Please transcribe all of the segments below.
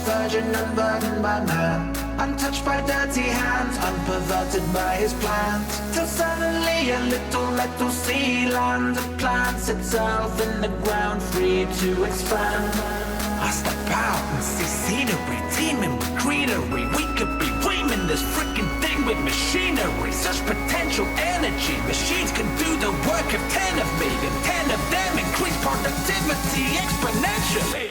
virgin, unburdened by man, untouched by dirty hands, unperverted by his plans. Till suddenly a little metal sea lands and plants itself in the ground, free to expand. I step out and see scenery teeming with greenery. We could be dreaming this freaking thing with machinery. Such potential energy. Machines can do the work of 10 of me, and 10 of them increase productivity exponentially.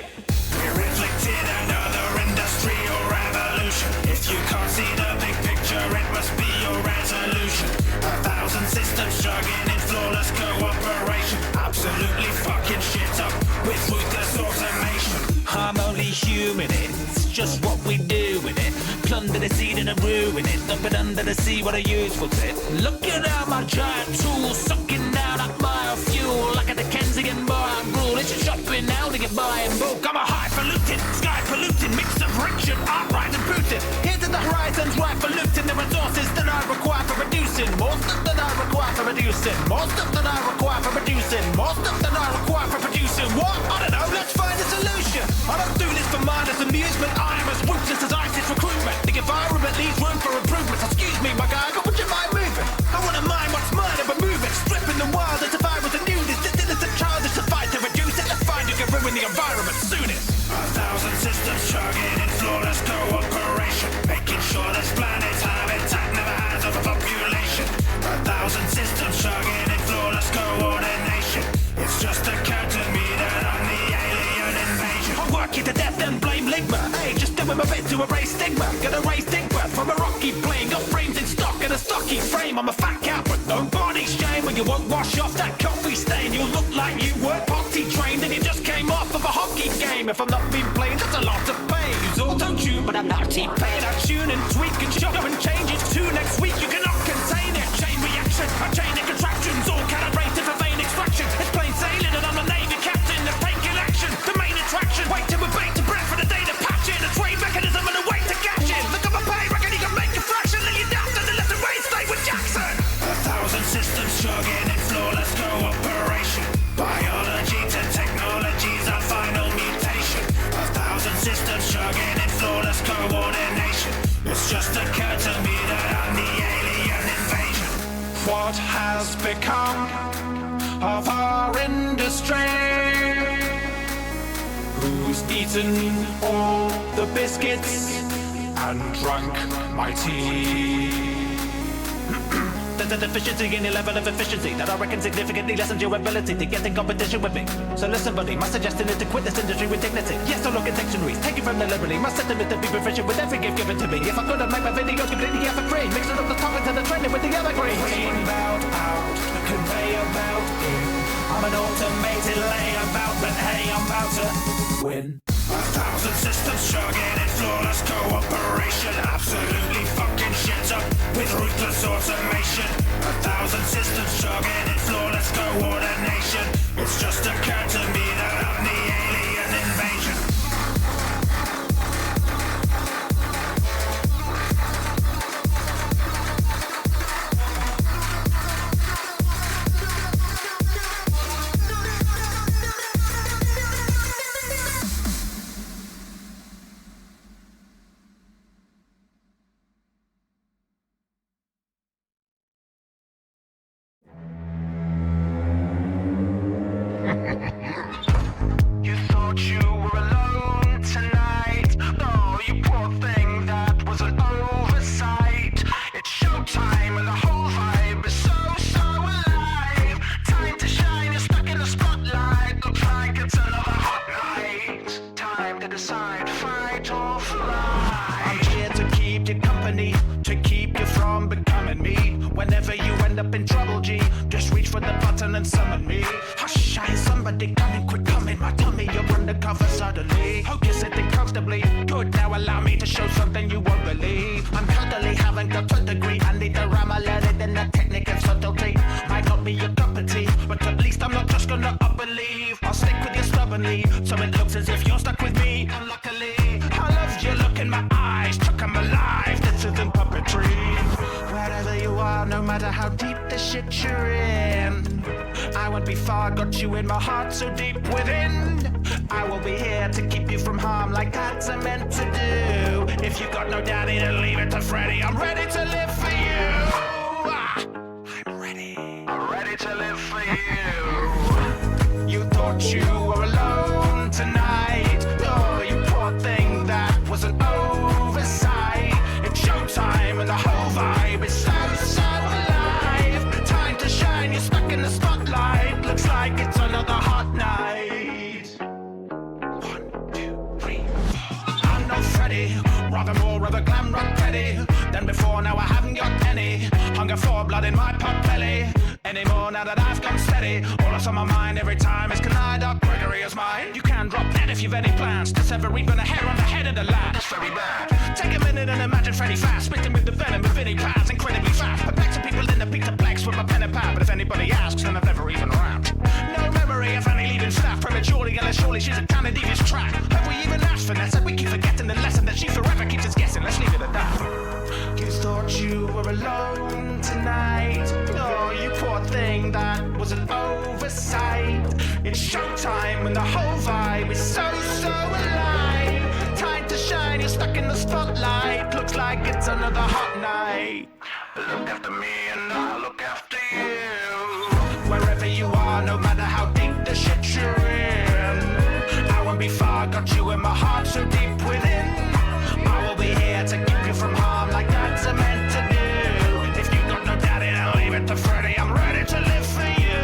We're reflecting another industrial revolution. If you can't see the big picture, it must be your resolution. 1,000 systems struggling in flawless cooperation. Absolutely fucking shit up with ruthless automation. I'm only human, it's just what we do with it. Plunder the seed and ruin it, dump it under the sea, what a useful tip. Look at how my giant tools sucking down that biofuel like a Dickensian bar and rule. It's a shopping now to get by and book. I'm a highfalutin, sky polluting mix of Richard, Arkwright and Putin. Here to the horizons, right for looting the resources that I require for producing. More stuff that I require for producing. More stuff that I require for producing. More stuff that I require for producing. What? I don't know, let's find a solution. I don't do this for mindless amusement. I am as ruthless as ISIS recruitment. The environment leaves room for improvements. Excuse me, my guy, but would you mind moving? I wanna mind what's mine and remove it. Stripping the wild as if I was a nudist. This is a childish to fight to reduce it. Let's find who can ruin the environment soonest. 1,000 systems chugging in flawless cooperation, making sure this planet's habitat never has overpopulation. 1,000 systems chugging in flawless coordination. It's just occurred to me that I'm the alien invasion. I'm working to death and blame Ligma. Hey, just doing my bit to erase stigma. Gonna raise stigma from a rocky plane. Got frames in stock and a stocky frame. I'm a fat cat with no body shame. When you won't wash off that coffee stain, you'll look like you were potty trained and you just came off of a hockey game. If I'm not being plain, that's a lot to pay. Use auto-tune, but I'm not T-Pain. I tune and tweak and chop and change it to next week. You cannot contain it. Chain reaction, a chain of contractions, all calibrated for vein extraction. It's plain sailing and I'm a Navy captain. The taking action, the main attraction. Wait till we're baked to breath for the day to patch in. A trade mechanism and a way to cash in. Look at my pay, reckon you can make a fraction. Then you down to the left and right, stay with Jackson. 1,000 systems chugging in flawless cooperation. Biology to technology's our final mutation. 1,000 systems chugging in flawless coordination. It's just occurred to me that I'm the alien invasion. What has become of our industry? Who's eaten all the biscuits and drunk my tea? There's a deficiency in your level of efficiency that I reckon significantly lessens your ability to get in competition with me. So listen, buddy, my suggestion is to quit this industry with dignity. Yes, don't look at dictionaries, take it from the liberty. My sentiment to be proficient with every gift given to me. If I could have made my videos completely evergreen, mixing up the topics and the trending with the evergreen. Rainbout out, the conveyor belt in. I'm an automated layabout, but hey, I'm about to win. 1,000 systems chugging in flawless cooperation. Absolutely fucking shit up with ruthless automation. 1,000 systems chugging in flawless coordination. It's just occurred to me that I'm the alien invasion. You thought you were alone tonight. Oh, you poor thing, that was an oversight. It's showtime and the whole vibe is so alive. Time to shine, you're stuck in the spotlight. Looks like it's another hot night. Time to decide, fight or fly. I'm here to keep you company, to keep you from becoming me. Whenever you end up in trouble, G, just reach for the button and summon me. Hush, I hear somebody coming, quick coming, my tummy, you're undercover suddenly. Hope you're sitting comfortably. Good, now allow me to show something you won't believe. I'm cuddly, haven't got a degree. I need the rhyme, I learn it in the technique and subtlety. Might not be your cup of tea, but at least I'm not just gonna up and leave. I'll stick with you stubbornly, so it looks as if you're stuck with me. And luckily, I loved your look in my eyes, took 'em alive. This isn't puppetry. Wherever you are, no matter how deep the shit you're in, I won't be far, got you in my heart so deep within. I will be here to keep you from harm like cats are meant to do. If you've got no daddy, then leave it to Freddy. I'm ready to live for you. I'm ready. I'm ready to live for you. You thought you were alone tonight. Oh, you poor thing, that was an oversight. It's showtime and the whole vibe is so alive. Time to shine, you're stuck in the spotlight. Looks like it's another hot night. 1, 2, 3, 4. I'm no Freddy, rather more of a glam rock Teddy than before. Now I haven't got any hunger for blood in my pot belly anymore. Now that I've gone steady, all that's on my mind every time is, can I Doc Gregory is mine? You can drop dead if you've any plans to sever even a hair on the head of the lad. That's very bad. Take a minute and imagine Freddy fast, spitting with the venom of Vinny Paz, incredibly fast. Perplexing people in the Peterplex with my pen and pad. But if anybody asks, then I've never even around. No memory of any leaving staff prematurely, unless surely she's a kind of devious track. Have we even asked Vanessa? We keep forgetting the lesson that she forever keeps us guessing. Let's leave it at that. You thought you were alone tonight. Oh, you poor thing, that was an oversight. It's showtime and the whole vibe is so alive. Time to shine, you're stuck in the spotlight. Looks like it's another hot night. Look after me and I'll look after you. Wherever you are, no matter how deep the shit you're in, I won't be far, got you in my heart so deep within. I will be here to keep you from harm like that's meant to do. If you got no daddy, then leave it to Freddy. I'm ready to live for you.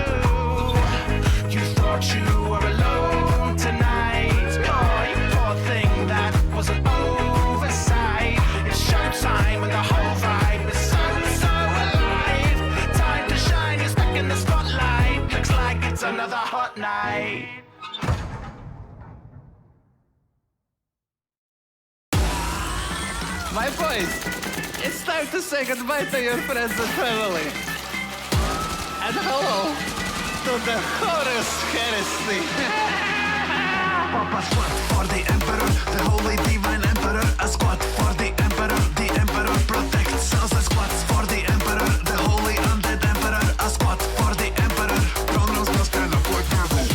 You thought you were alone tonight. Oh, you poor thing, that was an oversight. It's showtime and the whole vibe is so alive. Time to shine, you're stuck in the spotlight. Looks like it's another hot night. My boys, it's time to say goodbye to your friends and family. And hello to the Horus Heresy. Papa squat for the Emperor, the Holy Divine Emperor. A squat for the Emperor protects us. A squat for the Emperor, the Holy Undead Emperor. A squat for the Emperor. Pronouns must stand up like verbal.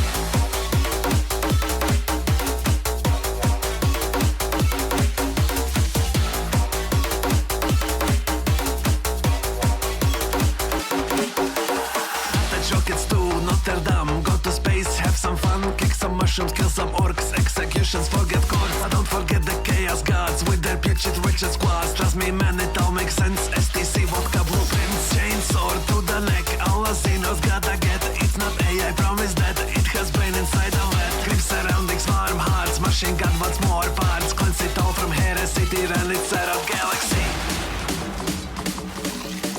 Rockets to Notre Dame, go to space, have some fun, kick some mushrooms, kill some orcs, executions, forget chords. I don't forget the chaos gods with their pitched witches squads. Trust me man, it all makes sense. STC, vodka, blueprints, chainsaw to the neck. All Asinos gotta get, it's not AI, promise that it has brain inside of it. Grip surroundings, warm hearts, machine gun, what's more parts. Cleanse it all from Heresy, and it's out of galaxy.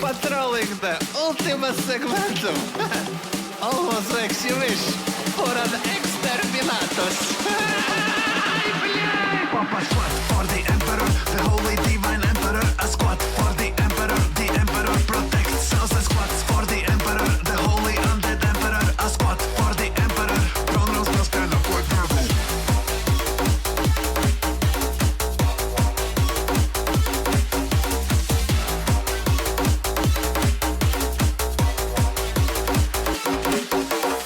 Patrolling the Ultima Segmentum. Almost makes you wish for an exterminatus. Papa squat for the Emperor, the Holy Divine Emperor. A squat for the Emperor protects us. A squat for the Emperor, the Holy Undead Emperor. A squat for the Emperor. Pronouns must stand up like verbal.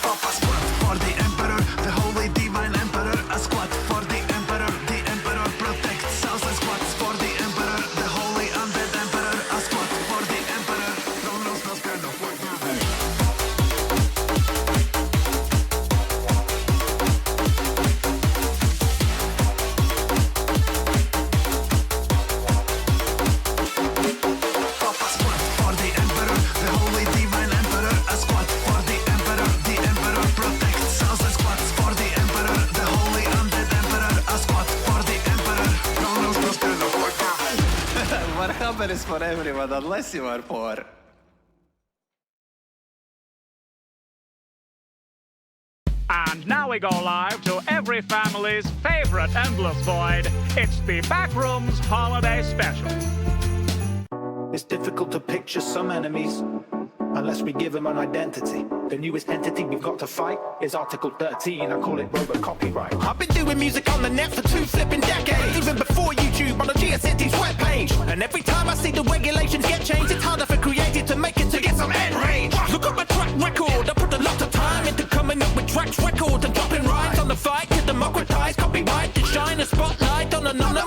Papa squat for the Emperor, the Holy Divine Emperor. A squat for the Emperor protects us. A squat for the Emperor, the Holy Undead Emperor. A squat for the Emperor. Pronouns must stand up like verbal. Papa squat for the Emperor, the Holy Divine Emperor. A squat for the Emperor protects us. A squat for the Emperor, the Holy Undead Emperor. A squat for the Emperor. Pronouns must stand up like verbal. Warhammer is for everyone unless you are poor. And now we go live to every family's favorite endless void. It's the Backrooms Holiday Special. It's difficult to picture some enemies unless we give them an identity. The newest entity we've got to fight is Article 13. I call it robot copyright. I've been doing music on the net for 2 flipping decades. Even before YouTube on a GeoCities webpage. And every time I see the regulations get changed, it's harder for creators to make it to get some end range. Look at my track record, I put a lot of time into coming up with tracks, records, and dropping rhymes on the fight to democratize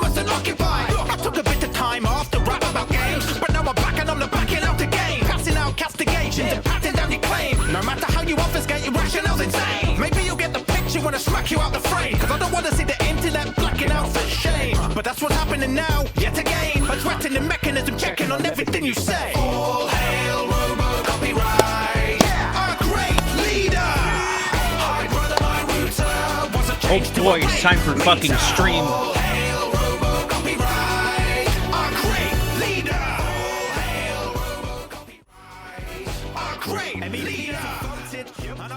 wasn't occupied. I took a bit of time off to rap about games, but now I'm back and I'm not backing out the game. Passing out castigations and patting down your claim. No matter how you obfuscate, your rationale's insane. Maybe you'll get the picture when I smack you out the frame, cause I don't want to see the internet blacking out for shame. But that's what's happening now, yet again. A threatening mechanism checking on everything you say. All hail Robo Copyright, our great leader. Hi brother, my router was a change to boy, it's time for fucking stream. All hail Robo Copyright, our great leader. All hail Robo Copyright, our great leader.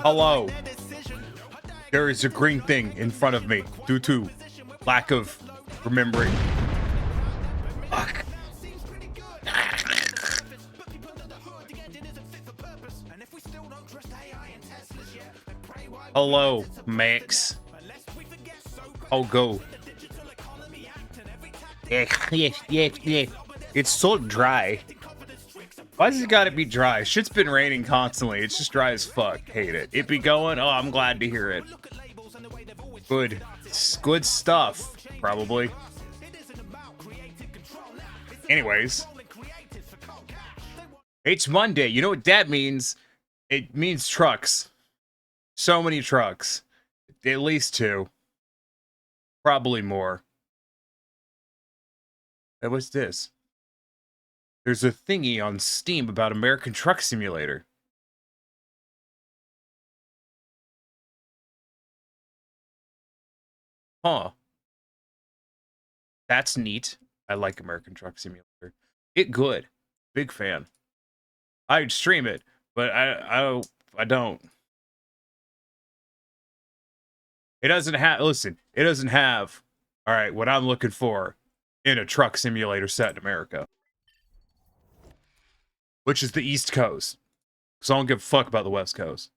Hello. There is a green thing in front of me due to lack of remembering. Fuck. Hello, Max. Oh, go. It's so dry. Why does it gotta be dry? Shit's been raining constantly. It's just dry as fuck. Hate it. It be going? Oh, I'm glad to hear it. Good. Good stuff, probably. Anyways. It's Monday. You know what that means? It means trucks. So many trucks. At least 2. Probably more. Hey, what's this? There's a thingy on Steam about American Truck Simulator. Huh. That's neat. I like American Truck Simulator. It good. Big fan. I'd stream it, but I don't. It doesn't have, listen, it doesn't have, all right, what I'm looking for in a truck simulator set in America. Which is the East Coast. Because I don't give a fuck about the West Coast.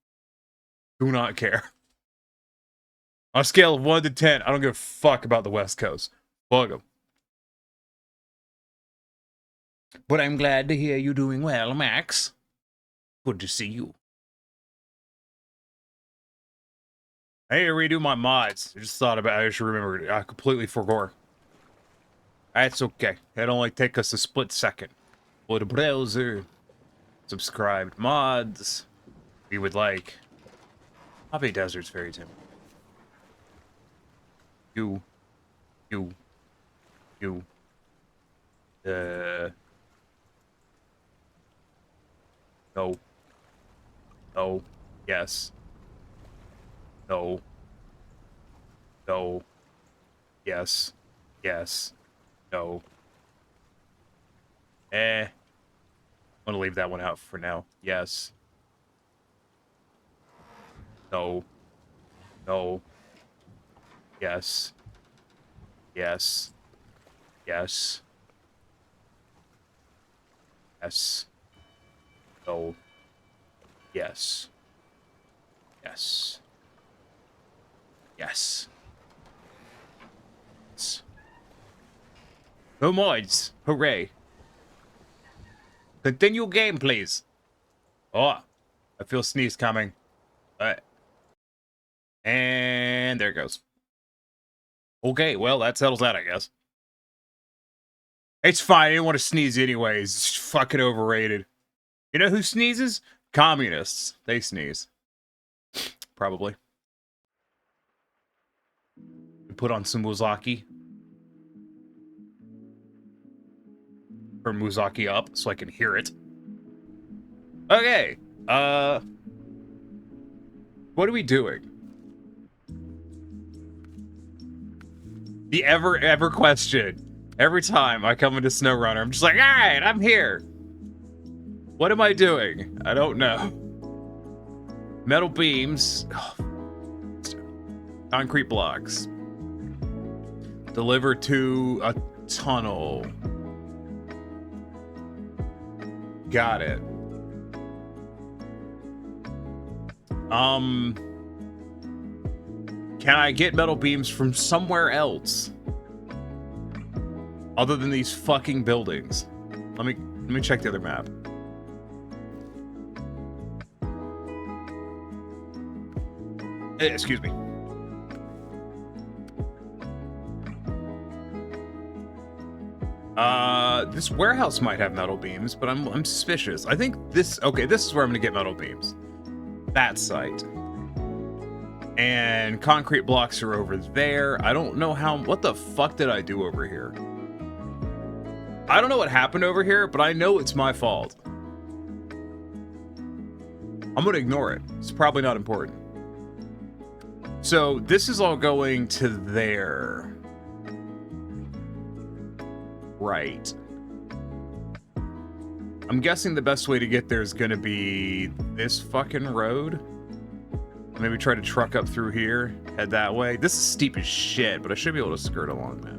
Do not care. On a scale of 1 to 10, I don't give a fuck about the West Coast. Fuck them. But I'm glad to hear you doing well, Max. Good to see you. I need to redo my mods. I just thought about it. I just remembered. I completely forgot. That's okay. It'll only take us a split second. For the browser. Subscribed mods. We would like. Hobby Desert's Fairy Tale. You. No. No. Yes. No. No. Yes. Yes. No. I'm gonna leave that one out for now. Yes. No. No. Yes. Yes. Yes. Yes. No. Yes. Yes. Yes. Yes. No mods. Hooray. Continue game, please. Oh, I feel sneeze coming. Alright. And there it goes. Okay, well, that settles that, I guess. It's fine. I didn't want to sneeze anyways. It's fucking overrated. You know who sneezes? Communists. They sneeze. Probably. Put on some Muzaki. Turn Muzaki up so I can hear it. Okay. What are we doing? The ever question. Every time I come into Snowrunner, I'm just like, alright, I'm here. What am I doing? I don't know. Metal beams. Concrete blocks. Deliver to a tunnel. Got it. Can I get metal beams from somewhere else? Other than these fucking buildings. Let me check the other map. Excuse me. This warehouse might have metal beams, but I'm suspicious. I think this, okay, this is where I'm gonna get metal beams. That site. And concrete blocks are over there. I don't know what the fuck did I do over here? I don't know what happened over here, but I know it's my fault. I'm gonna ignore it. It's probably not important. So this is all going to there. Right. I'm guessing the best way to get there is gonna be this fucking road. Maybe try to truck up through here, head that way. This is steep as shit, but I should be able to skirt along that.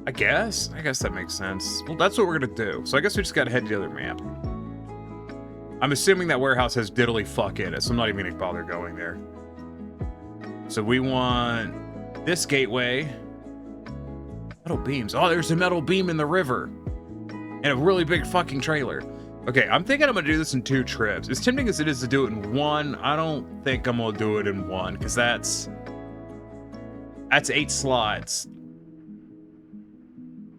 I guess that makes sense. Well, that's what we're gonna do. So I guess we just gotta head to the other map. I'm assuming that warehouse has diddly fuck in it, so I'm not even gonna bother going there. So we want this gateway. Metal beams. Oh, there's a metal beam in the river. And a really big fucking trailer. Okay, I'm thinking I'm gonna do this in 2 trips. As tempting as it is to do it in 1, I don't think I'm gonna do it in 1, because that's 8 slots.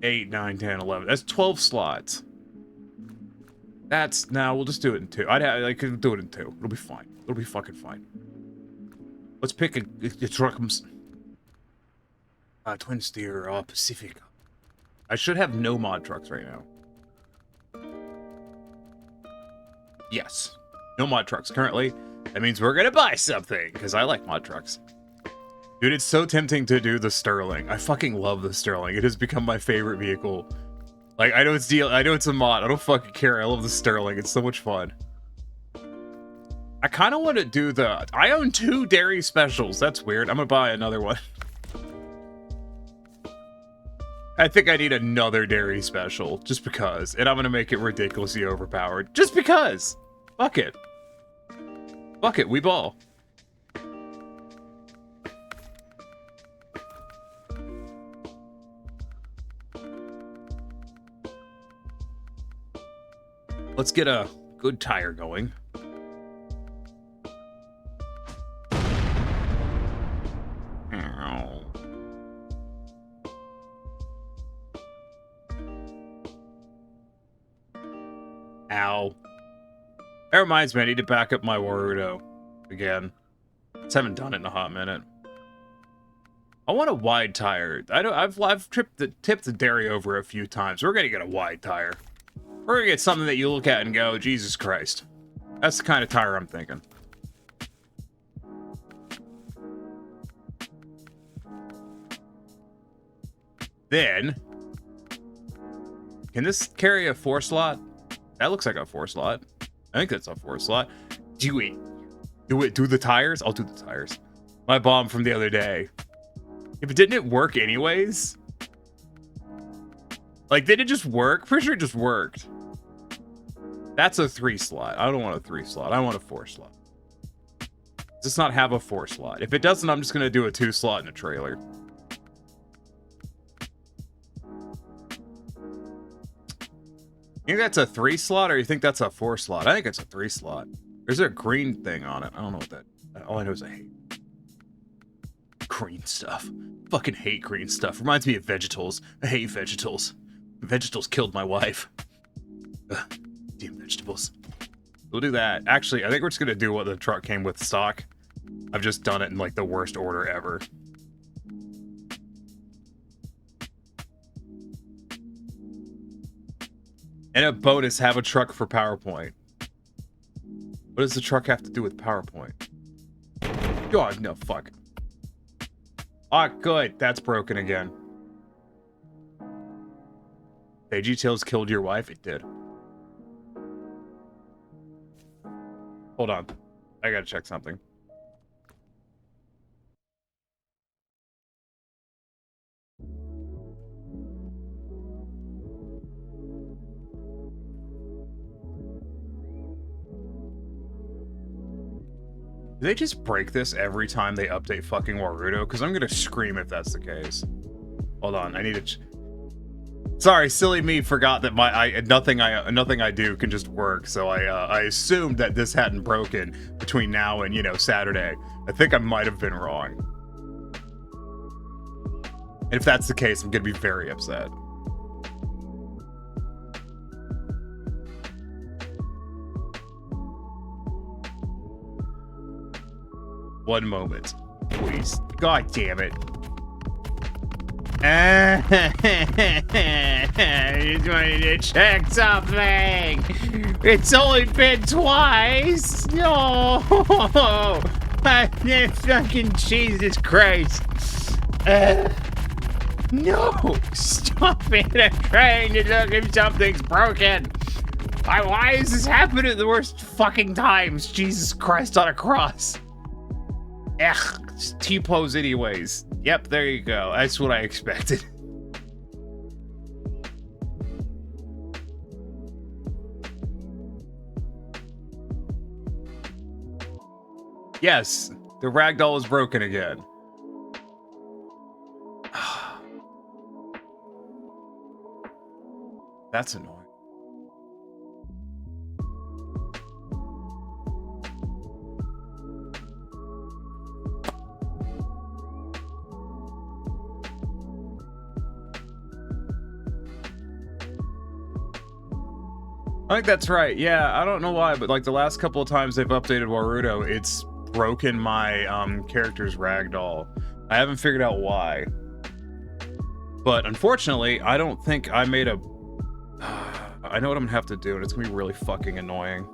8, 9, 10, 11. That's 12 slots. No, we'll just do it in 2. I could do it in 2. It'll be fine. It'll be fucking fine. Let's pick a truck. Twin steer Pacific. I should have no mod trucks right now. Yes. No mod trucks currently. That means we're gonna buy something, because I like mod trucks. Dude, it's so tempting to do the Sterling. I fucking love the Sterling. It has become my favorite vehicle. Like, I know it's a mod. I don't fucking care. I love the Sterling. It's so much fun. I kind of want to do I own 2 dairy specials. That's weird. I'm gonna buy another one. I think I need another dairy special, just because. And I'm gonna make it ridiculously overpowered. Just because! Fuck it. Fuck it, we ball. Let's get a good tire going. Ow. That reminds me, I need to back up my Warudo again. Just haven't done it in a hot minute. I want a wide tire. I've tipped the dairy over a few times. We're gonna get a wide tire. We're gonna get something that you look at and go, Jesus Christ. That's the kind of tire I'm thinking. Then, can this carry a 4 slot? That looks like a 4 slot. I think that's a 4 slot. Do the tires? I'll do the tires. My bomb from the other day. If it didn't work anyways? Like, did it just work? Pretty sure it just worked. That's a 3 slot. I don't want a 3 slot. I want a 4 slot. Does not have a 4 slot. If it doesn't, I'm just gonna do a 2 slot in a trailer. You think that's a 3 slot, or you think that's a 4 slot? I think it's a 3 slot. There's a green thing on it. I don't know what that... All I know is I hate green stuff. Fucking hate green stuff. Reminds me of vegetables. I hate vegetables. Vegetables killed my wife. Ugh, damn vegetables. We'll do that. Actually, I think we're just gonna do what the truck came with stock. I've just done it in, like, the worst order ever. And a bonus, have a truck for PowerPoint. What does the truck have to do with PowerPoint? God, no, fuck. Ah, good. That's broken again. VeggieTales killed your wife? It did. Hold on. I gotta check something. Do they just break this every time they update fucking Warudo? Because I'm gonna scream if that's the case. Hold on, I need to... Sorry, silly me forgot that nothing I do can just work, so I assumed that this hadn't broken between now and, you know, Saturday. I think I might have been wrong. And if that's the case, I'm gonna be very upset. One moment, please. God damn it. I just wanted to check something. It's only been twice. No. Fucking Jesus Christ. No. Stop it. I'm trying to look if something's broken. Why is this happening at the worst fucking times? Jesus Christ on a cross. Ugh, just T-pose anyways. Yep, there you go. That's what I expected. Yes, the ragdoll is broken again. That's annoying. I think that's right. Yeah, I don't know why, but like the last couple of times they've updated Warudo, it's broken my character's ragdoll. I haven't figured out why. But unfortunately, I don't think I made a... I know what I'm gonna have to do, and it's gonna be really fucking annoying.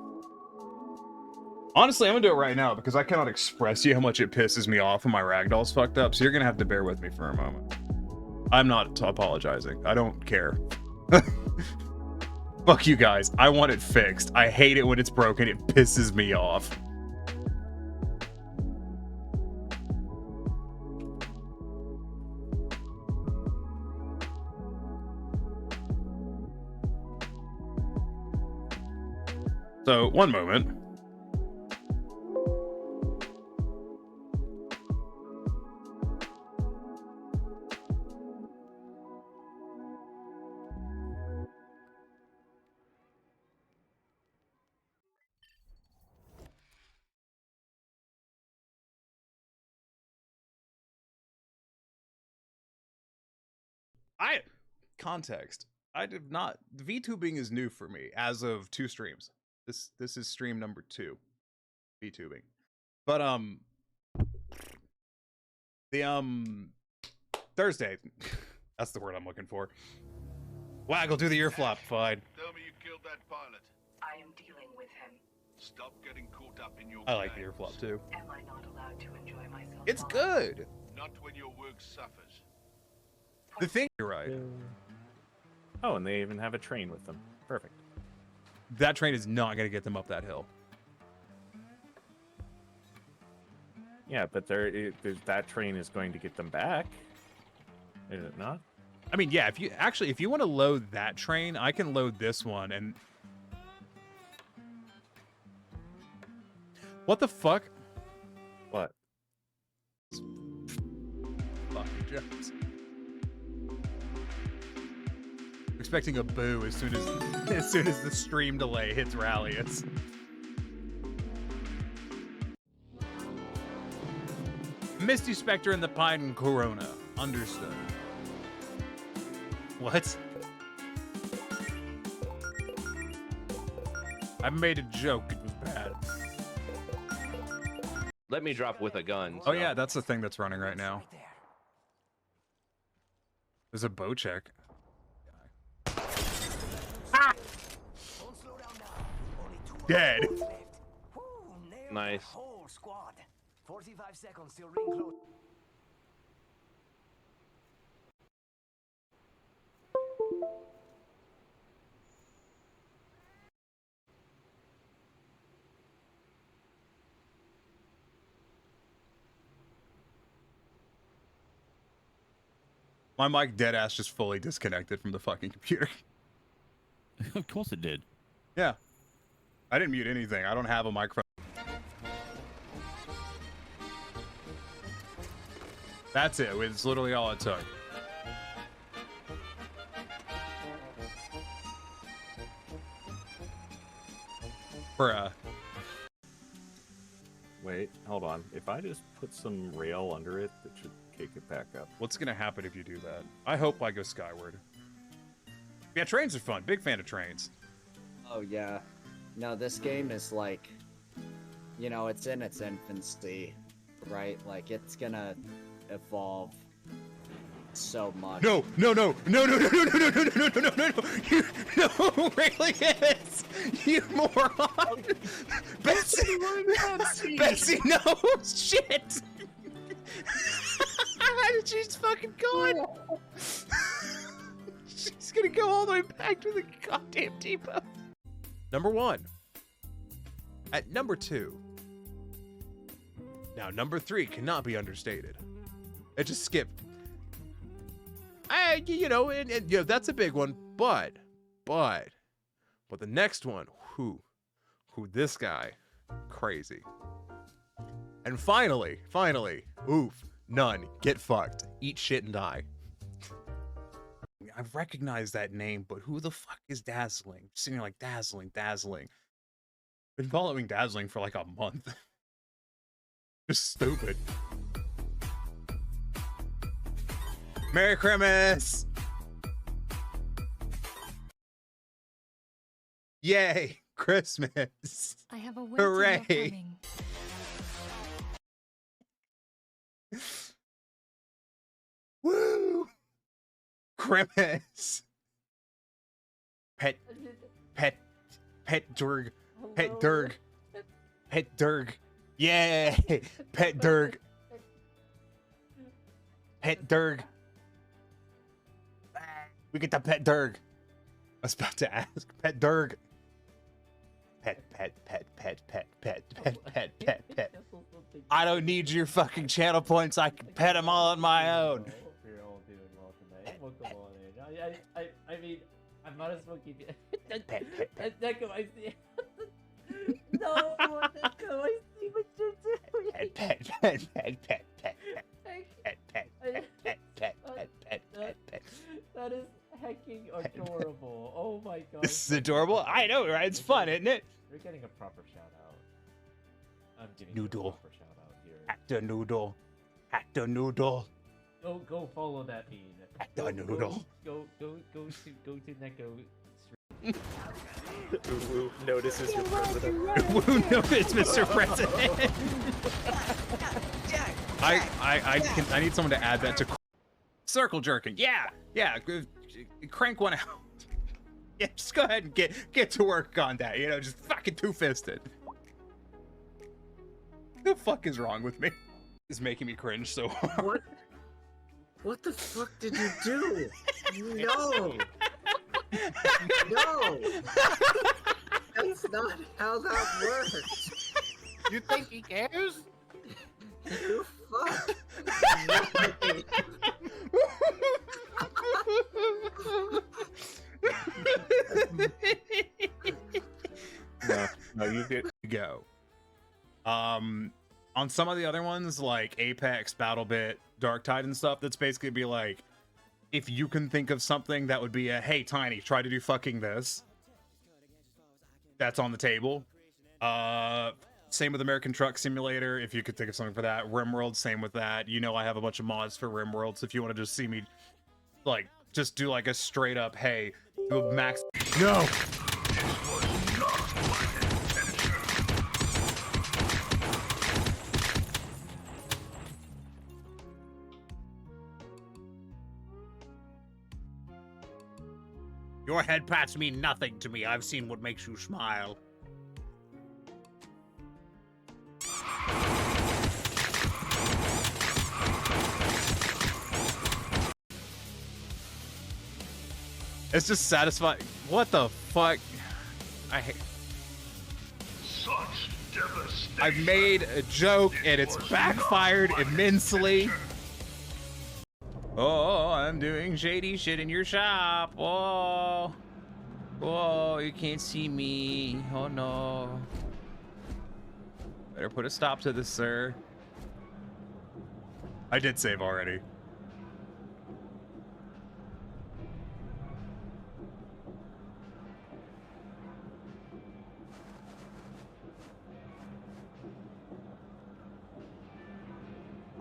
Honestly, I'm gonna do it right now, because I cannot express you how much it pisses me off when my ragdoll's fucked up, so you're gonna have to bear with me for a moment. I'm not apologizing. I don't care. Fuck you guys. I want it fixed. I hate it when it's broken. It pisses me off. So, one moment. Context. I did not. VTubing is new for me as of 2 streams. This is stream number 2. VTubing. But Thursday. That's the word I'm looking for. Waggle, do the ear flop. Fine. Tell me you killed that pilot. I am dealing with him. Stop getting caught up in your I like the ear plans. flop too. Am I not allowed to enjoy myself? It's good. Not when your work suffers. The thing, you're right. Oh, and they even have a train with them. Perfect. That train is not going to get them up that hill. Yeah, but that train is going to get them back. Is it not? I mean, yeah, if you want to load that train, I can load this one and... What the fuck? What? Fucking Jones. Expecting a boo as soon as the stream delay hits Rallius. Misty Spectre and the Pine Corona. Understood. What? I made a joke. It was bad. Let me drop with a gun. Oh yeah, that's the thing that's running right now. There's a bow check. Ah! Dead. Nice. 45 seconds till ring close. My mic deadass just fully disconnected from the fucking computer. Of course it did. Yeah. I didn't mute anything. I don't have a microphone. That's it. It's literally all it took. Bruh. Wait, hold on. If I just put some rail under it, that should kick it back up. What's gonna happen if you do that? I hope I go skyward. Yeah, trains are fun. Big fan of trains. Oh, yeah. No, this game is like, you know, it's in its infancy. right? Like, it's gonna evolve so much. No, no, no, no, no, no, no, no, no, no, no, no, no, no, you, no, really is, you moron. Betsy, Betsy, no, shit. She's fucking gone. She's gonna go all the way back to the goddamn depot. Number 1. At number 2. Now, number 3 cannot be understated. It just skipped. You know, and you know, that's a big one, but the next one, who this guy, crazy. And finally, oof, none, get fucked, eat shit and die. I've recognized that name, but who the fuck is Dazzling? Sitting here like Dazzling. Been following Dazzling for like a month. Just stupid. Merry Christmas! Yay! Christmas! I have a hooray! Woo! Christmas! Pet Durg. Pet Durg. Yay! Pet Durg. Pet Durg. We get the Pet Durg. I was about to ask. Pet Durg. Pet. I don't need your fucking channel points. I can pet them all on my own. You're all doing well tonight. Welcome on in. I mean, I might as well keep it. Neko, I see. No, Neko, I see what you're doing. Pet. That is hecking adorable. Oh my god. This is adorable. I know, right? It's fun, isn't it? You're getting a proper shout out. I'm giving Noodle. you a proper shout out here. Actor Noodle. Go follow that bean. Actor Noodle. Go to Neko. Woo notices your president. Woo notice, Mr. President. I need someone to add that to circle jerking. Yeah, crank one out. Yeah, just go ahead and get to work on that. You know, just fucking two-fisted. The fuck is wrong with me? It's making me cringe so hard. What the fuck did you do? No! No! That's not how that works! You think he cares? You fuck! No, you did. Go. On some of the other ones, like Apex, BattleBit, Darktide and stuff, that's basically be like, if you can think of something that would be a, hey, Tiny, try to do fucking this. That's on the table. Same with American Truck Simulator, if you could think of something for that. RimWorld, same with that. You know I have a bunch of mods for RimWorld, so if you want to just see me, like, just do like a straight up, hey, do a max. No! Your head pats mean nothing to me. I've seen what makes you smile. It's just satisfying. What the fuck? I hate. Such devastation. I've made a joke and it's backfired immensely. Oh, I'm doing shady shit in your shop. Whoa. Whoa, you can't see me. Oh no. Better put a stop to this, sir. I did save already.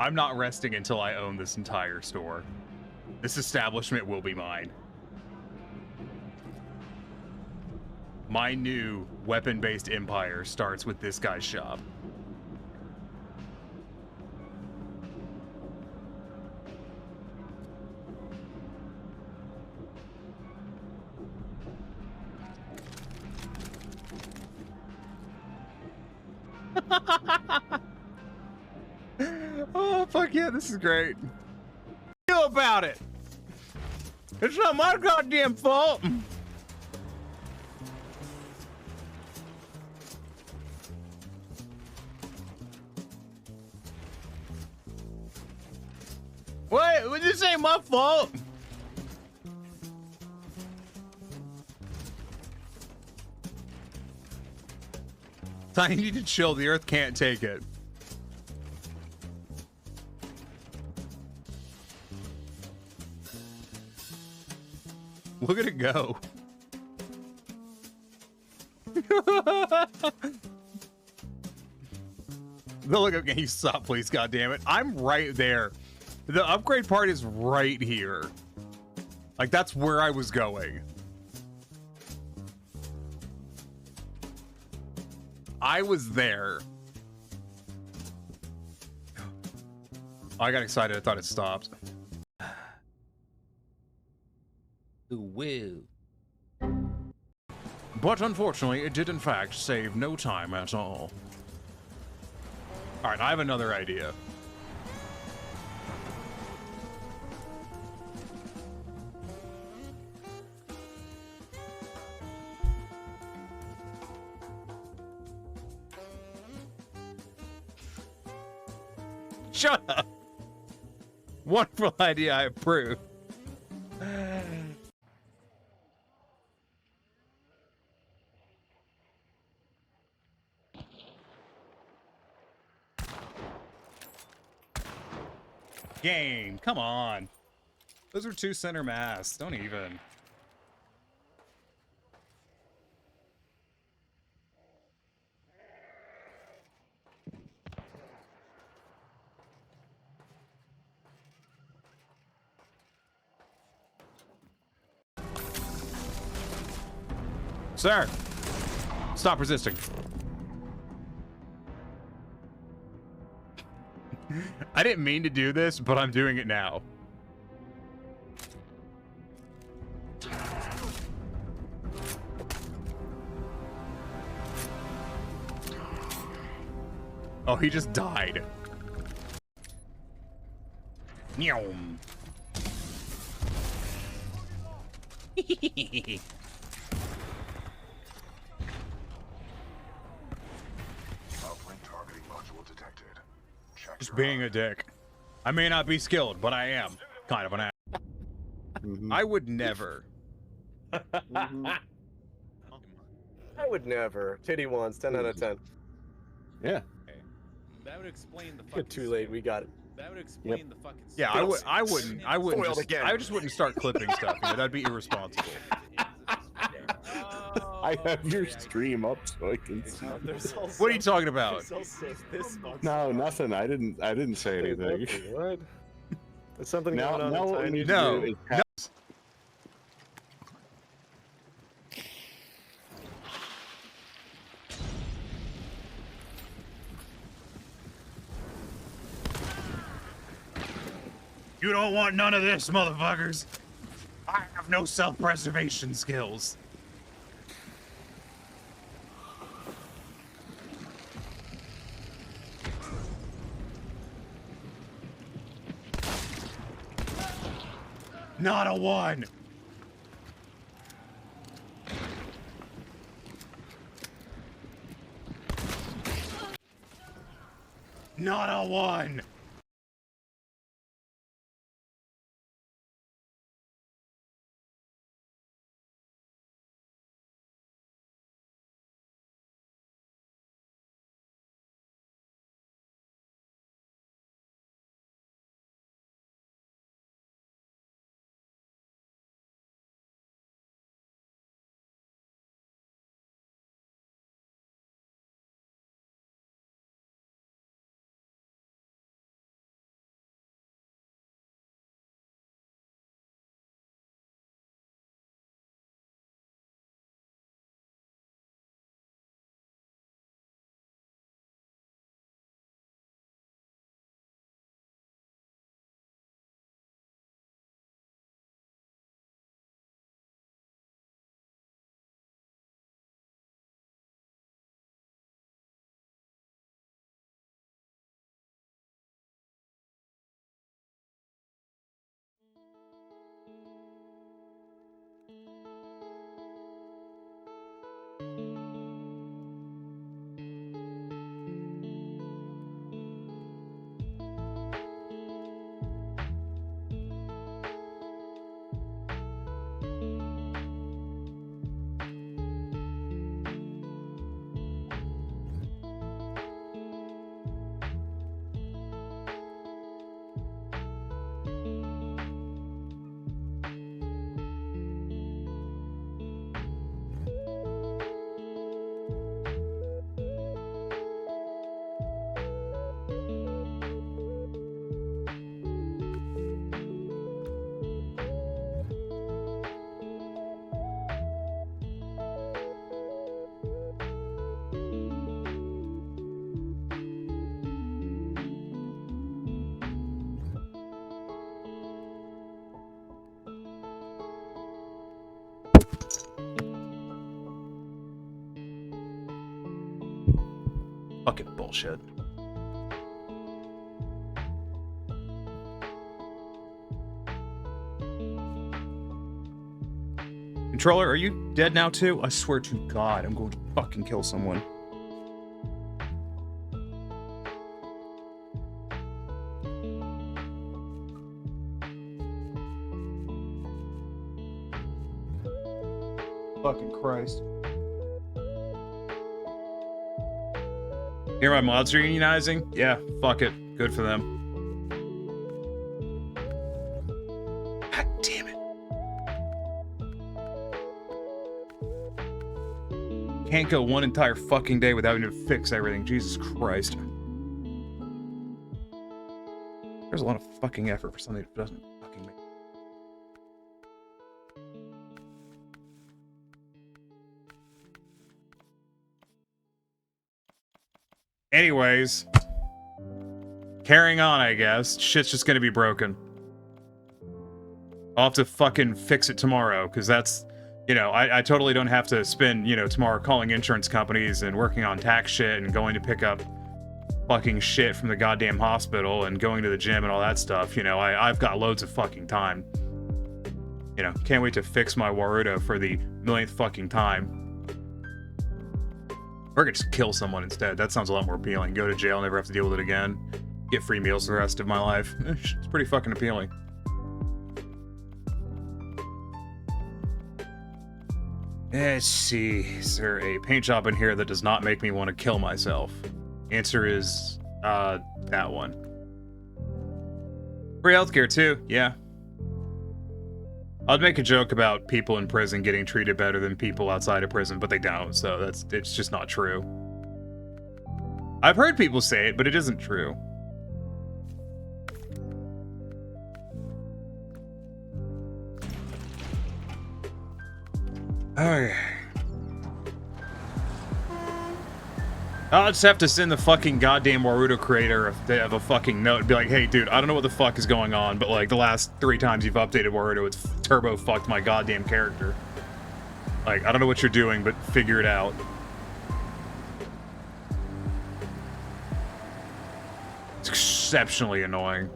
I'm not resting until I own this entire store. This establishment will be mine. My new weapon-based empire starts with this guy's shop. Oh, fuck yeah, this is great. Feel about it. It's not my goddamn fault. What? This ain't my fault. I need to chill. The earth can't take it. Look at it go. No, look, okay, stop, please, goddammit. I'm right there. The upgrade part is right here. Like, that's where I was going. I was there. I got excited. I thought it stopped. Woo. But unfortunately, it did in fact save no time at all. Alright, I have another idea. Shut up! Wonderful idea, I approve. Game, come on. Those are 2 center mass. Don't even. Sir, stop resisting. I didn't mean to do this, but I'm doing it now. Oh, he just died. Nyom. Just being a dick. I may not be skilled, but I am kind of an ass. I would never. I would never. Titty ones, 10 out of 10. Yeah. That would explain the fucking. Too late, we got it. That would explain the fucking. Yeah, I wouldn't. Foiled Just, again. I just wouldn't start clipping stuff. You know, that'd be irresponsible. I have your stream up so I can see. What are you talking about? No, nothing. I didn't say anything. What? There's something Now, going on. now what we need No. to do is No. You don't want none of this, motherfuckers. I have no self-preservation skills. Not a one. Not a one. Fucking bullshit. Controller, are you dead now too? I swear to God, I'm going to fucking kill someone. Fucking Christ. Hear my mods are unionizing? Yeah, fuck it. Good for them. God damn it. Can't go one entire fucking day without having to fix everything. Jesus Christ. There's a lot of fucking effort for something that doesn't fucking make. Anyways, carrying on, I guess. Shit's just gonna be broken. I'll have to fucking fix it tomorrow, because that's, you know, I totally don't have to spend, you know, tomorrow calling insurance companies and working on tax shit and going to pick up fucking shit from the goddamn hospital and going to the gym and all that stuff. You know, I've got loads of fucking time. You know, can't wait to fix my Warudo for the millionth fucking time. Or I could just kill someone instead. That sounds a lot more appealing. Go to jail, never have to deal with it again. Get free meals for the rest of my life. It's pretty fucking appealing. Let's see. Is there a paint job in here that does not make me want to kill myself? Answer is, that one. Free healthcare too, yeah. I'd make a joke about people in prison getting treated better than people outside of prison, but they don't, so it's just not true. I've heard people say it, but it isn't true. Okay. I'll just have to send the fucking goddamn Warudo creator of a fucking note and be like, hey, dude, I don't know what the fuck is going on, but like the last 3 times you've updated Warudo, it's turbo fucked my goddamn character. Like, I don't know what you're doing, but figure it out. It's exceptionally annoying.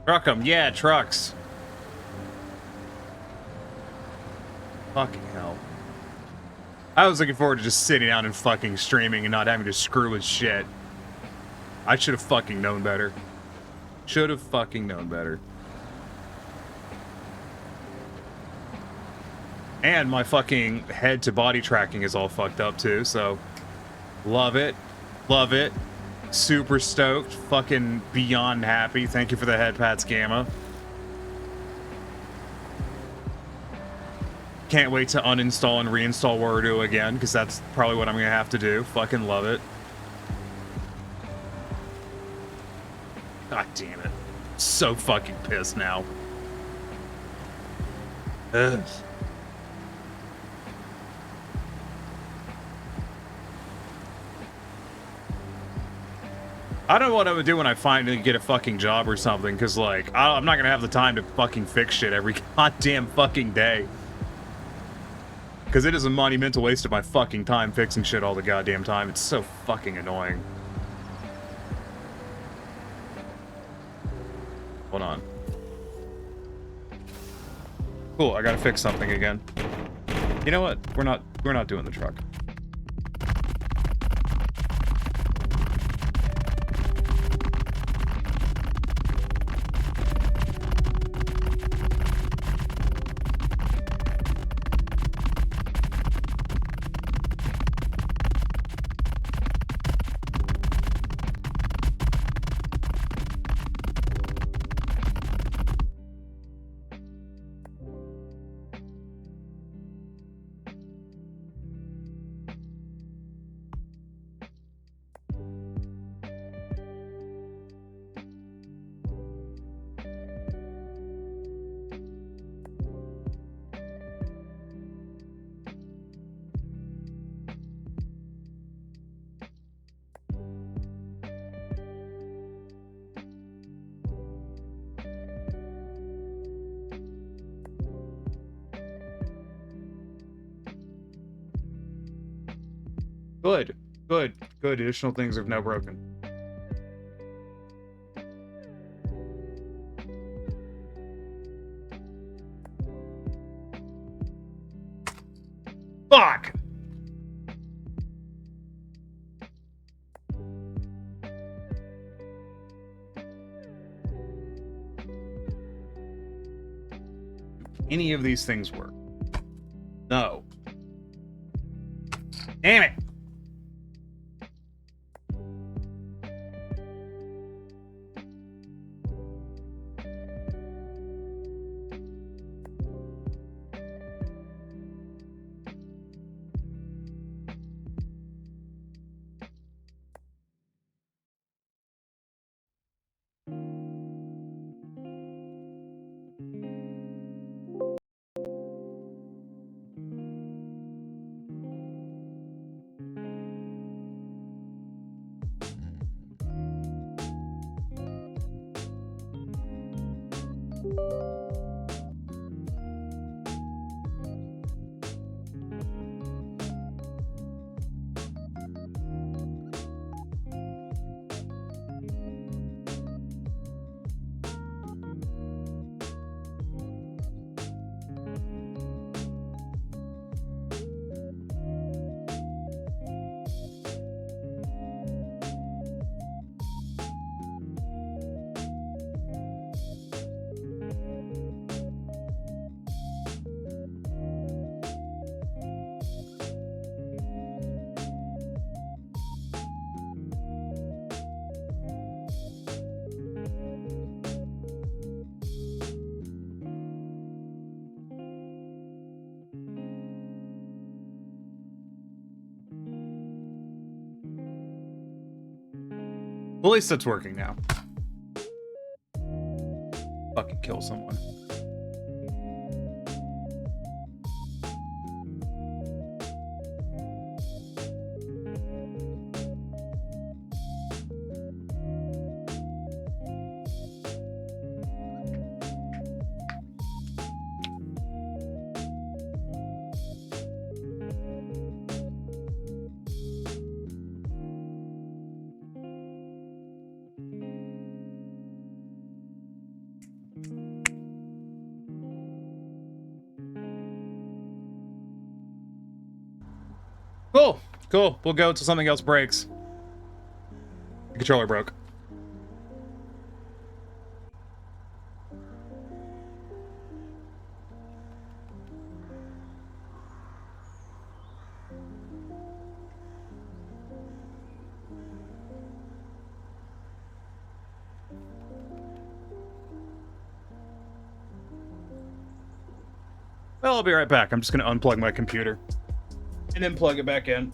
Truck 'em, yeah, trucks. Fucking hell. I was looking forward to just sitting down and fucking streaming and not having to screw with shit. I should have fucking known better. Should have fucking known better. And my fucking head to body tracking is all fucked up too, so love it. Love it. Super stoked, fucking beyond happy. Thank you for the head pats, Gamma. Can't wait to uninstall and reinstall Warudo again, because that's probably what I'm gonna have to do. Fucking love it. God damn it. So fucking pissed now. Ugh. I don't know what I would do when I finally get a fucking job or something, because, like, I'm not gonna have the time to fucking fix shit every goddamn fucking day. Because it is a monumental waste of my fucking time fixing shit all the goddamn time. It's so fucking annoying. Hold on. Cool, I gotta fix something again. You know what? We're not doing the truck. Good. Good. Good. Additional things have now broken. Fuck! Any of these things work? No. Damn it! Well, at least that's working now. Fucking kill someone. Cool. Cool. We'll go until something else breaks. The controller broke. Well, I'll be right back. I'm just going to unplug my computer and then plug it back in.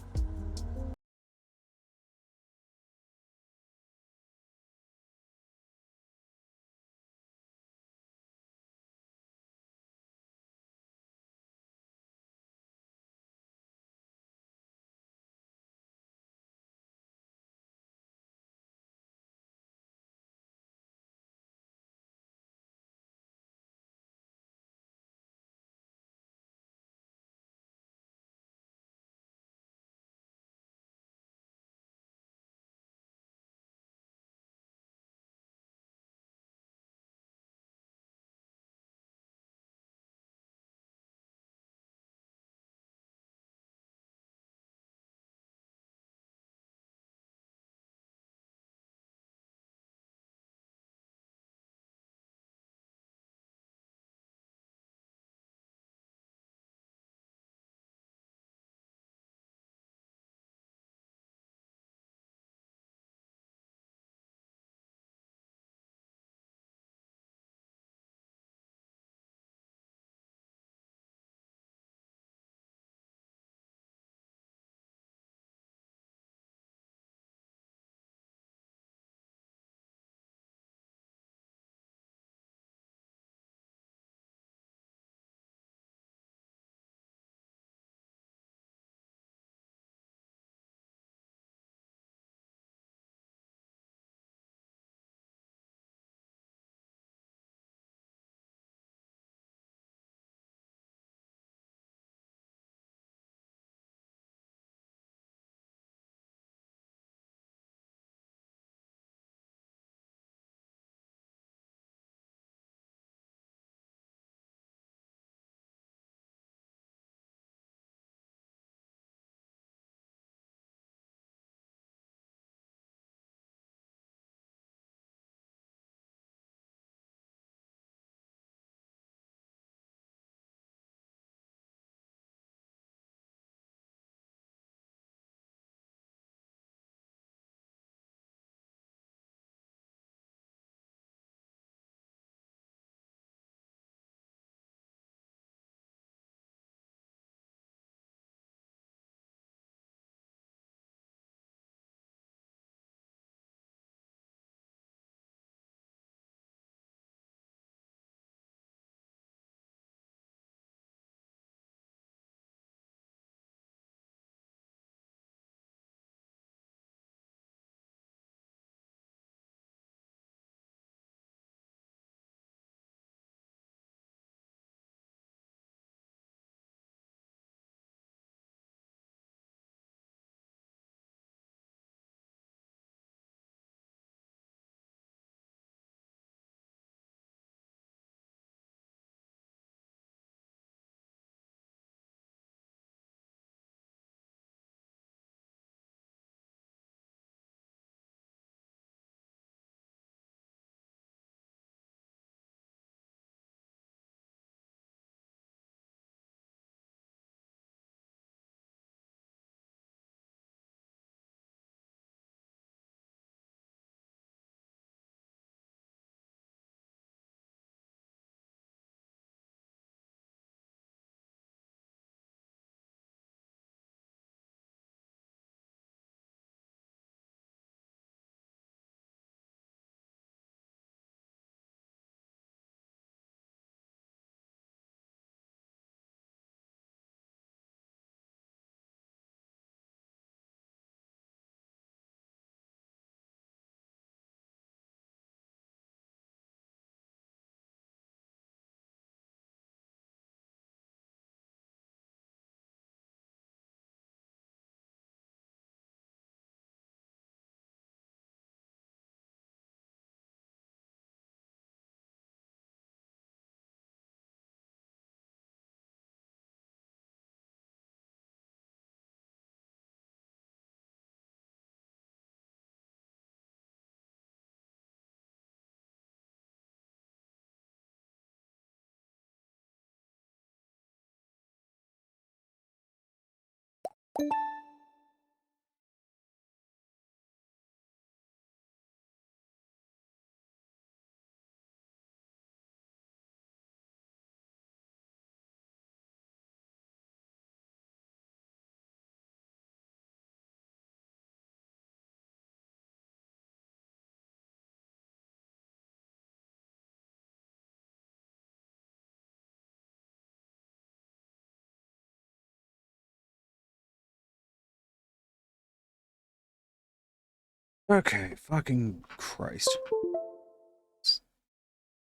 Okay, fucking Christ.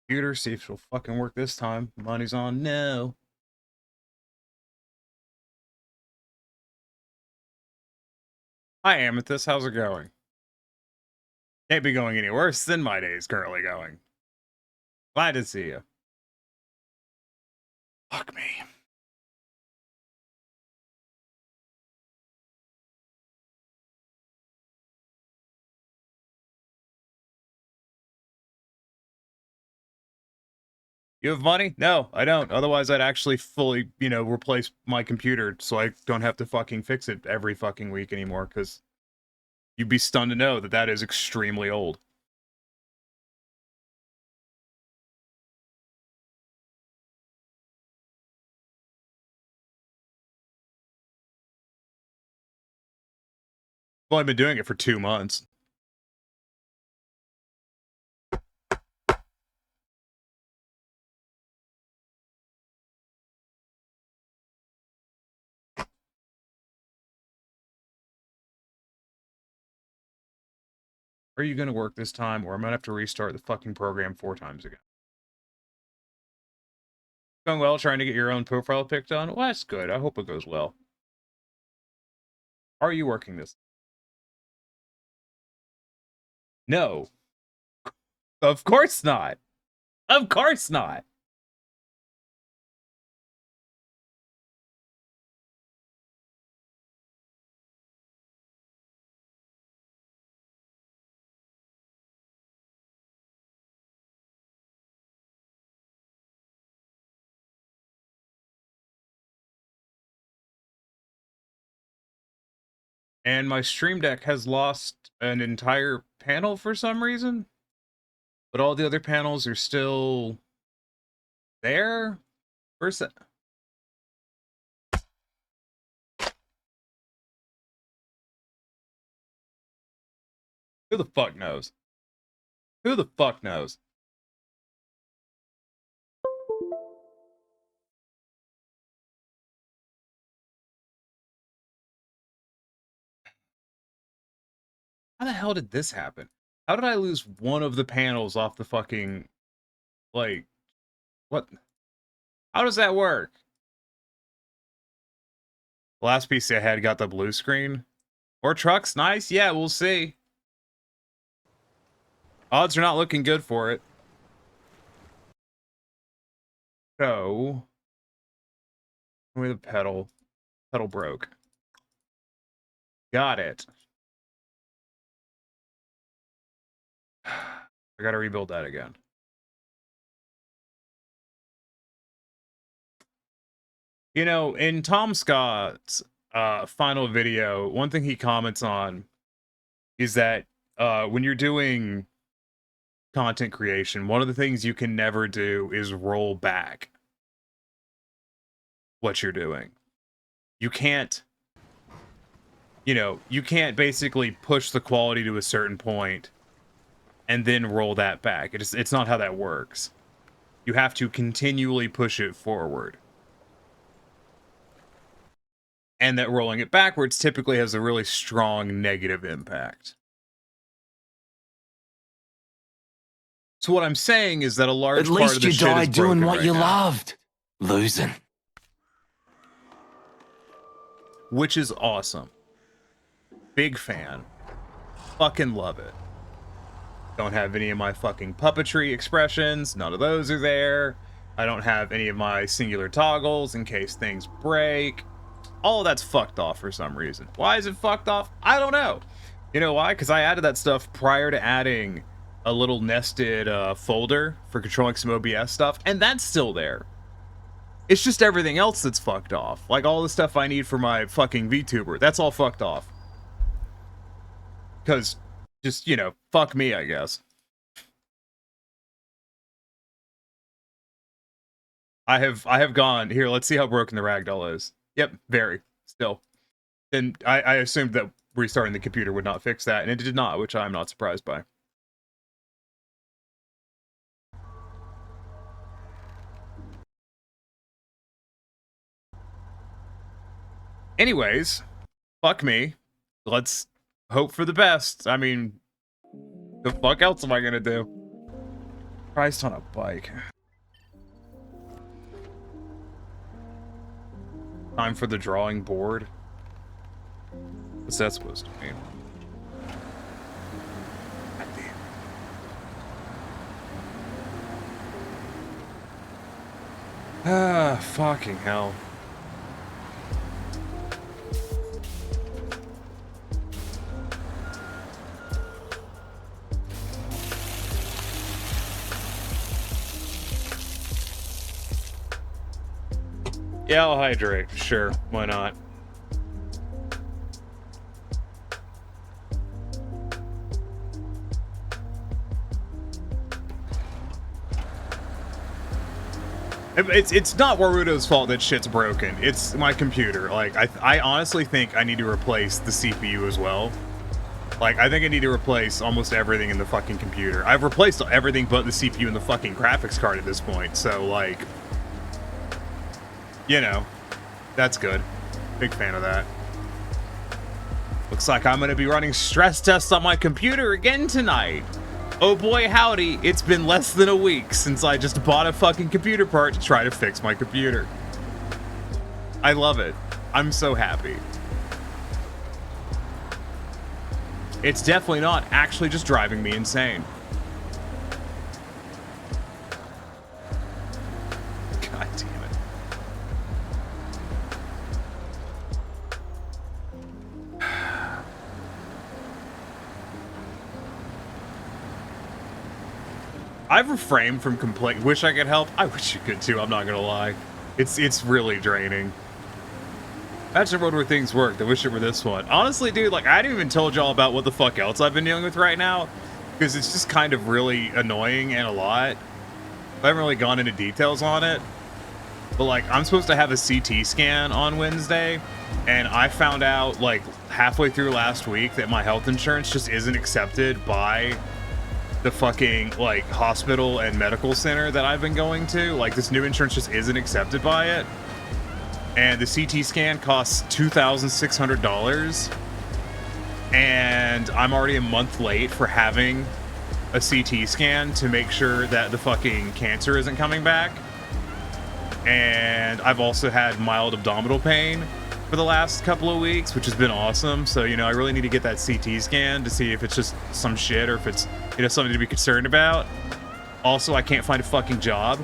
Computer, see if it'll fucking work this time. Money's on no. Hi, Amethyst. How's it going? Can't be going any worse than my day is currently going. Glad to see you. Fuck me. You have money? No, I don't. Otherwise, I'd actually fully, replace my computer so I don't have to fucking fix it every fucking week anymore, because you'd be stunned to know that that is extremely old. Well, I've been doing it for 2 months. Are you going to work this time, or I'm going to have to restart the fucking program 4 times again? Going well, trying to get your own profile pic done? Well, that's good. I hope it goes well. Are you working this? No. Of course not. Of course not. And my Stream Deck has lost an entire panel for some reason. But all the other panels are still there? Where's that? Who the fuck knows? Who the fuck knows? How the hell did this happen? How did I lose one of the panels off the fucking, like, what? How does that work? The last PC I had got the blue screen. Or trucks, nice. Yeah, we'll see. Odds are not looking good for it. So, with the pedal. Pedal broke. Got it. I gotta rebuild that again. You know, in Tom Scott's final video, one thing he comments on is that when you're doing content creation, one of the things you can never do is roll back what you're doing. You can't, you can't basically push the quality to a certain point and then roll that back. It's not how that works. You have to continually push it forward. And that rolling it backwards typically has a really strong negative impact. So what I'm saying is that a large part of the shit is broken. At least you died doing what you loved. Losing. Which is awesome. Big fan. Fucking love it. Don't have any of my fucking puppetry expressions. None of those are there. I don't have any of my singular toggles in case things break. All of that's fucked off for some reason. Why is it fucked off? I don't know. You know why? Because I added that stuff prior to adding a little nested folder for controlling some OBS stuff, and that's still there. It's just everything else that's fucked off. Like all the stuff I need for my fucking VTuber. That's all fucked off. Because, just, you know, fuck me, I guess. I have gone, here, let's see how broken the ragdoll is. Yep, very, still. And I assumed that restarting the computer would not fix that, and it did not, which I'm not surprised by. Anyways, fuck me. Let's hope for the best. I mean, the fuck else am I gonna do? Christ on a bike. Time for the drawing board. What's that supposed to mean? God damn. Ah, fucking hell. Yeah, I'll hydrate. Sure, why not? It's not Waruto's fault that shit's broken. It's my computer. Like, I honestly think I need to replace the CPU as well. Like, I think I need to replace almost everything in the fucking computer. I've replaced everything but the CPU and the fucking graphics card at this point, so, like... You know, that's good. Big fan of that. Looks like I'm gonna be running stress tests on my computer again tonight. Oh boy howdy, it's been less than a week since I just bought a fucking computer part to try to fix my computer. I love it. I'm so happy. It's definitely not actually just driving me insane. God damn it. I've refrained from complaining. Wish I could help. I wish you could too. I'm not gonna lie. It's really draining. That's a road where things worked. I wish it were this one. Honestly, dude, like I haven't even told y'all about what the fuck else I've been dealing with right now, because it's just kind of really annoying and a lot. I haven't really gone into details on it, but like I'm supposed to have a CT scan on Wednesday, and I found out like halfway through last week that my health insurance just isn't accepted by the fucking like hospital and medical center that I've been going to. Like this new insurance just isn't accepted by it, and the CT scan costs $2,600, and I'm already a month late for having a CT scan to make sure that the fucking cancer isn't coming back. And I've also had mild abdominal pain for the last couple of weeks, which has been awesome. So, you know, I really need to get that CT scan to see if it's just some shit or if it's, you know, something to be concerned about. Also, I can't find a fucking job.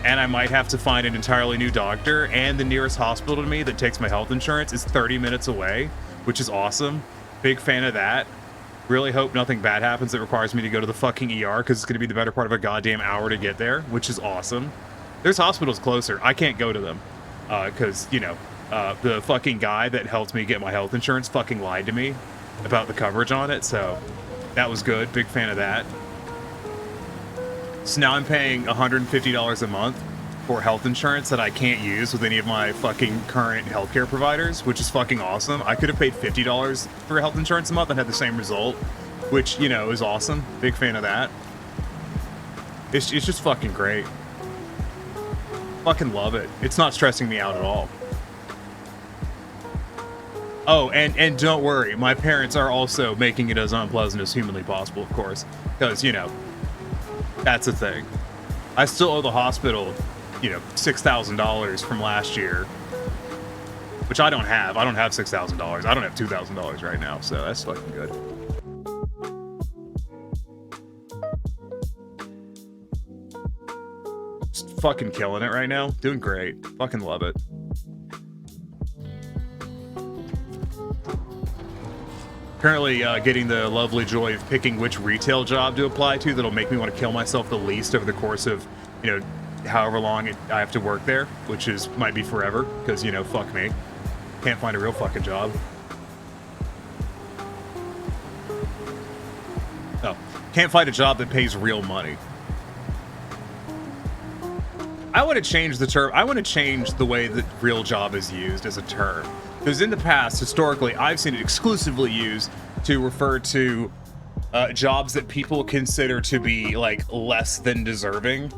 And I might have to find an entirely new doctor, and the nearest hospital to me that takes my health insurance is 30 minutes away, which is awesome. Big fan of that. Really hope nothing bad happens that requires me to go to the fucking ER, because it's going to be the better part of a goddamn hour to get there, which is awesome. There's hospitals closer. I can't go to them. Because, you know, the fucking guy that helped me get my health insurance fucking lied to me about the coverage on it, so that was good. Big fan of that. So now I'm paying $150 a month for health insurance that I can't use with any of my fucking current healthcare providers, which is fucking awesome. I could have paid $50 for health insurance a month and had the same result, which, you know, is awesome. Big fan of that. It's just fucking great. Fucking love it. It's not stressing me out at all. Oh, and don't worry, my parents are also making it as unpleasant as humanly possible, of course, because, you know, that's the thing. I still owe the hospital, you know, $6,000 from last year, which I don't have. I don't have $6,000. I don't have $2,000 right now, so that's fucking good. Just fucking killing it right now. Doing great. Fucking love it. Currently getting the lovely joy of picking which retail job to apply to that'll make me want to kill myself the least over the course of, you know, however long I have to work there, which might be forever, because, you know, fuck me. Can't find a real fucking job. No, can't find a job that pays real money. I want to change the term. I want to change the way that real job is used as a term. Because in the past, historically, I've seen it exclusively used to refer to jobs that people consider to be like less than deserving.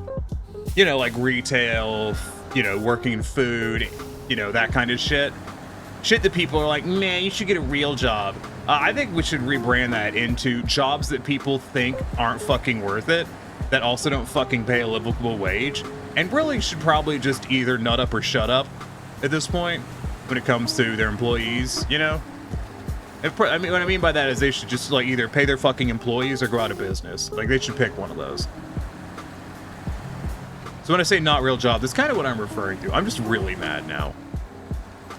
You know, like retail, you know, working in food, you know, that kind of shit. Shit that people are like, man, you should get a real job. I think we should rebrand that into jobs that people think aren't fucking worth it, that also don't fucking pay a livable wage, and really should probably just either nut up or shut up at this point when it comes to their employees, you know? I mean, what I mean by that is they should just like either pay their fucking employees or go out of business. Like they should pick one of those. So when I say not real job, that's kind of what I'm referring to. I'm just really mad now.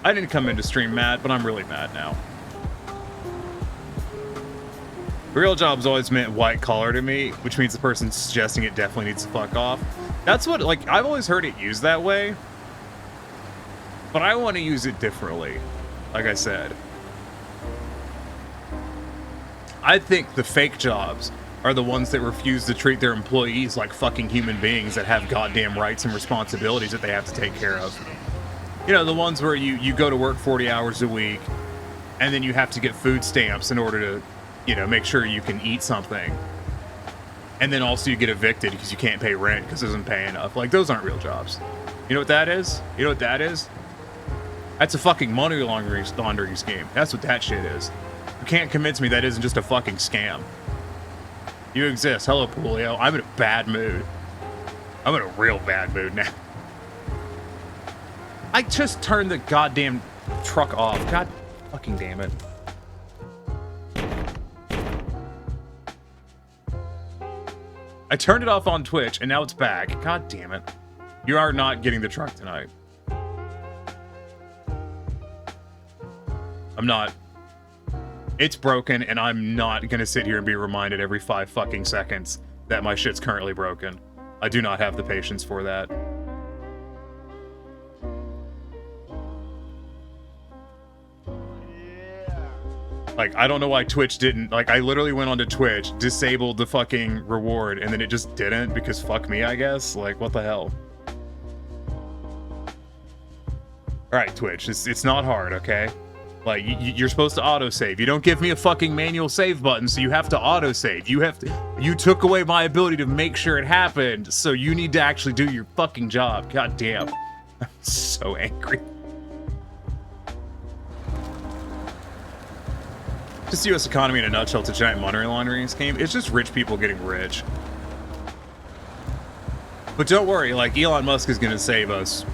I didn't come into stream mad, but I'm really mad now. Real job's always meant white collar to me, which means the person suggesting it definitely needs to fuck off. That's what, like, I've always heard it used that way, but I want to use it differently, like I said. I think the fake jobs are the ones that refuse to treat their employees like fucking human beings that have goddamn rights and responsibilities that they have to take care of. You know, the ones where you go to work 40 hours a week, and then you have to get food stamps in order to, you know, make sure you can eat something. And then also you get evicted because you can't pay rent because it doesn't pay enough. Like, those aren't real jobs. You know what that is? You know what that is? That's a fucking money laundering scheme. That's what that shit is. You can't convince me that isn't just a fucking scam. You exist. Hello, Julio. I'm in a bad mood. I'm in a real bad mood now. I just turned the goddamn truck off. God fucking damn it. I turned it off on Twitch, and now it's back. God damn it. You are not getting the truck tonight. I'm not. It's broken, and I'm not gonna sit here and be reminded every 5 fucking seconds that my shit's currently broken. I do not have the patience for that. Like, I don't know why Twitch didn't, like, I literally went onto Twitch, disabled the fucking reward, and then it just didn't, because fuck me, I guess? Like, what the hell? Alright, Twitch, it's not hard, okay? Like, you're supposed to autosave. You don't give me a fucking manual save button, so you have to autosave. You took away my ability to make sure it happened, so you need to actually do your fucking job. God damn. I'm so angry. Just the U.S. economy in a nutshell, it's a giant money laundering scheme. It's just rich people getting rich. But don't worry, like, Elon Musk is gonna save us.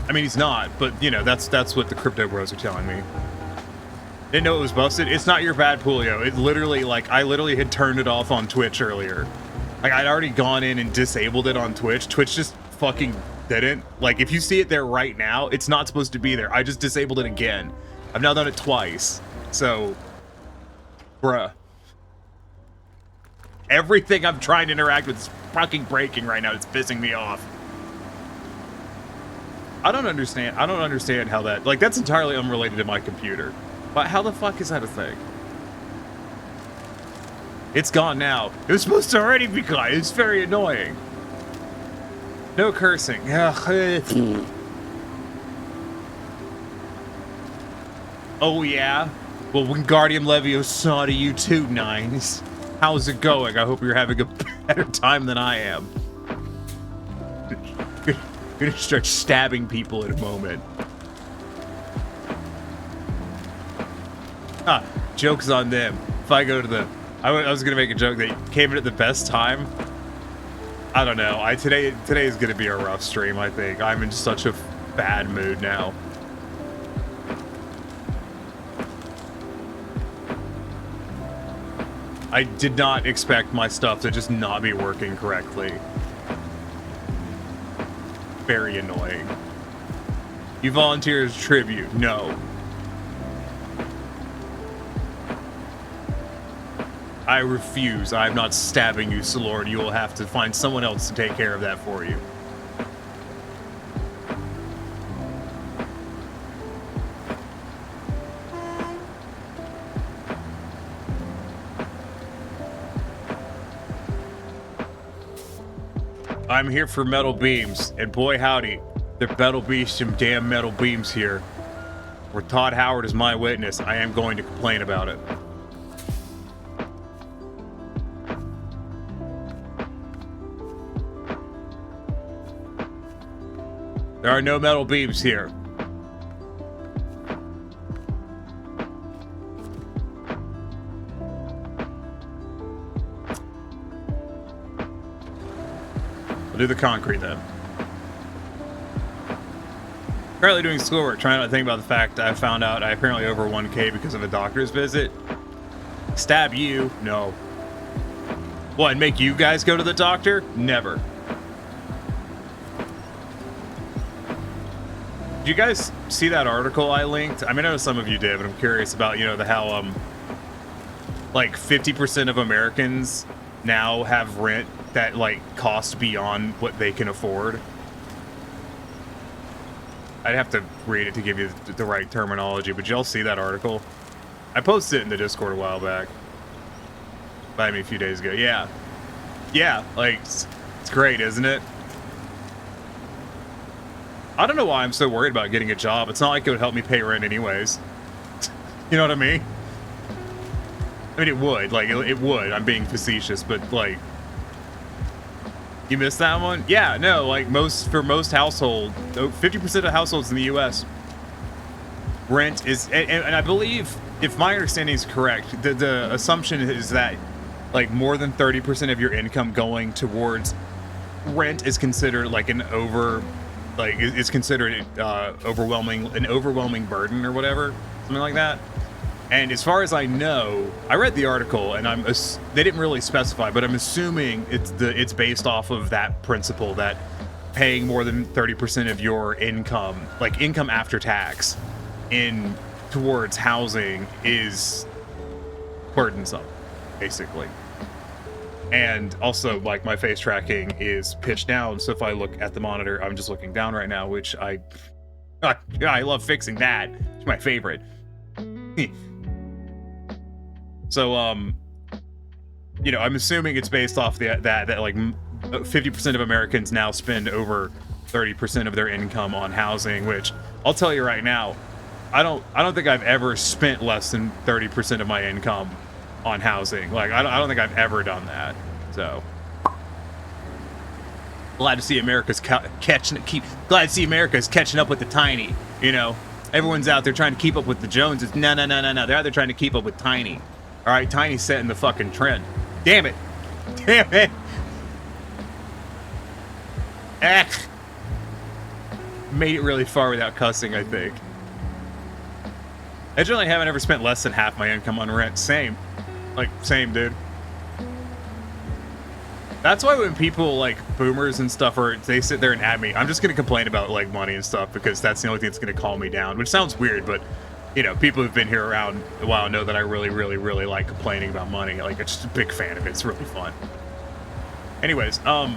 I mean, he's not, but, you know, that's what the crypto bros are telling me. Didn't know it was busted? It's not your bad, Julio. It literally, like, I literally had turned it off on Twitch earlier. Like, I'd already gone in and disabled it on Twitch. Twitch just fucking didn't. Like, if you see it there right now, it's not supposed to be there. I just disabled it again. I've now done it twice. So... bruh. Everything I'm trying to interact with is fucking breaking right now. It's pissing me off. I don't understand how that... like, that's entirely unrelated to my computer. But how the fuck is that a thing? It's gone now. It was supposed to already be gone. It's very annoying. No cursing. Oh, yeah? Well, Wingardium Leviosa to you too, Nines. How's it going? I hope you're having a better time than I am. I'm gonna start stabbing people in a moment. Ah, joke's on them. If I go to the... I was gonna make a joke that came in at the best time. I don't know. Today is gonna be a rough stream, I think. I'm in such a bad mood now. I did not expect my stuff to just not be working correctly. Very annoying. You volunteer as tribute? No. I refuse. I'm not stabbing you, Salord. You will have to find someone else to take care of that for you. I'm here for metal beams, and boy howdy, there better be some damn metal beams here. Where Todd Howard is my witness, I am going to complain about it. There are no metal beams here. We'll do the concrete then. Currently doing schoolwork, trying not to think about the fact I found out I apparently over 1K because of a doctor's visit. Stab you? No. What, and make you guys go to the doctor? Never. Did you guys see that article I linked? I mean, I know some of you did, but I'm curious about, you know, how like 50% of Americans now have rent that like cost beyond what they can afford. I'd have to read it to give you the right terminology, but y'all see that article? I posted it in the Discord a while back. I mean, a few days ago. Yeah. Yeah, like, it's great, isn't it? I don't know why I'm so worried about getting a job. It's not like it would help me pay rent anyways. You know what I mean? I mean, it would. Like, it would. I'm being facetious, but, like... You missed that one? Yeah, no, like, for most households, 50% of households in the U.S., rent is... And I believe, if my understanding is correct, the assumption is that, like, more than 30% of your income going towards rent is considered, like, it's considered an overwhelming burden or whatever, something like that. And as far as I know, I read the article and they didn't really specify, but I'm assuming it's based off of that principle that paying more than 30% of your income, like income after tax, towards housing is burdensome, basically. And also, like, my face tracking is pitched down, so if I look at the monitor, I'm just looking down right now, which I love fixing that. It's my favorite. So, you know, I'm assuming it's based off that like 50% of Americans now spend over 30% of their income on housing, which I'll tell you right now, I don't think I've ever spent less than 30% of my income on housing. Like, I don't think I've ever done that. So glad to see America's catching up with the tiny. You know, everyone's out there trying to keep up with the Joneses. No. They're out there trying to keep up with Tiny. All right, Tiny's setting the fucking trend. Damn it. Made it really far without cussing, I think. I generally haven't ever spent less than half my income on rent. Same. Like, same, dude. That's why when people, like, boomers and stuff, they sit there and at me, I'm just going to complain about, like, money and stuff, because that's the only thing that's going to calm me down, which sounds weird, but, you know, people who've been here around a while know that I really, really, really like complaining about money. Like, I'm just a big fan of it. It's really fun. Anyways, nah,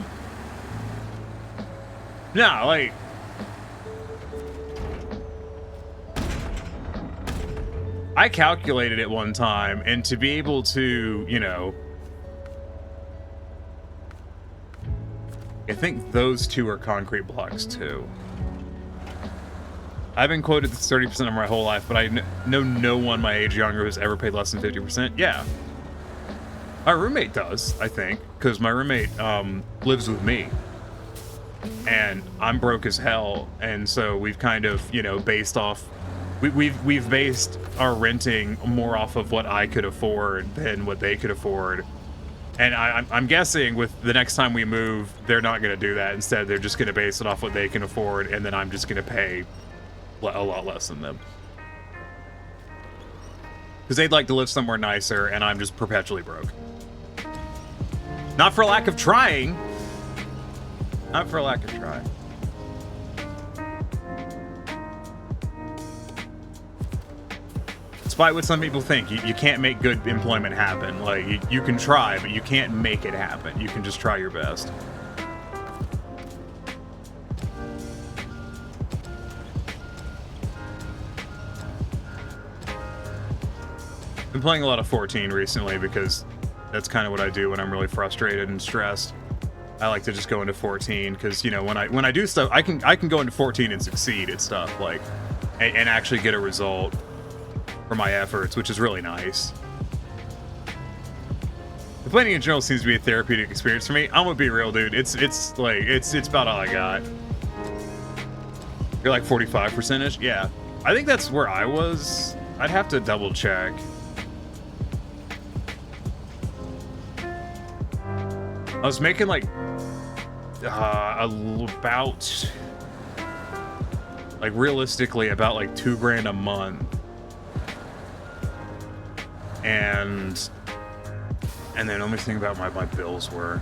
like... I calculated it one time, and to be able to, you know... I think those two are concrete blocks, too. I've been quoted this 30% of my whole life, but I know no one my age younger who's ever paid less than 50%. Yeah. My roommate does, I think, because my roommate lives with me. And I'm broke as hell, and so we've kind of, you know, based off... We've based our renting more off of what I could afford than what they could afford. And I'm guessing with the next time we move, they're not going to do that. Instead, they're just going to base it off what they can afford, and then I'm just going to pay a lot less than them. Because they'd like to live somewhere nicer, and I'm just perpetually broke. Not for lack of trying. Not for lack of trying. Despite what some people think, you can't make good employment happen. Like, you can try, but you can't make it happen. You can just try your best. Been playing a lot of 14 recently because that's kind of what I do when I'm really frustrated and stressed. I like to just go into 14 because, you know, when I do stuff, I can go into 14 and succeed at stuff, like, and actually get a result for my efforts, which is really nice. The planning in general seems to be a therapeutic experience for me. I'm gonna be real, dude. It's about all I got. You're like 45%ish? Yeah. I think that's where I was. I'd have to double check. I was making like about, like, realistically about like $2,000 a month, and then let me think about my bills were,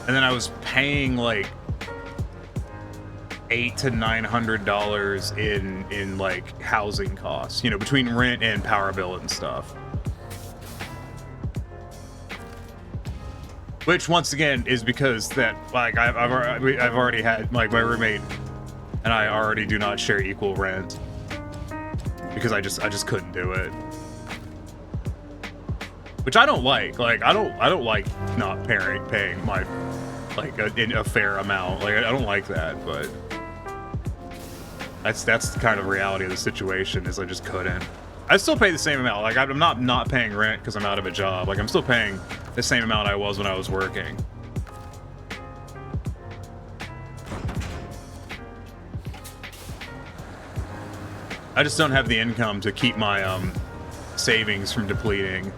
and then I was paying like $800 to $900 in like housing costs, you know, between rent and power bill and stuff. Which, once again, is because that, like, I've already had, like, my roommate and I already do not share equal rent because I just couldn't do it. Which I don't like. Like, I don't like not paying my, like, a fair amount. Like, I don't like that, but that's the kind of reality of the situation, is I just couldn't. I still pay the same amount. Like, I'm not paying rent because I'm out of a job. Like, I'm still paying the same amount I was when I was working. I just don't have the income to keep my savings from depleting.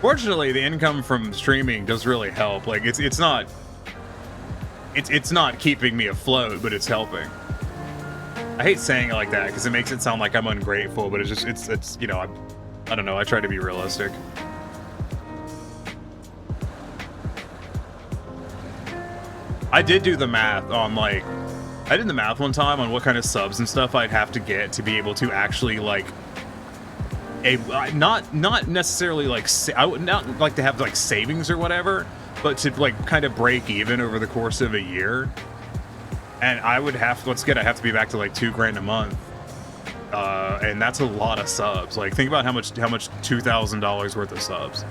Fortunately, the income from streaming does really help. Like, it's not keeping me afloat, but it's helping. I hate saying it like that because it makes it sound like I'm ungrateful, but it's you know, I don't know, I try to be realistic. I did do the math on, like, I did the math one time on what kind of subs and stuff I'd have to get to be able to actually, like, not necessarily, like, I would not like to have, like, savings or whatever, but to, like, kind of break even over the course of a year. And I would have, I have to be back to like $2,000 a month, and that's a lot of subs. Like, think about how much $2,000 worth of subs.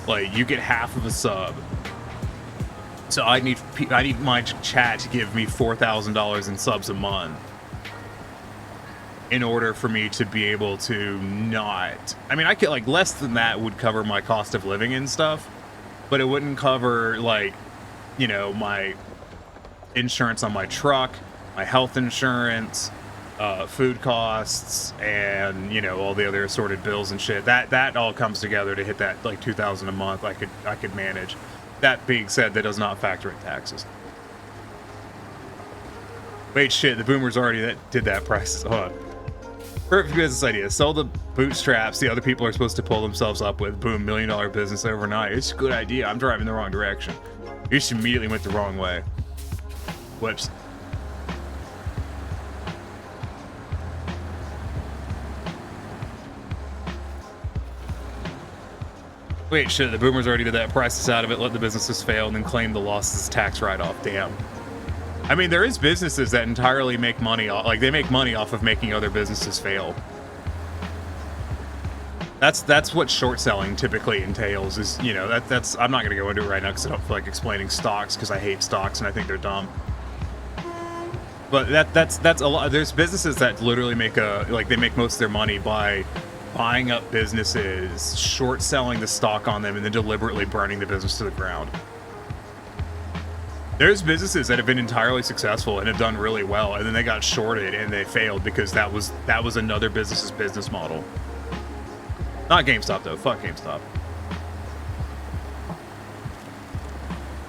Like, you get half of a sub, so I need my chat to give me $4,000 in subs a month in order for me to be able to not. I mean, I could, like, less than that would cover my cost of living and stuff, but it wouldn't cover, like, you know, my insurance on my truck, my health insurance, food costs, and, you know, all the other assorted bills and shit. That all comes together to hit that, like, $2,000 a month I could manage. That being said, that does not factor in taxes. Wait, shit, the boomers already did that prices. Hold on. Perfect business idea. Sell the bootstraps the other people are supposed to pull themselves up with. Boom, $1 million business overnight. It's a good idea. I'm driving the wrong direction. You just immediately went the wrong way. Whoops. Wait, shit, the boomers already did that. Price us out of it, let the businesses fail, and then claim the losses tax write-off. Damn. I mean, there is businesses that entirely make money off, like, they make money off of making other businesses fail. That's what short selling typically entails, is, you know, that's I'm not going to go into it right now because I don't feel like explaining stocks, because I hate stocks and I think they're dumb. But that's a lot. There's businesses that literally make they make most of their money by buying up businesses, short selling the stock on them, and then deliberately burning the business to the ground. There's businesses that have been entirely successful and have done really well, and then they got shorted and they failed because that was another business's business model. Not GameStop though. Fuck GameStop.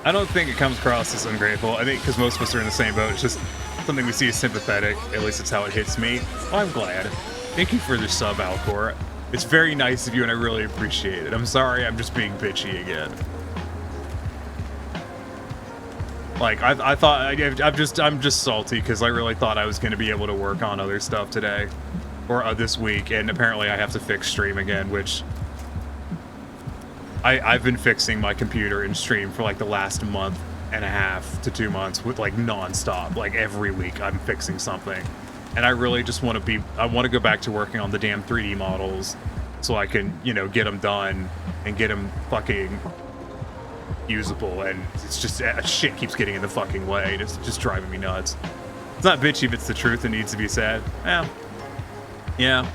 I don't think it comes across as ungrateful. I think because most of us are in the same boat. It's just something we see as sympathetic. At least it's how it hits me. Oh, I'm glad. Thank you for the sub, Alcor. It's very nice of you, and I really appreciate it. I'm sorry, I'm just being bitchy again. Like, I thought I'm just salty because I really thought I was going to be able to work on other stuff today or this week, and apparently I have to fix stream again, which I've been fixing my computer and stream for like the last month and a half to 2 months with like non-stop. Like every week I'm fixing something, and I really just want to go back to working on the damn 3D models so I can, you know, get them done and get them fucking usable. And it's just shit keeps getting in the fucking way. And it's just driving me nuts. It's not bitchy if it's the truth and needs to be said. Yeah.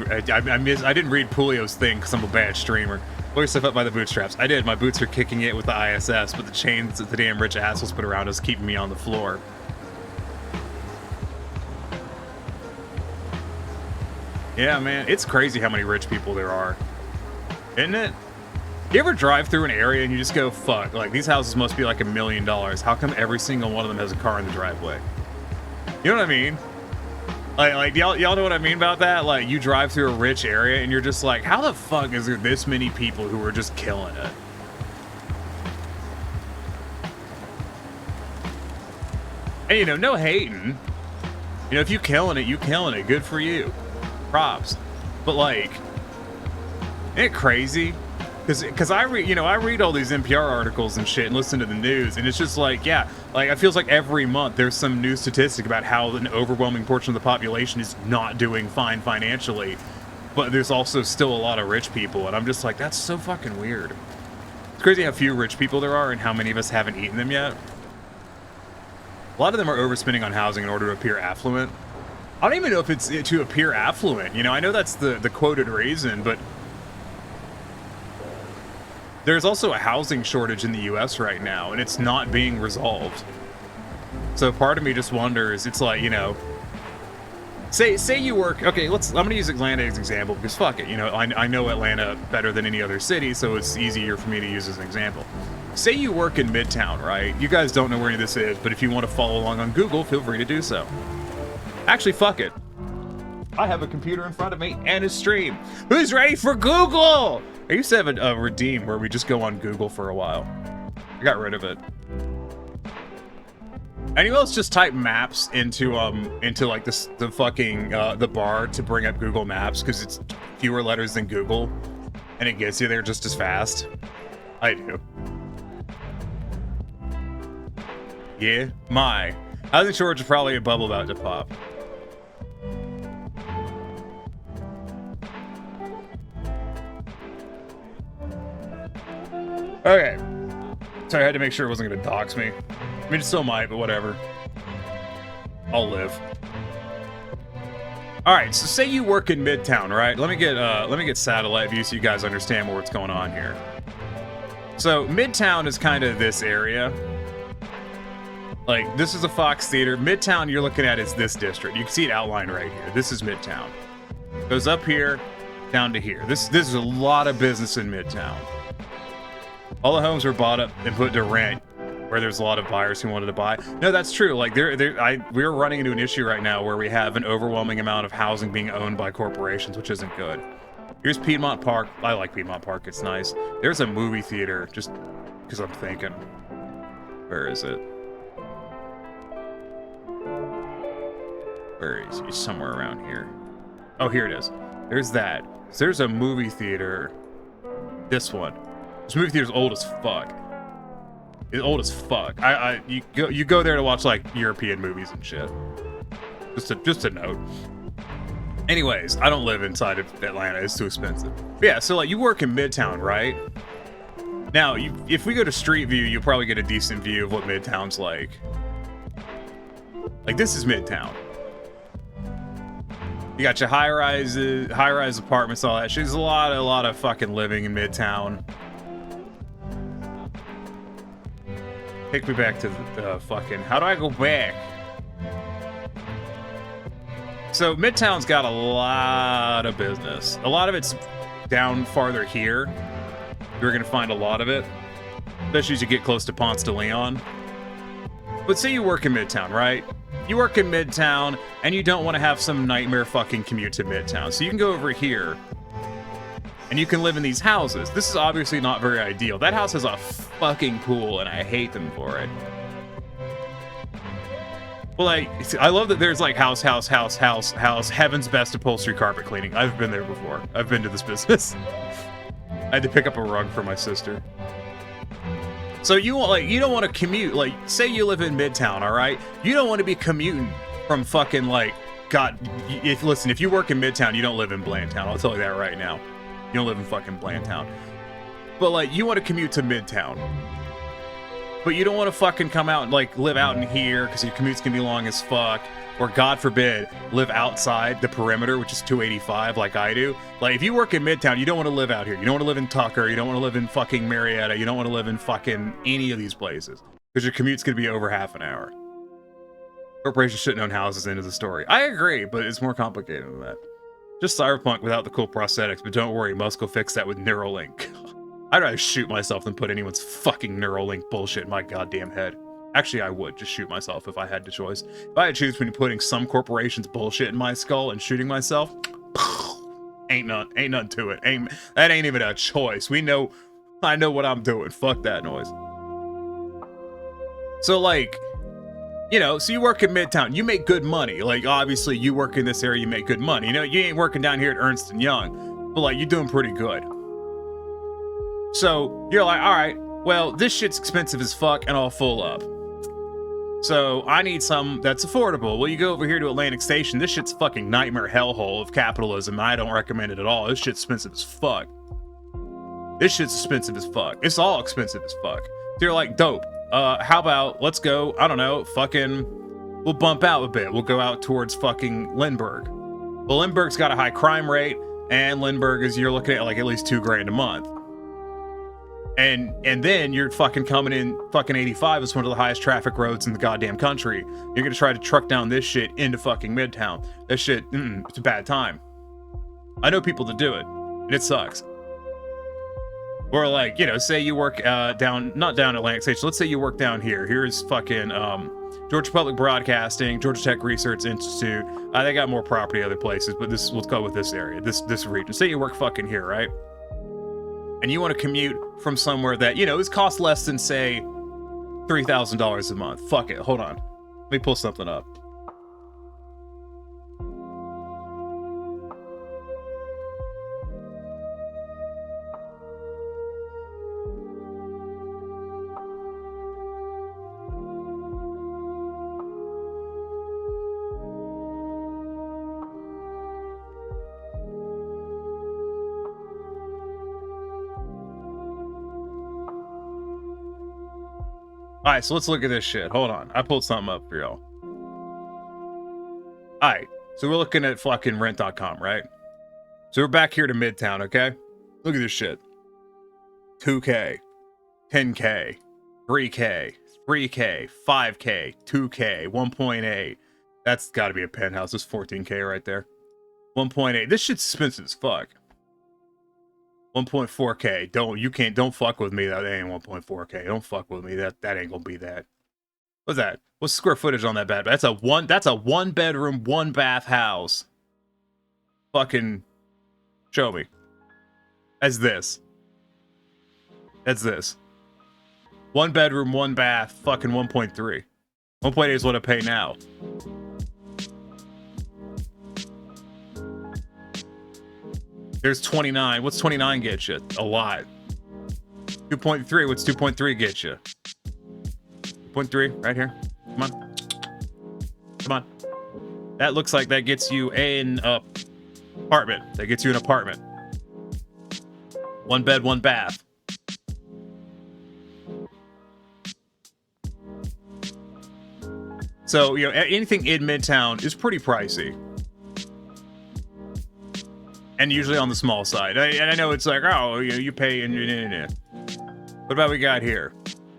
I didn't read Pulio's thing because I'm a bad streamer. Pull yourself up by the bootstraps. I did. My boots are kicking it with the ISS, but the chains that the damn rich assholes put around us keeping me on the floor. Yeah, man. It's crazy how many rich people there are. Isn't it? You ever drive through an area and you just go, fuck, like, these houses must be like $1 million. How come every single one of them has a car in the driveway? You know what I mean? Like y'all know what I mean about that? Like, you drive through a rich area and you're just like, how the fuck is there this many people who are just killing it? And, you know, no hating. You know, if you killing it, you killing it. Good for you. Props. But, like, isn't it crazy? Because I read all these NPR articles and shit and listen to the news, and it's just like, yeah, like, it feels like every month there's some new statistic about how an overwhelming portion of the population is not doing fine financially, but there's also still a lot of rich people, and I'm just like, that's so fucking weird. It's crazy how few rich people there are and how many of us haven't eaten them yet. A lot of them are overspending on housing in order to appear affluent. I don't even know if it's to appear affluent, you know, I know that's the quoted reason, but there's also a housing shortage in the US right now, and it's not being resolved. So part of me just wonders, it's like, you know, say you work, okay, I'm gonna use Atlanta as an example, because fuck it, you know, I know Atlanta better than any other city, so it's easier for me to use as an example. Say you work in Midtown, right? You guys don't know where any of this is, but if you want to follow along on Google, feel free to do so. Actually, fuck it. I have a computer in front of me and a stream. Who's ready for Google? I used to have a Redeem where we just go on Google for a while. I got rid of it. Anyone else just type maps into like the fucking the bar to bring up Google Maps because it's fewer letters than Google and it gets you there just as fast? I do. Yeah, my. Housing shortage is probably a bubble about to pop. Okay. Sorry, I had to make sure it wasn't going to dox me. I mean, it still might, but whatever. I'll live. All right, so say you work in Midtown, right? Let me get satellite view so you guys understand what's going on here. So Midtown is kind of this area. Like, this is a Fox Theater. Midtown you're looking at is this district. You can see it outlined right here. This is Midtown. Goes up here, down to here. This is a lot of business in Midtown. All the homes were bought up and put to rent where there's a lot of buyers who wanted to buy. No, that's true. Like, we're running into an issue right now where we have an overwhelming amount of housing being owned by corporations, which isn't good. Here's Piedmont Park. I like Piedmont Park. It's nice. There's a movie theater, just because I'm thinking. Where is it? Where is he? Somewhere around here. Oh, here it is. There's that. So there's a movie theater. This one. This movie theater's old as fuck. It's old as fuck. You go there to watch like European movies and shit. Just a note. Anyways, I don't live inside of Atlanta. It's too expensive. But yeah, so like you work in Midtown, right? Now, if we go to Street View, you'll probably get a decent view of what Midtown's like. Like this is Midtown. You got your high-rise apartments, all that shit. There's a lot of fucking living in Midtown. Take me back to the fucking... How do I go back? So Midtown's got a lot of business. A lot of it's down farther here. You're gonna find a lot of it, especially as you get close to Ponce de Leon. But say you work in Midtown, right? You work in Midtown, and you don't want to have some nightmare fucking commute to Midtown. So you can go over here, and you can live in these houses. This is obviously not very ideal. That house has a fucking pool, and I hate them for it. Well, like, I love that there's like house, heaven's best upholstery carpet cleaning. I've been there before. I've been to this business. I had to pick up a rug for my sister. So you don't want to commute. Like, say you live in Midtown, all right? You don't want to be commuting from fucking like God, if you work in Midtown, you don't live in Blandtown. I'll tell you that right now. You don't live in fucking Blandtown. But like, you want to commute to Midtown, but you don't want to fucking come out and like live out in here because your commute's gonna be long as fuck. Or God forbid, live outside the perimeter, which is 285 like I do. Like, if you work in Midtown, you don't want to live out here. You don't want to live in Tucker. You don't want to live in fucking Marietta. You don't want to live in fucking any of these places. Because your commute's going to be over half an hour. Corporations shouldn't own houses, into the story. I agree, but it's more complicated than that. Just Cyberpunk without the cool prosthetics, but don't worry, Musk will fix that with Neuralink. I'd rather shoot myself than put anyone's fucking Neuralink bullshit in my goddamn head. Actually, I would just shoot myself if I had the choice. If I had to choose between putting some corporation's bullshit in my skull and shooting myself, ain't none to it. That ain't even a choice. I know what I'm doing. Fuck that noise. So like, you know, so you work in Midtown, you make good money. Like, obviously you work in this area, you make good money. You know, you ain't working down here at Ernst & Young, but like, you're doing pretty good. So you're like, all right, well, this shit's expensive as fuck and I'll full up. So I need some that's affordable. Well, you go over here to Atlantic Station. This shit's fucking nightmare hellhole of capitalism. I don't recommend it at all. This shit's expensive as fuck. This shit's expensive as fuck. It's all expensive as fuck. So you're like, dope. How about, let's go, I don't know, we'll bump out a bit. We'll go out towards fucking Lindbergh. Well, Lindbergh's got a high crime rate, and Lindbergh you're looking at like at least $2,000 a month. And then you're fucking coming in fucking 85 is one of the highest traffic roads in the goddamn country. You're gonna try to truck down this shit into fucking Midtown. This shit, it's a bad time. I know people that do it, and it sucks. Or like, you know, say you work not down Atlantic Station. Let's say you work down here. Here's fucking Georgia Public Broadcasting, Georgia Tech Research Institute. They got more property other places, but let's go with this area, this region. Say you work fucking here, right? And you want to commute from somewhere that, you know, is cost less than, say, $3,000 a month. Fuck it. Hold on. Let me pull something up. Alright, so let's look at this shit. Hold on. I pulled something up for y'all. Alright, so we're looking at fucking rent.com, right? So we're back here to Midtown, okay? Look at this shit. 2K, 10K, 3K, 3K, 5K, 2K, 1.8. That's gotta be a penthouse. It's 14K right there. 1.8. This shit's expensive as fuck. 1.4K. Don't fuck with me. That ain't 1.4K. Don't fuck with me. That ain't gonna be that. What's that? What's the square footage on that bad? That's a one bedroom, one bath house. Fucking show me. That's this. One bedroom, one bath, fucking 1.3. 1.8 is what I pay now. There's 29. What's 29 get you? A lot. 2.3. What's 2.3 get you? 2.3 right here. Come on. Come on. That looks like that gets you an apartment. That gets you an apartment. One bed, one bath. So, you know, anything in Midtown is pretty pricey. And usually on the small side. And I know it's like, oh, you pay and what about we got here?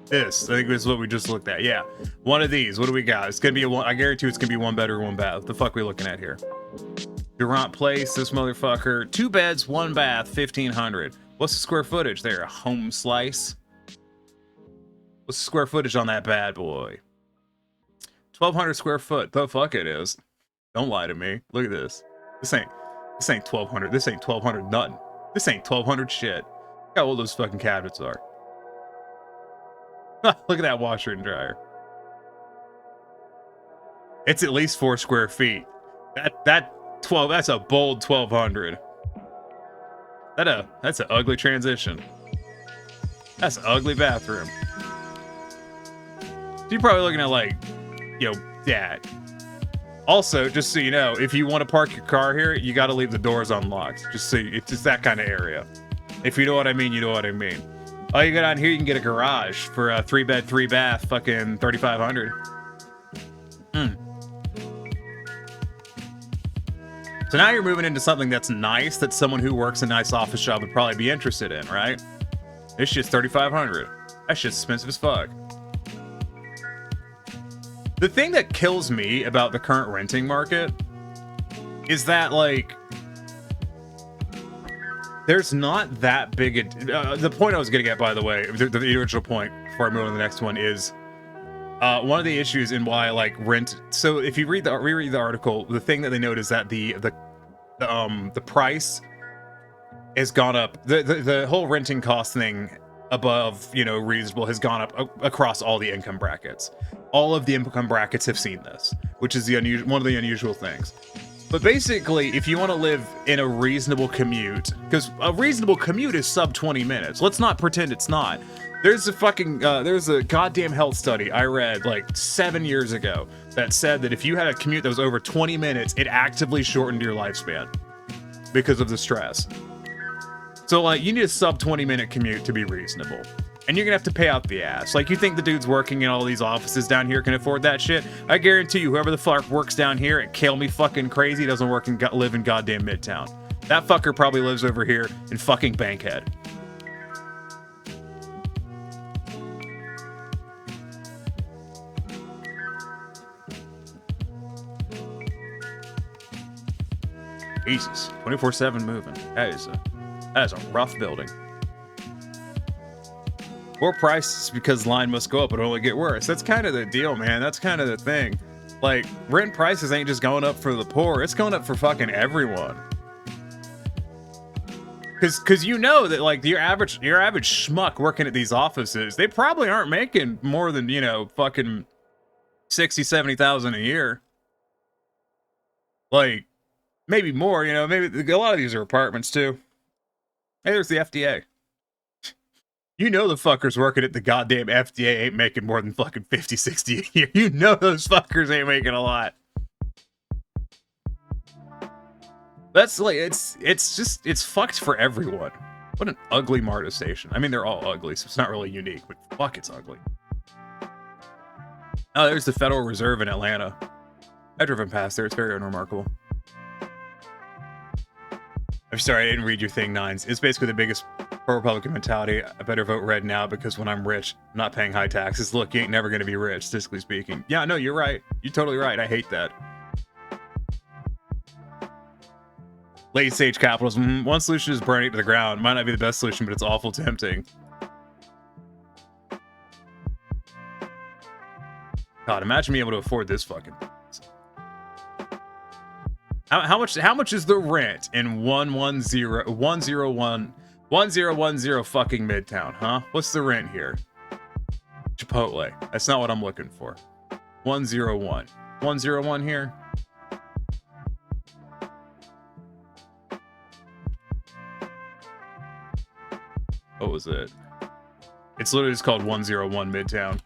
This. I think this is what we just looked at. Yeah. One of these. What do we got? It's going to be I guarantee it's going to be one bedroom, one bath. What the fuck are we looking at here? Durant Place, this motherfucker. 2 beds, 1 bath, 1,500. What's the square footage there? A home slice? What's the square footage on that bad boy? 1,200 square foot. The fuck it is. Don't lie to me. Look at this. This ain't 1,200. This ain't 1,200 nothing. This ain't 1,200 shit. Look how old those fucking cabinets are. Look at that washer and dryer. It's at least 4 square feet. That's a bold 1,200. That's an ugly transition. That's an ugly bathroom. So you're probably looking at like, you know, that. Also, just so you know, if you want to park your car here, you got to leave the doors unlocked. Just so it's just that kind of area. If you know what I mean, you know what I mean. Oh, you go down here, you can get a garage for a 3-bed, 3-bath, fucking $3,500. So now you're moving into something that's nice, that someone who works a nice office job would probably be interested in, right? This shit's $3,500. That shit's expensive as fuck. The thing that kills me about the current renting market is that, like, there's not that big a... the point I was getting at, by the way, the original point, before I move on to the next one, is one of the issues in why, like, rent... So if you reread the article, the thing that they note is that the price has gone up. The whole renting cost thing above, you know, reasonable has gone up across all the income brackets. All of the income brackets have seen this, which is one of the unusual things. But basically, if you want to live in a reasonable commute, because a reasonable commute is sub 20 minutes. Let's not pretend it's not. There's a goddamn health study I read like 7 years ago that said that if you had a commute that was over 20 minutes, it actively shortened your lifespan because of the stress. So, like, you need a sub 20-minute commute to be reasonable. And you're gonna have to pay out the ass. Like, you think the dudes working in all these offices down here can afford that shit? I guarantee you, whoever the fuck works down here and kill me fucking crazy doesn't live in goddamn Midtown. That fucker probably lives over here in fucking Bankhead. Jesus, 24/7 moving. That is a rough building. Or prices because line must go up, but only get worse. That's kind of the deal, man. That's kind of the thing. Like, rent prices ain't just going up for the poor. It's going up for fucking everyone. Cause you know that, like, your average schmuck working at these offices, they probably aren't making more than, you know, fucking 60, 70,000 a year. Like, maybe more, you know, maybe a lot of these are apartments too. Hey, there's the FDA. You know the fuckers working at the goddamn FDA ain't making more than fucking 50, 60 a year. You know those fuckers ain't making a lot. That's like, it's fucked for everyone. What an ugly MARTA station. I mean, they're all ugly, so it's not really unique, but fuck, it's ugly. Oh, there's the Federal Reserve in Atlanta. I've driven past there. It's very unremarkable. I'm sorry, I didn't read your thing, Nines. It's basically the biggest pro-Republican mentality. I better vote red now because when I'm rich, I'm not paying high taxes. Look, you ain't never going to be rich, statistically speaking. Yeah, no, you're right. You're totally right. I hate that. Late stage capitalism. One solution is burning it to the ground. Might not be the best solution, but it's awful tempting. God, imagine being able to afford this fucking... How much is the rent in 110 fucking Midtown, huh? What's the rent here? Chipotle. That's not what I'm looking for. 101. 101 here. What was it? It's literally just called 101 Midtown.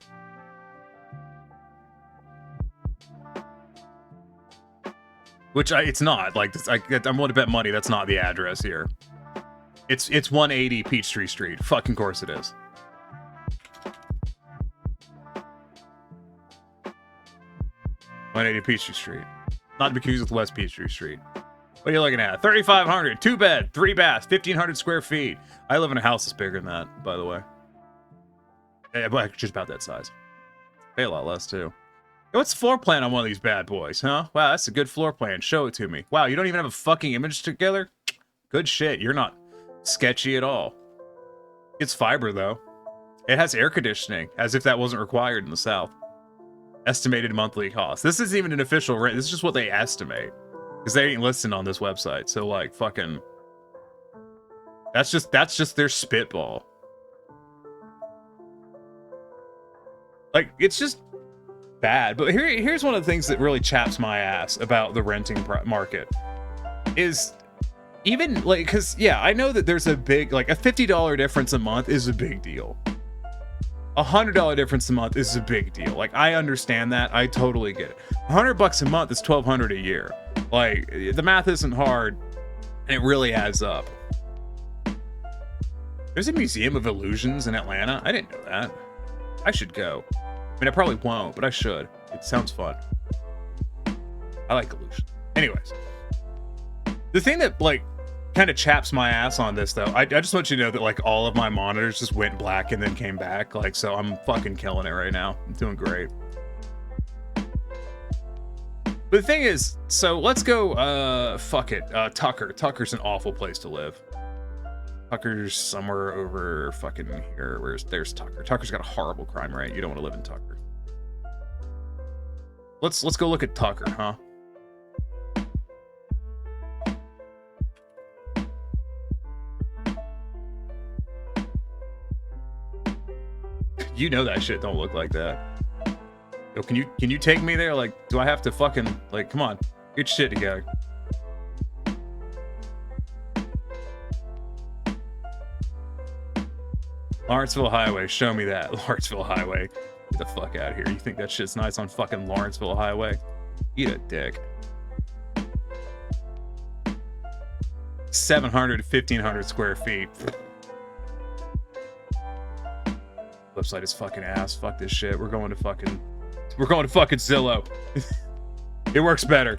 Which it's not. Like, I'm willing to bet money that's not the address here. It's 180 Peachtree Street. Fucking course it is. Peachtree Street. Not to be confused with West Peachtree Street. What are you looking at? 3,500, 2-bed, 3-bath, 1,500 square feet. I live in a house that's bigger than that, by the way. Yeah, but just about that size. Pay a lot less too. What's the floor plan on one of these bad boys, huh? Wow, that's a good floor plan. Show it to me. Wow, you don't even have a fucking image together? Good shit. You're not sketchy at all. It's fiber, though. It has air conditioning, as if that wasn't required in the South. Estimated monthly cost. This isn't even an official rent. This is just what they estimate. Because they ain't listed on this website. So, like, fucking... That's just their spitball. Like, it's just... bad. But here's one of the things that really chaps my ass about the renting market is even like, because yeah, I know that there's a big, like, a $50 difference a month is a big deal. $100 difference a month is a big deal. Like, I understand that. I totally get it. $100 a month is $1,200 a year. Like, the math isn't hard, and it really adds up. There's a Museum of Illusions in Atlanta. I didn't know that. I should go. I mean, I probably won't, but I should. It sounds fun. I like illusions. Anyways, the thing that, like, kind of chaps my ass on this, though, I just want you to know that, like, all of my monitors just went black and then came back. Like, so I'm fucking killing it right now. I'm doing great. But the thing is, so let's go, fuck it. Tucker. Tucker's an awful place to live. Tucker's somewhere over fucking here. There's Tucker. Tucker's got a horrible crime rate. You don't want to live in Tucker. Let's go look at Tucker, huh? You know that shit don't look like that. Yo, can you take me there? Like, do I have to fucking, like, come on, get shit together. Lawrenceville Highway, show me that. Lawrenceville Highway. Get the fuck out of here. You think that shit's nice on fucking Lawrenceville Highway? Eat a dick. 700 to 1,500 square feet. Website is fucking ass. Fuck this shit. We're going to fucking Zillow. It works better.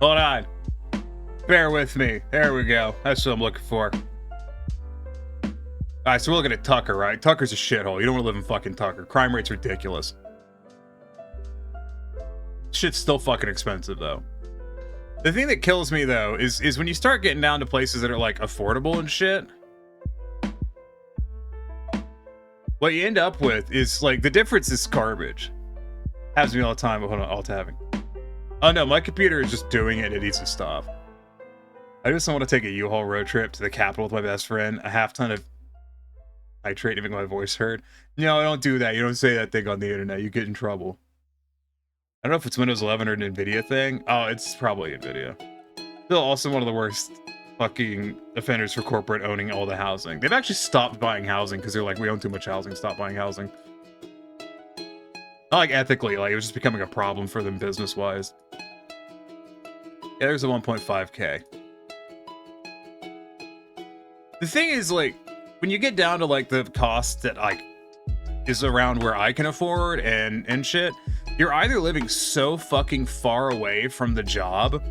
Hold on. Bear with me. There we go. That's what I'm looking for. Alright, so we're looking at Tucker, right? Tucker's a shithole. You don't want to live in fucking Tucker. Crime rate's ridiculous. Shit's still fucking expensive, though. The thing that kills me, though, is when you start getting down to places that are, like, affordable and shit. What you end up with is, like, the difference is garbage. Happens to me all the time. Hold on, alt-tabbing. Oh, no, my computer is just doing it. It needs to stop. I just want to take a U-Haul road trip to the capital with my best friend. A half ton of nitrate to make my voice heard. No, don't do that. You don't say that thing on the internet. You get in trouble. I don't know if it's Windows 11 or an NVIDIA thing. Oh, it's probably NVIDIA. Still also one of the worst fucking offenders for corporate owning all the housing. They've actually stopped buying housing because they're like, we own too much housing. Stop buying housing. Not like ethically, like it was just becoming a problem for them business-wise. Yeah, there's a 1.5K. The thing is, like, when you get down to like the cost that like is around where I can afford and shit, you're either living so fucking far away from the job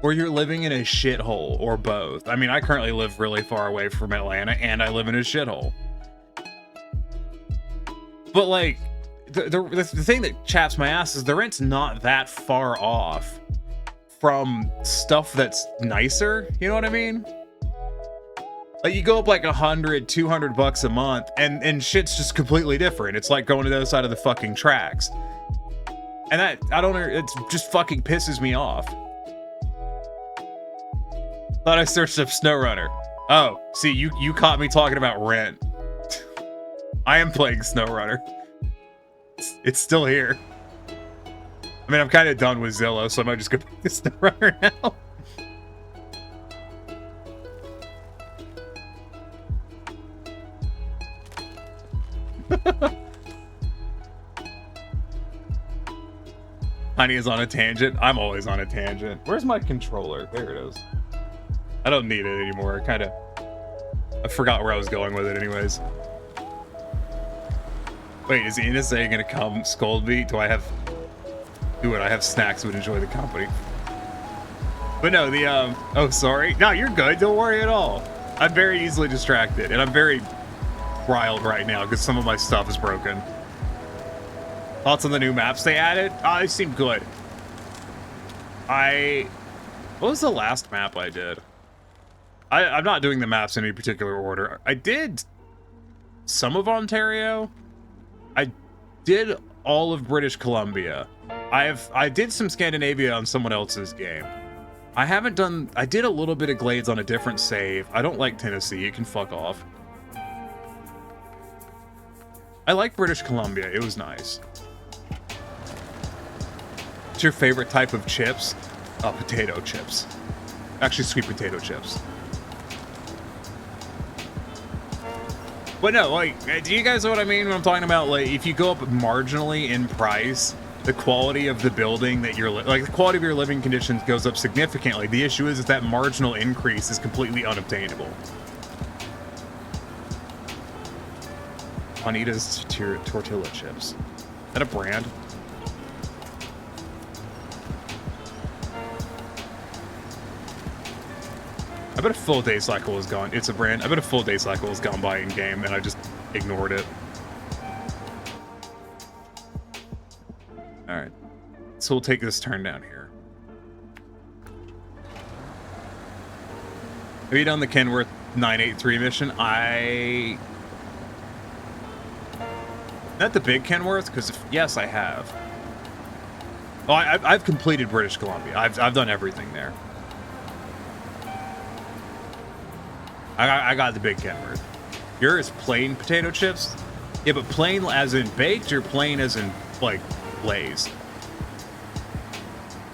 or you're living in a shithole, or both. I mean, I currently live really far away from Atlanta and I live in a shithole. But like, the thing that chaps my ass is the rent's not that far off from stuff that's nicer. You know what I mean? Like, you go up like $100, $200 a month, and shit's just completely different. It's like going to the other side of the fucking tracks. And that, I don't know, it just fucking pisses me off. Thought I searched up Snowrunner. Oh, see, you caught me talking about rent. I am playing Snowrunner. It's still here. I mean, I'm kind of done with Zillow, so I might just go back to Snowrunner now. Honey is on a tangent. I'm always on a tangent. Where's my controller? There it is. I don't need it anymore. I forgot where I was going with it anyways. Wait, is the NSA gonna come scold me? Do I have snacks would enjoy the company? But no, oh, sorry. No, you're good. Don't worry at all. I'm very easily distracted, and I'm very riled right now because some of my stuff is broken. Thoughts on the new maps they added? They seem good. What was the last map I did? I'm not doing the maps in any particular order. I did some of Ontario. I did all of British Columbia. I did some Scandinavia on someone else's game. I did a little bit of Glades on a different save. I don't like Tennessee. It can fuck off. I like British Columbia. It was nice. What's your favorite type of chips? Potato chips. Actually, sweet potato chips. But no, like, do you guys know what I mean when I'm talking about, like, if you go up marginally in price, the quality of the building that you're, like, the quality of your living conditions goes up significantly. The issue is that marginal increase is completely unobtainable. Juanita's tortilla chips. Is that a brand? I bet a full day cycle is gone. It's a brand. I bet a full day cycle has gone by in game, and I just ignored it. All right, so we'll take this turn down here. Have you done the Kenworth 983 mission? Not the big Kenworth, because yes, I have. Oh, I've completed British Columbia. I've done everything there. I got the big Kenworth. Yours plain potato chips? Yeah, but plain as in baked or plain as in, like, Lay's?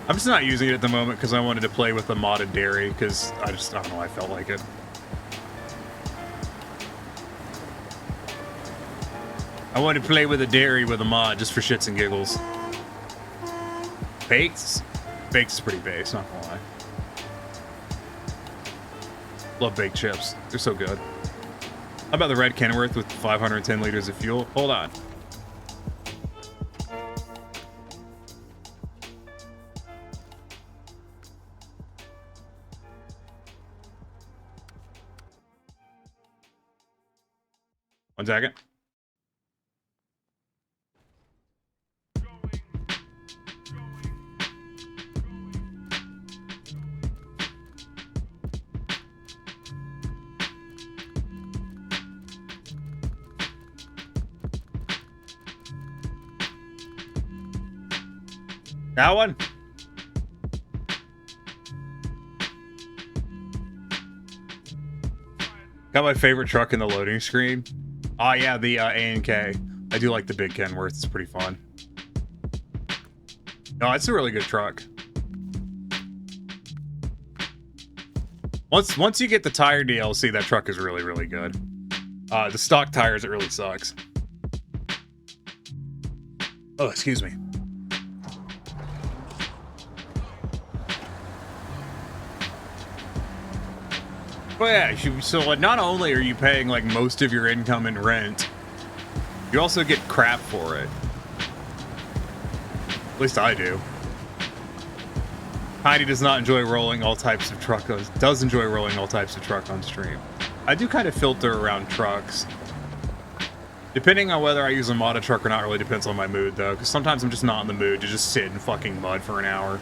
I'm just not using it at the moment because I wanted to play with the modded dairy because I don't know, I felt like it. I wanted to play with a dairy with a mod just for shits and giggles. Baked? Baked is pretty base, not gonna lie. Love baked chips. They're so good. How about the red Kenworth with 510 liters of fuel? Hold on. One second. That one? Got my favorite truck in the loading screen. Oh yeah, the A&K. I do like the big Kenworth. It's pretty fun. No, it's a really good truck. Once you get the tire DLC, that truck is really, really good. The stock tires, it really sucks. Oh, excuse me. Well, yeah, so not only are you paying like most of your income in rent, you also get crap for it. At least I do. Heidi does not enjoy rolling all types of truck. Does enjoy rolling all types of truck on stream. I do kind of filter around trucks. Depending on whether I use a modded truck or not really depends on my mood though, because sometimes I'm just not in the mood to just sit in fucking mud for an hour.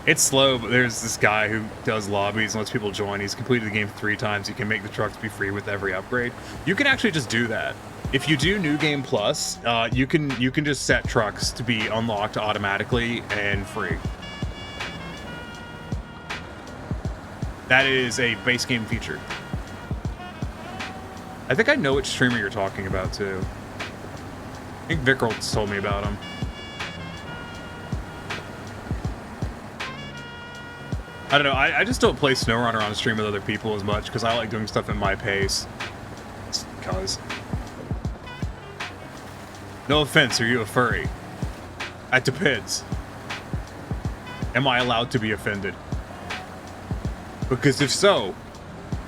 It's slow, but there's this guy who does lobbies and lets people join. He's completed the game 3 times. You can make the trucks be free with every upgrade. You can actually just do that. If you do New Game Plus, you can just set trucks to be unlocked automatically and free. That is a base game feature. I think I know which streamer you're talking about too. I think Vickrold's told me about him. I don't know, I just don't play Snowrunner on stream with other people as much because I like doing stuff at my pace. Just because. No offense, are you a furry? That depends. Am I allowed to be offended? Because if so,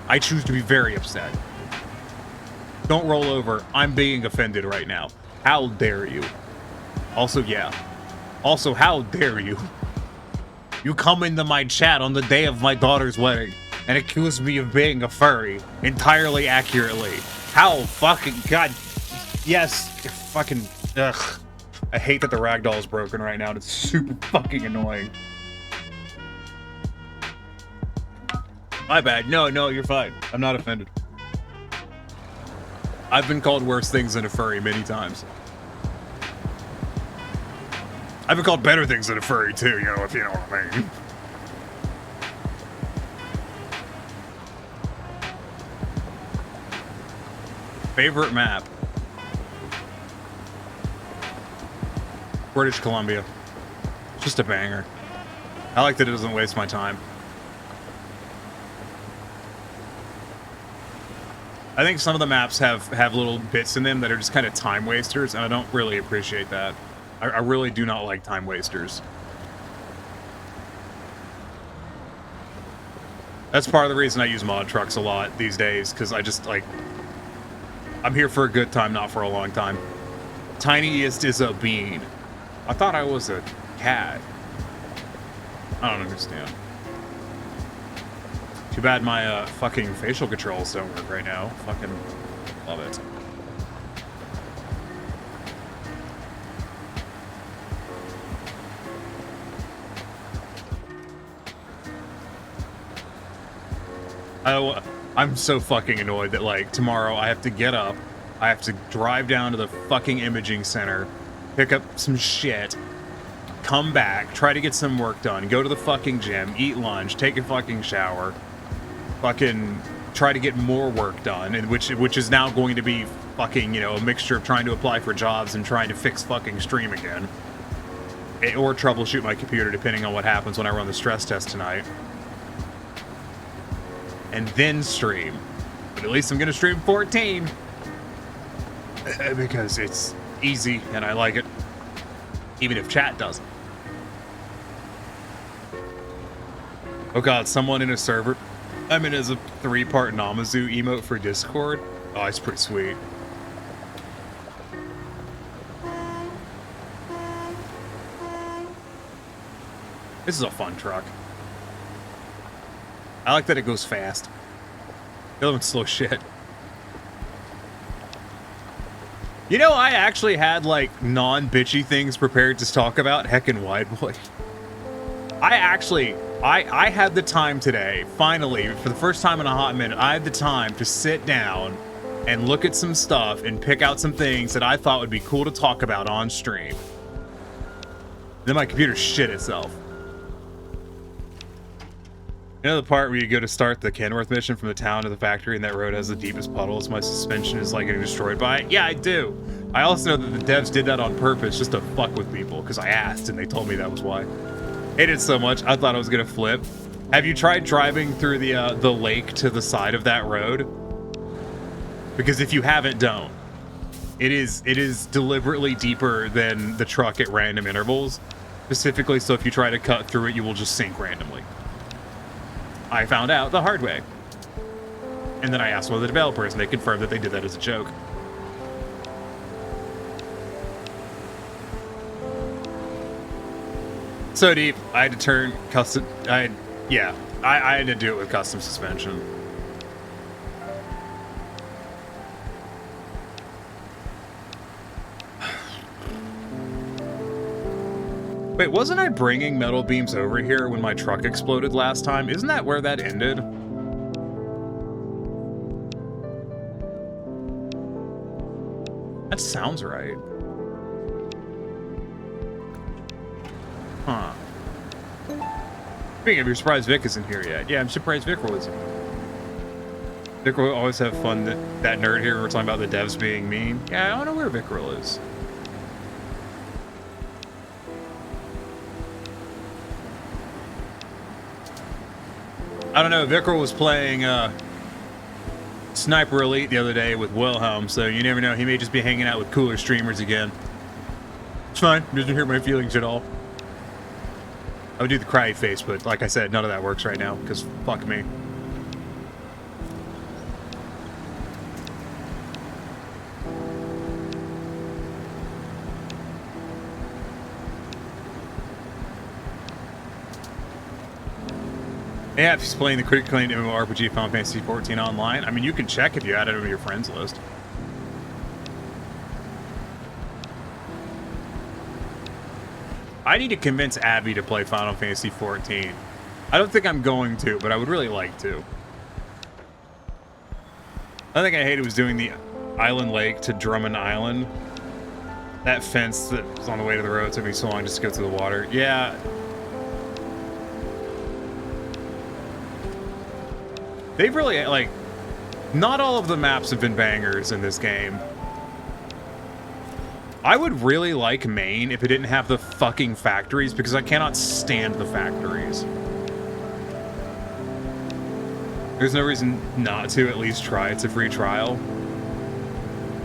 I choose to be very upset. Don't roll over, I'm being offended right now. How dare you? Also, yeah. Also, how dare you? You come into my chat on the day of my daughter's wedding and accuse me of being a furry entirely accurately. How fucking god. Yes, fucking ugh. I hate that the ragdoll is broken right now. It's super fucking annoying. My bad. No, you're fine. I'm not offended. I've been called worse things than a furry many times. I've been called better things than a furry too, you know, if you know what I mean. Favorite map? British Columbia. Just a banger. I like that it doesn't waste my time. I think some of the maps have little bits in them that are just kind of time wasters, and I don't really appreciate that. I really do not like time wasters. That's part of the reason I use mod trucks a lot these days, because I just, like, I'm here for a good time, not for a long time. Tiniest is a bean. I thought I was a cat. I don't understand. Too bad my fucking facial controls don't work right now. Fucking love it. I'm so fucking annoyed that, like, tomorrow I have to get up, I have to drive down to the fucking imaging center, pick up some shit, come back, try to get some work done, go to the fucking gym, eat lunch, take a fucking shower, fucking try to get more work done, and which is now going to be fucking, you know, a mixture of trying to apply for jobs and trying to fix fucking stream again. Or troubleshoot my computer, depending on what happens when I run the stress test tonight. And then stream. But at least I'm gonna stream 14. Because it's easy and I like it. Even if chat doesn't. Oh god, someone in a server. I'm in as a 3-part Namazu emote for Discord. Oh, it's pretty sweet. This is a fun truck. I like that it goes fast. The other one's slow shit. You know, I actually had, like, non-bitchy things prepared to talk about. Heckin' Wide Boy. I had the time today, finally, for the first time in a hot minute, I had the time to sit down and look at some stuff and pick out some things that I thought would be cool to talk about on stream. Then my computer shit itself. You know the part where you go to start the Kenworth mission from the town to the factory and that road has the deepest puddles? My suspension is like getting destroyed by it? Yeah, I do. I also know that the devs did that on purpose just to fuck with people because I asked and they told me that was why. Hated it so much, I thought I was gonna flip. Have you tried driving through the lake to the side of that road? Because if you haven't, don't. It is deliberately deeper than the truck at random intervals. Specifically, so if you try to cut through it, you will just sink randomly. I found out the hard way. And then I asked one of the developers, and they confirmed that they did that as a joke. So deep, I had to turn custom... I had to do it with custom suspension. Wait, wasn't I bringing metal beams over here when my truck exploded last time? Isn't that where that ended? That sounds right. Huh. Speaking of, you're surprised Vic isn't here yet. Yeah, I'm surprised Vic isn't. Vic will always have fun that nerd here. We're talking about the devs being mean. Yeah, I don't know where Vickril is. I don't know, Vickril was playing Sniper Elite the other day with Wilhelm, so you never know, he may just be hanging out with cooler streamers again. It's fine, it doesn't hurt my feelings at all. I would do the cry face, but like I said, none of that works right now, because fuck me. Yeah, if he's playing the critically acclaimed MMORPG Final Fantasy 14 online, I mean, you can check if you added him to your friends list. I need to convince Abby to play Final Fantasy 14. I don't think I'm going to, but I would really like to. Another thing I hated was doing the Island Lake to Drummond Island. That fence that was on the way to the road took me so long just to go through the water. Yeah. They've really, like, not all of the maps have been bangers in this game. I would really like Maine if it didn't have the fucking factories, because I cannot stand the factories. There's no reason not to at least try. It's a free trial.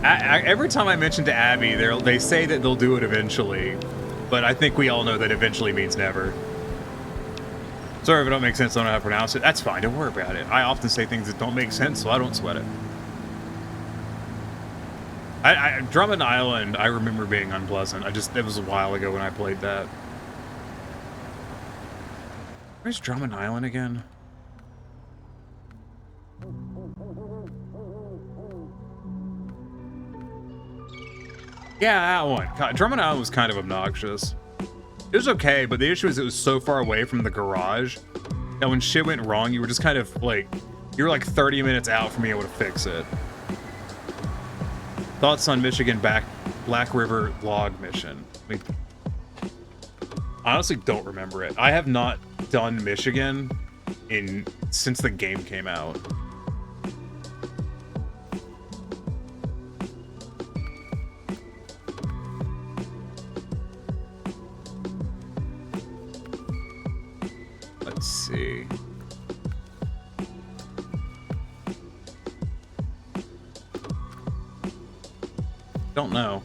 Every time I mention to Abby, they say that they'll do it eventually, but I think we all know that eventually means never. Sorry if it don't make sense, I don't know how to pronounce it. That's fine, don't worry about it. I often say things that don't make sense, so I don't sweat it. Drummond Island, I remember being unpleasant. It was a while ago when I played that. Where's Drummond Island again? Yeah, that one. God, Drummond Island was kind of obnoxious. It was okay, but the issue is it was so far away from the garage that when shit went wrong, you were just kind of like, you were like 30 minutes out from being able to fix it. Thoughts on Michigan Black River log mission? I mean, I honestly don't remember it. I have not done Michigan since the game came out. Let's see. Don't know.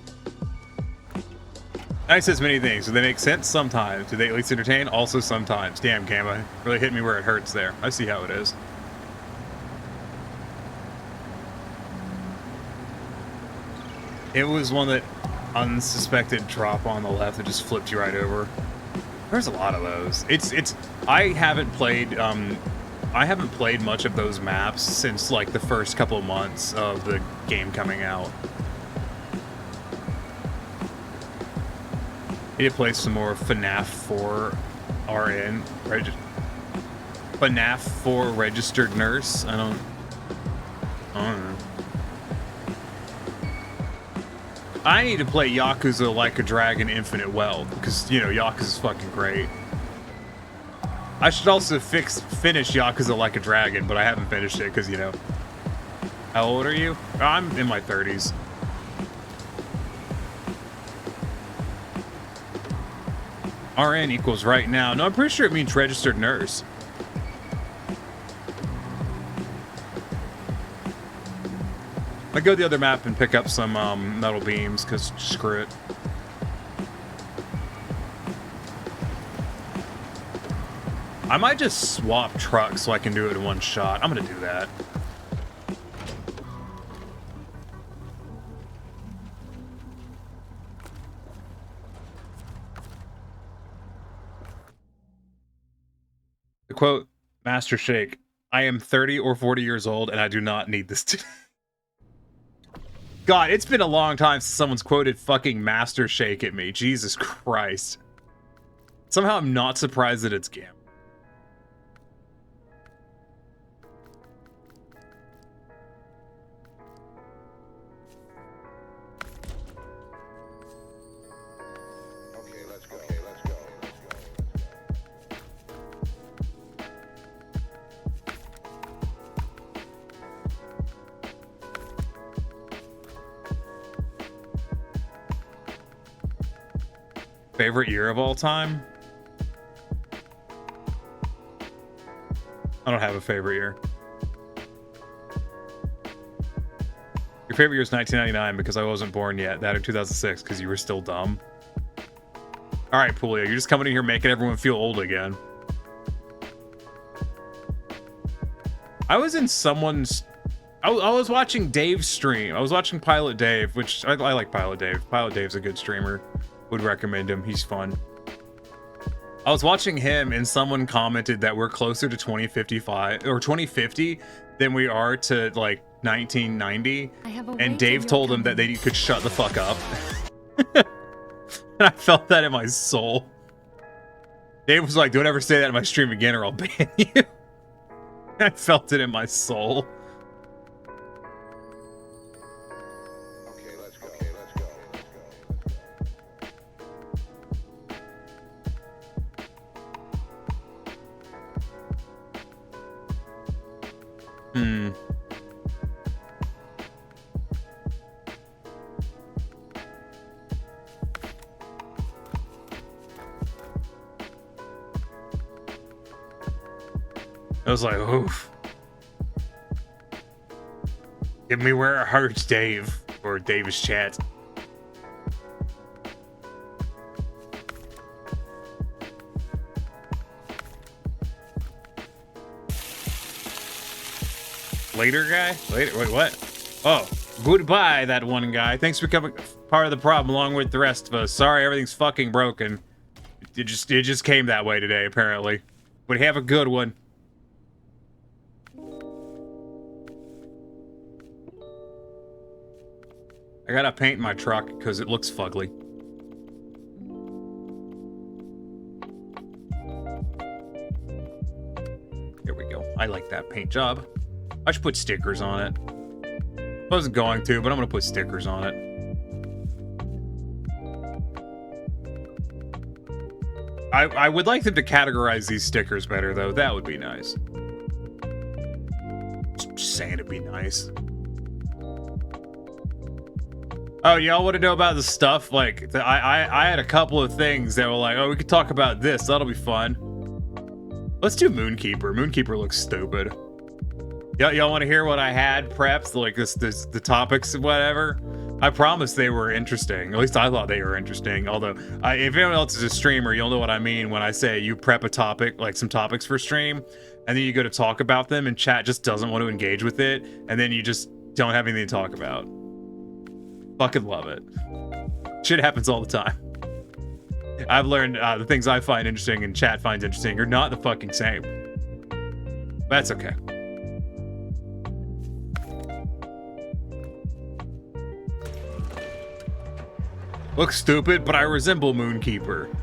I says many things. Do they make sense? Sometimes. Do they at least entertain? Also sometimes. Damn, Gamma. Really hit me where it hurts there. I see how it is. It was one that unsuspected drop on the left that just flipped you right over. There's a lot of those. I haven't played much of those maps since like the first couple of months of the game coming out. I need to play some more FNAF 4 RN. FNAF 4 Registered Nurse. I don't know. I need to play Yakuza Like a Dragon Infinite Wealth, because, you know, Yakuza's fucking great. I should also finish Yakuza Like a Dragon, but I haven't finished it, because, you know. How old are you? I'm in my 30s. RN equals right now. No, I'm pretty sure it means registered nurse. I go the other map and pick up some metal beams, because screw it. I might just swap trucks so I can do it in one shot. I'm gonna do that. The quote, Master Shake, I am 30 or 40 years old and I do not need this to... God, it's been a long time since someone's quoted fucking Master Shake at me. Jesus Christ. Somehow I'm not surprised that it's Gam. Favorite year of all time? I don't have a favorite year. Your favorite year is 1999 because I wasn't born yet. That or 2006 because you were still dumb. All right, Pulio, you're just coming in here making everyone feel old again. I was in someone's... I was watching Dave's stream. I was watching Pilot Dave, which I like Pilot Dave. Pilot Dave's a good streamer. Would recommend him. He's fun. I was watching him and someone commented that we're closer to 2055 or 2050 than we are to like 1990. And Dave told him that they could shut the fuck up. And I felt that in my soul. Dave was like, don't ever say that in my stream again or I'll ban you. I felt it in my soul. I was like, oof. Give me where it hurts, Dave. Or Dave's chat. Later guy? Later? Wait, what? Oh, goodbye, that one guy. Thanks for becoming part of the problem along with the rest of us. Sorry, everything's fucking broken. It just came that way today, apparently. But have a good one. I gotta paint my truck because it looks fugly. There we go. I like that paint job. I should put stickers on it. I wasn't going to, but I'm gonna put stickers on it. I would like them to categorize these stickers better, though. That would be nice. Just saying it'd be nice. Oh, y'all want to know about the stuff? Like, I had a couple of things that were like, oh, we could talk about this. That'll be fun. Let's do Moonkeeper. Moonkeeper looks stupid. Y'all want to hear what I had prepped? Like the topics and whatever? I promise they were interesting. At least I thought they were interesting. Although, if anyone else is a streamer, you'll know what I mean when I say you prep a topic, like some topics for stream, and then you go to talk about them, and chat just doesn't want to engage with it, and then you just don't have anything to talk about. Fucking love it. Shit happens all the time. I've learned the things I find interesting and chat finds interesting are not the fucking same. That's okay. Looks stupid, but I resemble Moonkeeper.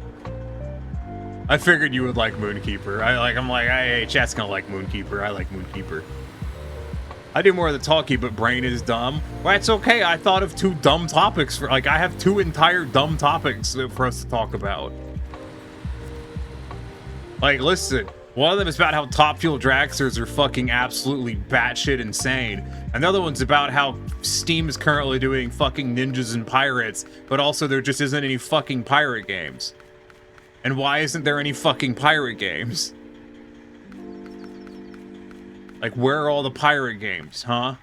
I figured you would like Moonkeeper. I'm like, hey, chat's gonna like Moonkeeper. I like Moonkeeper. I do more of the talky, but brain is dumb. Well, that's okay. I thought of 2 dumb topics for, like, I have 2 entire dumb topics for us to talk about. Like, listen, one of them is about how Top Fuel dragsters are fucking absolutely batshit insane. Another one's about how Steam is currently doing fucking ninjas and pirates, but also there just isn't any fucking pirate games. And why isn't there any fucking pirate games? Like, where are all the pirate games, huh?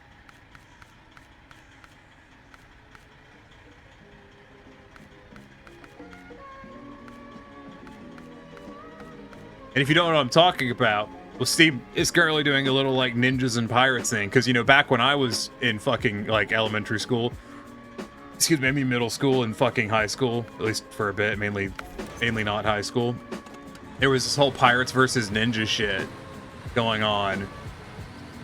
And if you don't know what I'm talking about, well, Steve is currently doing a little, like, ninjas and pirates thing. Because, you know, back when I was in fucking, like, elementary school, excuse me, I mean middle school and fucking high school, at least for a bit, mainly not high school, there was this whole pirates versus ninja shit going on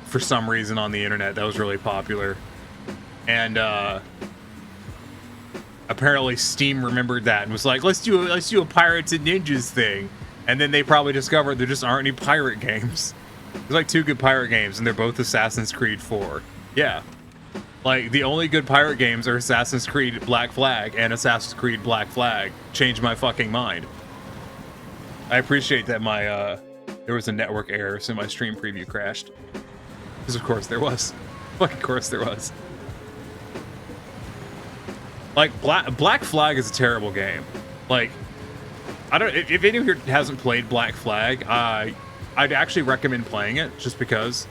for some reason on the internet that was really popular. And, apparently Steam remembered that and was like, let's do a pirates and ninjas thing. And then they probably discovered there just aren't any pirate games. There's like 2 good pirate games, and they're both Assassin's Creed 4. Yeah. Like, the only good pirate games are Assassin's Creed Black Flag and Assassin's Creed Black Flag. Changed my fucking mind. I appreciate that my, there was a network error, so my stream preview crashed. Because of course there was. Fucking course there was. Like, Black Flag is a terrible game. Like, I don't. If anyone here hasn't played Black Flag, I'd actually recommend playing it just because.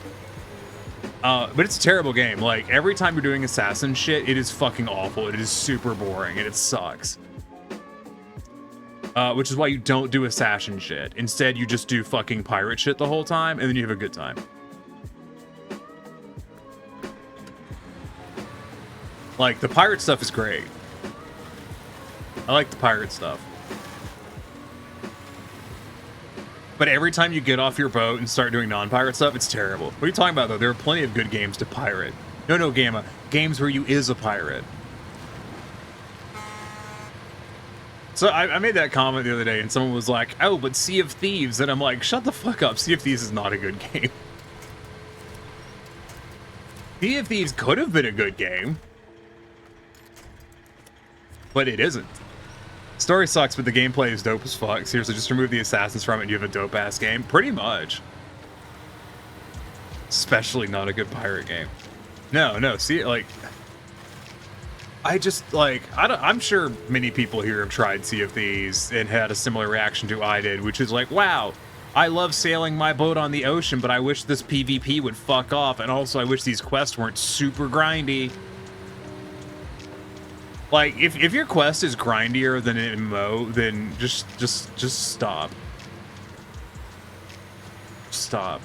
But it's a terrible game. Like, every time you're doing assassin shit, it is fucking awful. It is super boring and it sucks. Which is why you don't do assassin shit. Instead, you just do fucking pirate shit the whole time, and then you have a good time. Like, the pirate stuff is great. I like the pirate stuff. But every time you get off your boat and start doing non-pirate stuff, it's terrible. What are you talking about, though? There are plenty of good games to pirate. No, Gamma. Games where you is a pirate. So I made that comment the other day, and someone was like, oh, but Sea of Thieves. And I'm like, shut the fuck up. Sea of Thieves is not a good game. Sea of Thieves could have been a good game. But it isn't. Story sucks, but the gameplay is dope as fuck. Seriously, just remove the assassins from it and you have a dope-ass game. Pretty much. Especially not a good pirate game. No, see, like... I just, like... I'm sure many people here have tried Sea of Thieves and had a similar reaction to I did, which is like, wow, I love sailing my boat on the ocean, but I wish this PvP would fuck off, and also I wish these quests weren't super grindy. Like, if your quest is grindier than an MMO, then just stop. Stop.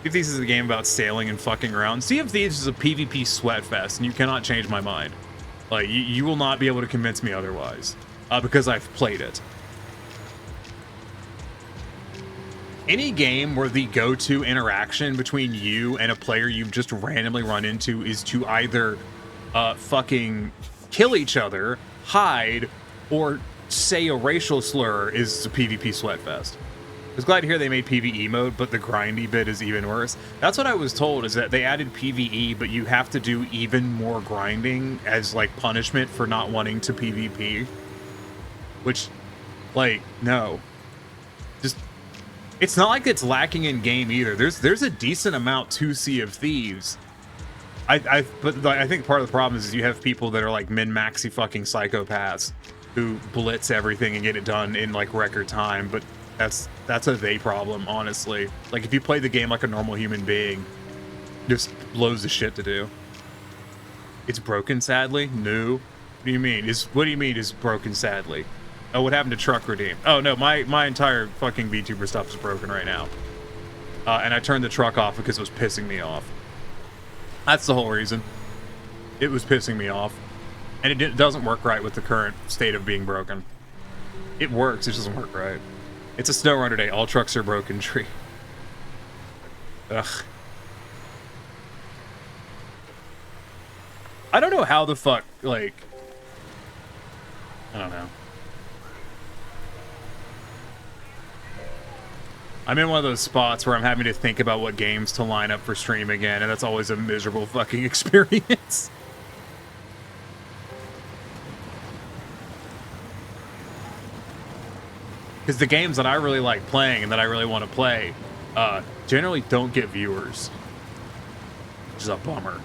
Sea of Thieves is a game about sailing and fucking around. Sea of Thieves is a PvP sweat fest, and you cannot change my mind. Like, you will not be able to convince me otherwise, because I've played it. Any game where the go-to interaction between you and a player you've just randomly run into is to either fucking kill each other, hide, or say a racial slur is a PvP sweatfest. I was glad to hear they made PvE mode, but the grindy bit is even worse. That's what I was told, is that they added PvE, but you have to do even more grinding as, like, punishment for not wanting to PvP. Which, like, no. Just, it's not like it's lacking in game either. There's a decent amount to Sea of Thieves. But I think part of the problem is you have people that are, like, min-maxy fucking psychopaths who blitz everything and get it done in, like, record time, but that's a they problem, honestly. Like, if you play the game like a normal human being, just loads of shit to do. It's broken, sadly? No. What do you mean? What do you mean is broken, sadly? Oh, what happened to Truck Redeem? Oh, no, my entire fucking VTuber stuff is broken right now. And I turned the truck off because it was pissing me off. That's the whole reason. It was pissing me off. And it doesn't work right with the current state of being broken. It works, it just doesn't work right. It's a Snowrunner day. All trucks are broken. Tree. Ugh. I don't know how the fuck, like... I don't know. I'm in one of those spots where I'm having to think about what games to line up for stream again, and that's always a miserable fucking experience. Because the games that I really like playing and that I really want to play generally don't get viewers. Which is a bummer.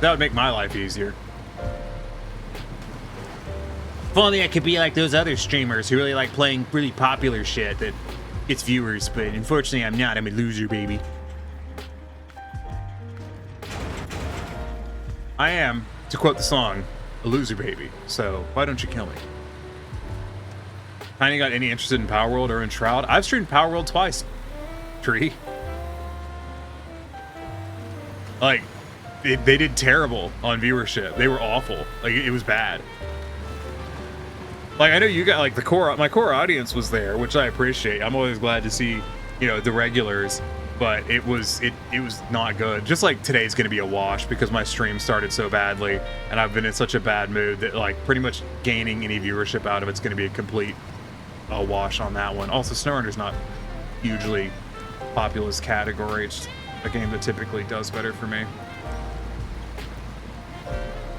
That would make my life easier. If only I could be like those other streamers who really like playing really popular shit that gets viewers, but unfortunately I'm not. I'm a loser, baby. I am, to quote the song, a loser baby, so why don't you kill me? Tiny got any interested in Power World or in Shroud? I've streamed Power World twice. Tree. Like, they did terrible on viewership. They were awful. Like, it was bad. Like, I know you got, like, my core audience was there, which I appreciate. I'm always glad to see, you know, the regulars. But it was not good. Just like today's gonna be a wash because my stream started so badly and I've been in such a bad mood that, like, pretty much gaining any viewership out of it's gonna be a complete wash on that one. Also, Snowrunner's not hugely populous category. It's a game that typically does better for me.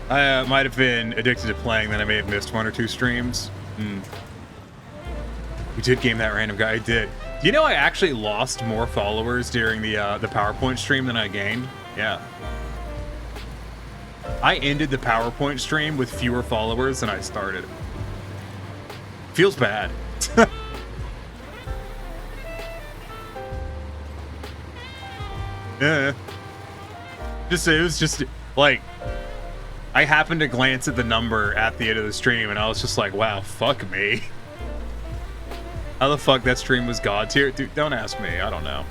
I might have been addicted to playing, then I may have missed 1 or 2 streams. You did game that random guy. I did. Do you know I actually lost more followers during the PowerPoint stream than I gained? Yeah. I ended the PowerPoint stream with fewer followers than I started. Feels bad. Yeah. It was just like, I happened to glance at the number at the end of the stream and I was just like, wow, fuck me. How the fuck that stream was god tier? Dude, don't ask me. I don't know.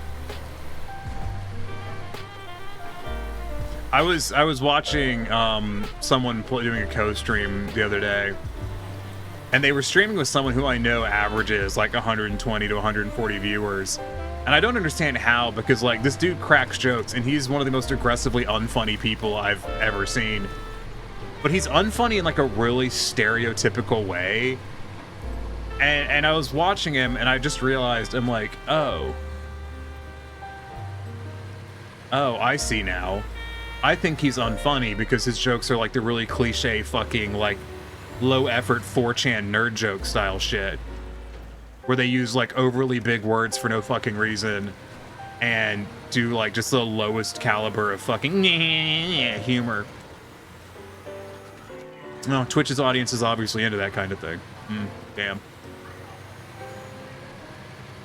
I was watching someone doing a co-stream the other day, and they were streaming with someone who I know averages like 120 to 140 viewers, and I don't understand how, because, like, this dude cracks jokes and he's one of the most aggressively unfunny people I've ever seen, but he's unfunny in like a really stereotypical way. And I was watching him and I just realized, I'm like, oh, I see now. I think he's unfunny because his jokes are like the really cliche fucking, like, low effort 4chan nerd joke style shit where they use like overly big words for no fucking reason and do like just the lowest caliber of fucking humor. No, Twitch's audience is obviously into that kind of thing. Damn.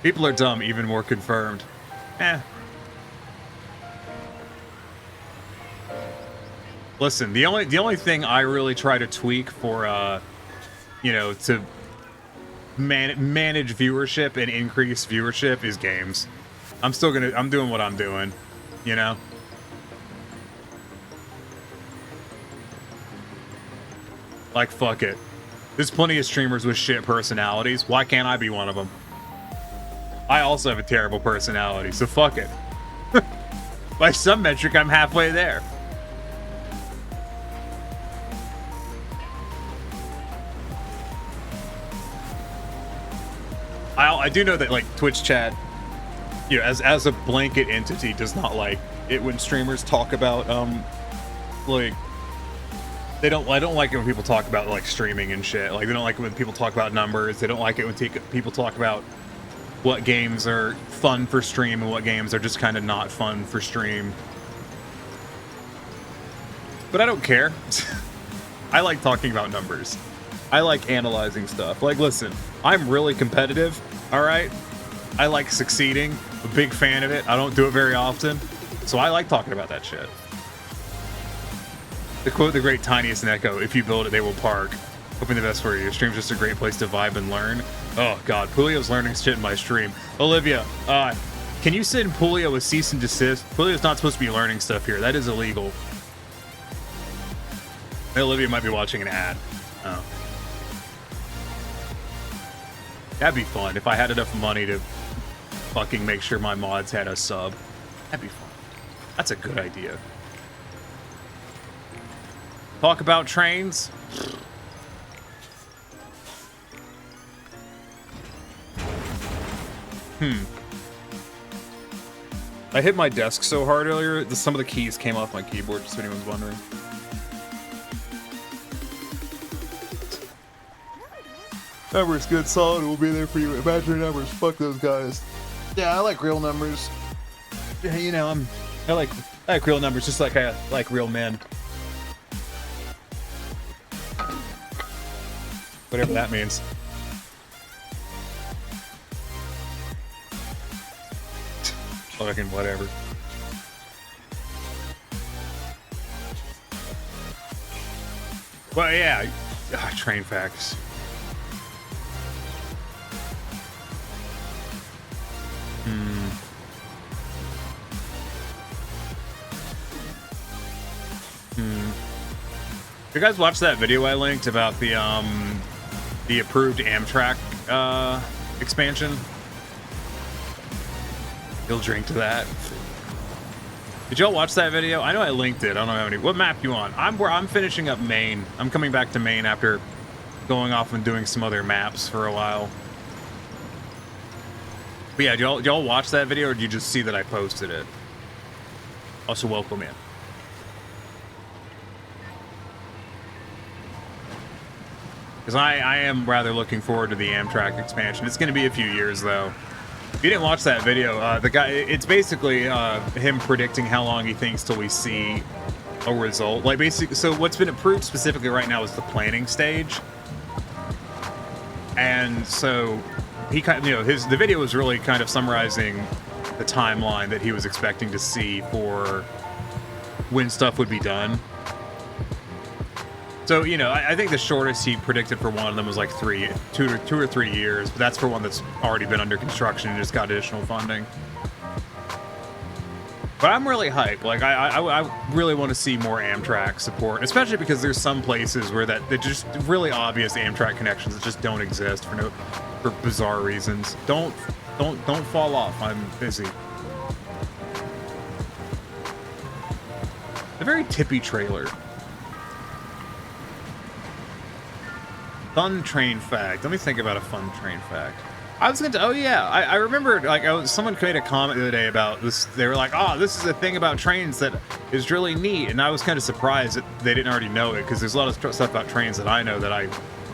People are dumb, even more confirmed. Listen, the only thing I really try to tweak for you know, to manage viewership and increase viewership is games. I'm doing what I'm doing, you know? Like, fuck it. There's plenty of streamers with shit personalities. Why can't I be one of them? I also have a terrible personality, so fuck it. By some metric, I'm halfway there. I do know that, like, Twitch chat, you know, as a blanket entity, does not like it when streamers talk about, like, I don't like it when people talk about, like, streaming and shit. Like, they don't like it when people talk about numbers. They don't like it when people talk about what games are fun for stream and what games are just kind of not fun for stream. But I don't care. I like talking about numbers. I like analyzing stuff. Like, listen, I'm really competitive, all right? I like succeeding. I'm a big fan of it. I don't do it very often. So I like talking about that shit. To quote the great Tiniest and Echo, if you build it, they will park. Hoping the best for you. Your stream's just a great place to vibe and learn. Oh, God. Pulio's learning shit in my stream. Olivia, can you send Pulio a cease and desist? Pulio's not supposed to be learning stuff here. That is illegal. Olivia might be watching an ad. Oh. That'd be fun if I had enough money to fucking make sure my mods had a sub. That'd be fun. That's a good idea. Talk about trains. I hit my desk so hard earlier, some of the keys came off my keyboard, just if anyone's wondering. Numbers good, solid, we'll be there for you. Imaginary numbers, fuck those guys. Yeah, I like real numbers. Yeah, you know, I like real numbers, just like I like real men. Whatever that means. Fucking whatever. Well, yeah. Train facts. You guys watch that video I linked about the approved Amtrak expansion? You'll drink to that. Did y'all watch that video? I know I linked it. I don't know how many. What map you on? I'm finishing up Maine. I'm coming back to Maine after going off and doing some other maps for a while. But yeah, did y'all watch that video, or did you just see that I posted it? Also, welcome in. Because I am rather looking forward to the Amtrak expansion. It's going to be a few years, though. If you didn't watch that video, the guy, it's basically him predicting how long he thinks till we see a result. Like, basically, so what's been approved specifically right now is the planning stage. And so he kind of, you know, the video was really kind of summarizing the timeline that he was expecting to see for when stuff would be done. So, you know, I think the shortest he predicted for one of them was like 2 or 3 years, but that's for one that's already been under construction and just got additional funding. But I'm really hyped. Like, I really want to see more Amtrak support, especially because there's some places where they're just really obvious Amtrak connections that just don't exist for bizarre reasons. Don't fall off. I'm busy. A very tippy trailer. Fun train fact. Let me think about a fun train fact. I was going to, oh yeah, I remember, like, someone made a comment the other day about this. They were like, oh, this is a thing about trains that is really neat. And I was kind of surprised that they didn't already know it, because there's a lot of stuff about trains that I know that I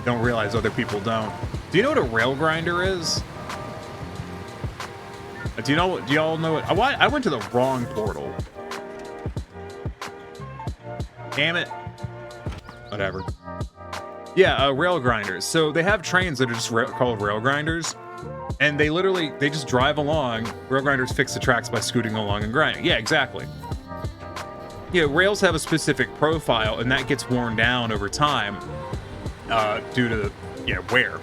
don't realize other people don't. Do you know what a rail grinder is? Do y'all know it? I went to the wrong portal. Damn it. Whatever. Yeah, rail grinders. So they have trains that are just called rail grinders, and they just drive along. Rail grinders fix the tracks by scooting along and grinding. Yeah, exactly. Yeah, rails have a specific profile, and that gets worn down over time due to wear.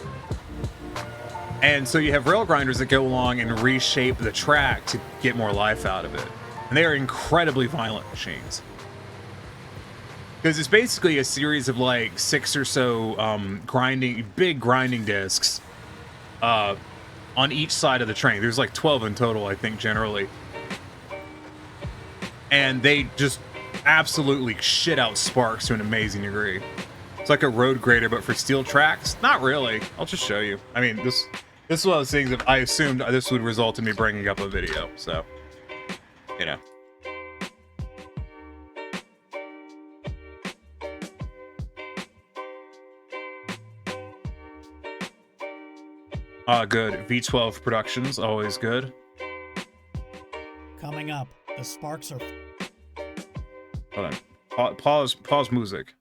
And so you have rail grinders that go along and reshape the track to get more life out of it. And they are incredibly violent machines. Because it's basically a series of like 6 or so big grinding discs on each side of the train. There's like 12 in total, I think, generally. And they just absolutely shit out sparks to an amazing degree. It's like a road grader, but for steel tracks? Not really. I'll just show you. I mean, this is one of those things that I assumed this would result in me bringing up a video, so, you know. Good. V12 Productions, always good. Coming up, the sparks are... Hold on. Pause music.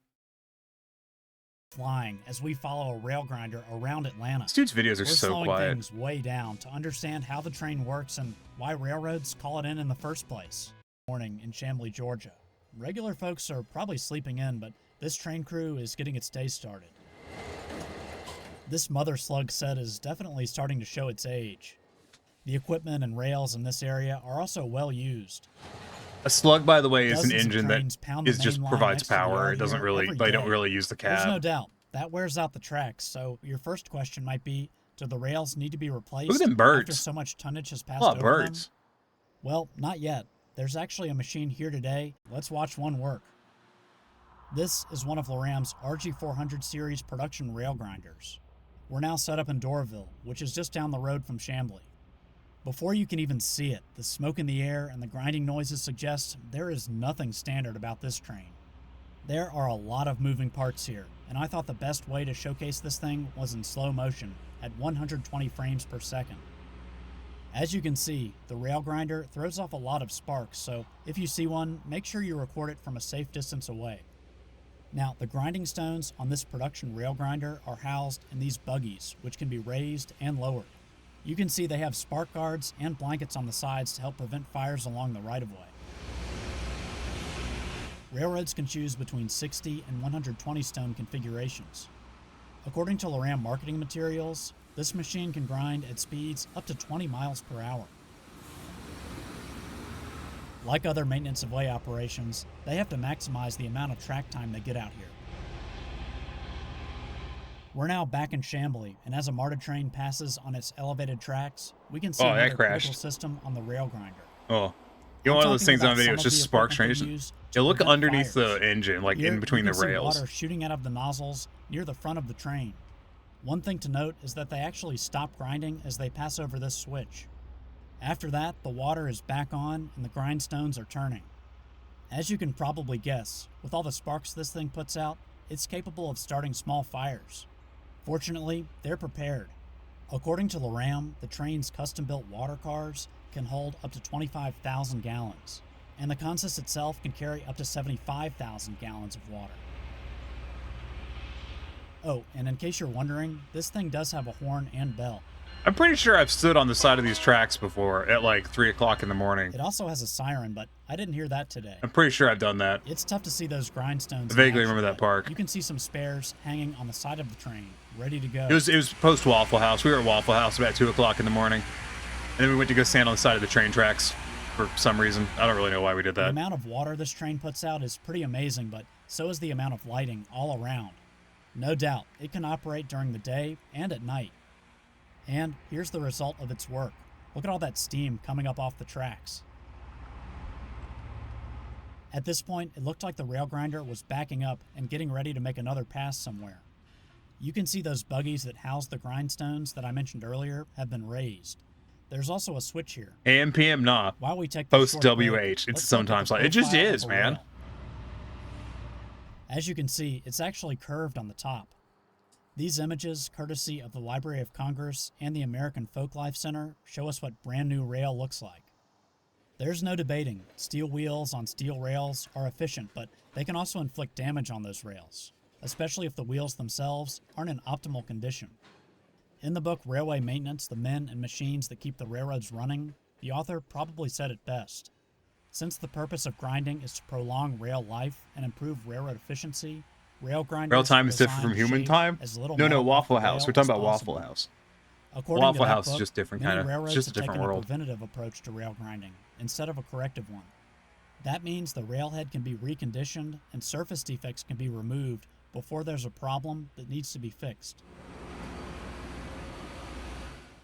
Flying as we follow a rail grinder around Atlanta. This dude's videos are so slowing quiet. Things way down to understand how the train works and why railroads call it in the first place. Morning in Chamblee, Georgia. Regular folks are probably sleeping in, but this train crew is getting its day started. This mother slug set is definitely starting to show its age. The equipment and rails in this area are also well used. A slug, by the way, is an Dozens of engine that trains pound the is just main line provides next to the power. yard It doesn't here really, every they don't day. really use the There's cab. no doubt that wears out the tracks, so your first question might be, do the rails need to be replaced Look at them birds. after so much tonnage has passed A lot of over them? birds. Well, not yet. There's actually a machine here today. Let's watch one work. This is one of Loram's RG400 series production rail grinders. We're now set up in Doraville, which is just down the road from Chamblee. Before you can even see it, the smoke in the air and the grinding noises suggest there is nothing standard about this train. There are a lot of moving parts here, and I thought the best way to showcase this thing was in slow motion at 120 frames per second. As you can see, the rail grinder throws off a lot of sparks, so if you see one, make sure you record it from a safe distance away. Now, the grinding stones on this production rail grinder are housed in these buggies, which can be raised and lowered. You can see they have spark guards and blankets on the sides to help prevent fires along the right-of-way. Railroads can choose between 60 and 120 stone configurations. According to Loram marketing materials, this machine can grind at speeds up to 20 miles per hour. Like other maintenance of way operations, they have to maximize the amount of track time they get out here. We're now back in Chamblee, and as a MARTA train passes on its elevated tracks, we can see another critical system on the rail grinder. Oh. You know, one of those things on video, it's just spark trains. You look underneath the engine, like Here, in between you the can see rails. water shooting out of the nozzles near the front of the train. One thing to note is that they actually stop grinding as they pass over this switch. After that, the water is back on and the grindstones are turning. As you can probably guess, with all the sparks this thing puts out, it's capable of starting small fires. Fortunately, they're prepared. According to Loram, the train's custom-built water cars can hold up to 25,000 gallons, and the consist itself can carry up to 75,000 gallons of water. Oh, and in case you're wondering, this thing does have a horn and bell. I'm pretty sure I've stood on the side of these tracks before at like 3 o'clock in the morning. It also has a siren, but I didn't hear that today. I'm pretty sure I've done that. It's tough to see those grindstones. I vaguely in action, remember that but park. You can see some spares hanging on the side of the train, ready to go. It was post Waffle House. We were at Waffle House about 2 o'clock in the morning. And then we went to go stand on the side of the train tracks for some reason. I don't really know why we did The that. amount of water this train puts out is pretty amazing, but so is the amount of lighting all around. No doubt, it can operate during the day and at night. And here's the result of its work. Look at all that steam coming up off the tracks. At this point, it looked like the rail grinder was backing up and getting ready to make another pass somewhere. You can see those buggies that house the grindstones that I mentioned earlier have been raised. There's also a switch here. AM, PM, nah. While we take this Post short break, WH. let's It's sometimes look like at the it just profile is, of a man. rail. As you can see, it's actually curved on the top. These images, courtesy of the Library of Congress and the American Folklife Center, show us what brand new rail looks like. There's no debating. Steel wheels on steel rails are efficient, but they can also inflict damage on those rails, especially if the wheels themselves aren't in optimal condition. In the book Railway Maintenance, the Men and Machines That Keep the Railroads Running, the author probably said it best. Since the purpose of grinding is to prolong rail life and improve railroad efficiency, rail grinders Rail time is different design from human shape time? as little No, metal off the Waffle House. rail We're talking as about possible. Waffle House. According to Waffle that House is book, just different many kind of, it's railroads just a have different taken world. a preventative approach to rail grinding instead of a corrective one. That means the railhead can be reconditioned and surface defects can be removed before there's a problem that needs to be fixed.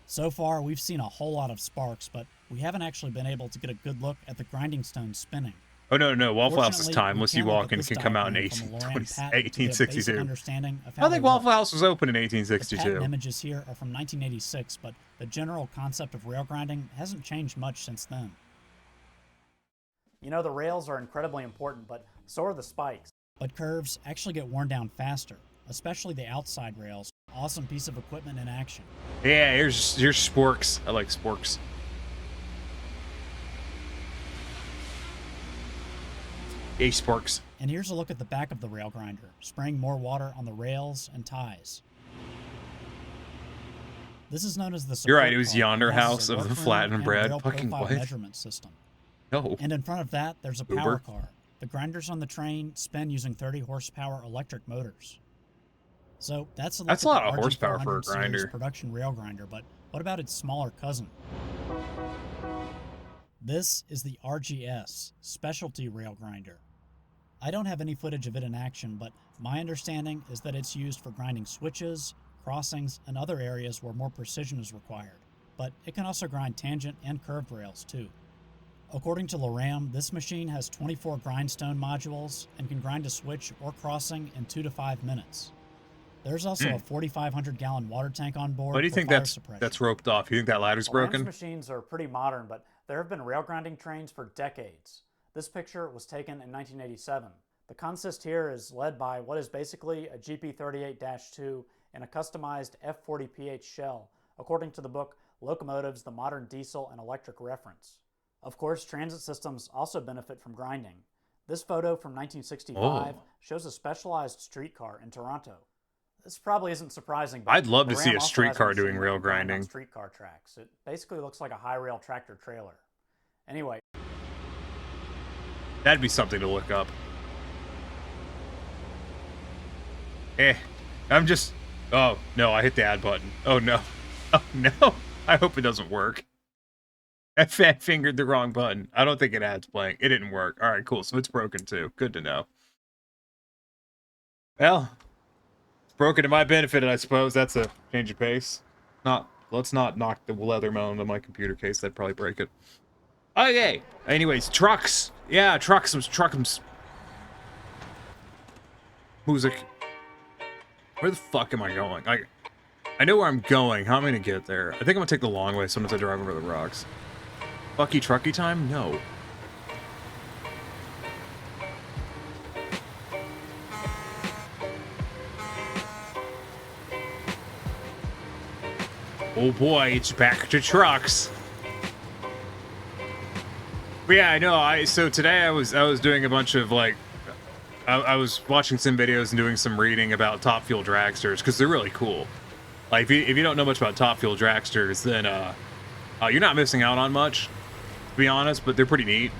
So far, we've seen a whole lot of sparks, but we haven't actually been able to get a good look at the grinding stones spinning. Oh, no. Waffle House is Fortunately, time. we Unless you can look walk at in, it this can come out in diagram from a Loran patent to get a basic 1862. understanding of I how think they Waffle work. House was open in The 1862. patent images here are from 1986, but the general concept of rail grinding hasn't changed much since then. You know, the rails are incredibly important, but so are the spikes. But curves actually get worn down faster, especially the outside rails. Awesome piece of equipment in action. Yeah, here's sporks. I like sporks. Hey, sporks. And here's a look at the back of the rail grinder, spraying more water on the rails and ties. This is known as the You're right, support it was car. Yonder It houses House a of the workroom flattened and bread. rail Fucking profile what? measurement system. No. And in front of that, there's a power Uber. car. The grinders on the train spin using 30 horsepower electric motors. So that's a look That's at a lot the of horsepower for a RG400 series grinder. production rail grinder, but what about its smaller cousin? This is the RGS specialty rail grinder. I don't have any footage of it in action, but my understanding is that it's used for grinding switches, crossings, and other areas where more precision is required. But it can also grind tangent and curved rails too. According to Loram, this machine has 24 grindstone modules and can grind a switch or crossing in 2 to 5 minutes. There's also a 4,500 gallon water tank on board. Why do you for think fire that's suppression. roped off? You think that ladder's Loram's broken? machines are pretty modern, but there have been rail grinding trains for decades. This picture was taken in 1987. The consist here is led by what is basically a GP38-2 in a customized F40PH shell, according to the book Locomotives, the Modern Diesel and Electric Reference. Of course, transit systems also benefit from grinding. This photo from 1965 shows a specialized streetcar in Toronto. This probably isn't surprising, but I'd love to the see Ram a also streetcar has a doing machine rail that can grind on grinding. Streetcar tracks. It basically looks like a high rail tractor trailer. Anyway, That'd be something to look up. I'm just... Oh, no, I hit the add button. Oh, no. Oh, no. I hope it doesn't work. I fat fingered the wrong button. I don't think it adds playing. It didn't work. All right, cool. So it's broken, too. Good to know. Well, it's broken to my benefit, I suppose. That's a change of pace. Let's not knock the leather mount onto my computer case. That'd probably break it. Okay. Anyways, trucks. Yeah, truckums. Music. Where the fuck am I going? I know where I'm going. How am I gonna get there? I think I'm gonna take the long way sometimes I drive over the rocks. Fucky trucky time? No. Oh boy, it's back to trucks. But yeah, I know. So today I was doing a bunch of like, I was watching some videos and doing some reading about Top Fuel dragsters because they're really cool. Like if you don't know much about Top Fuel dragsters, then you're not missing out on much, to be honest. But they're pretty neat.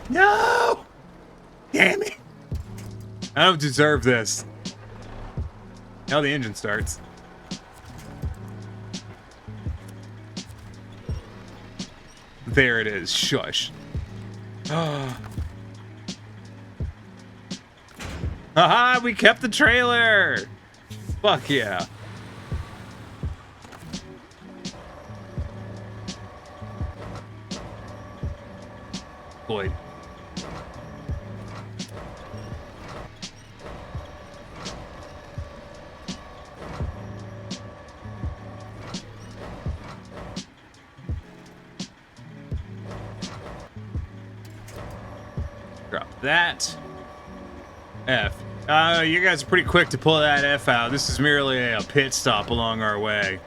No! Damn it! I don't deserve this. Now the engine starts. There it is. Shush. Haha, we kept the trailer! Fuck yeah. Boyd. Drop that. F. You guys are pretty quick to pull that F out. This is merely a pit stop along our way.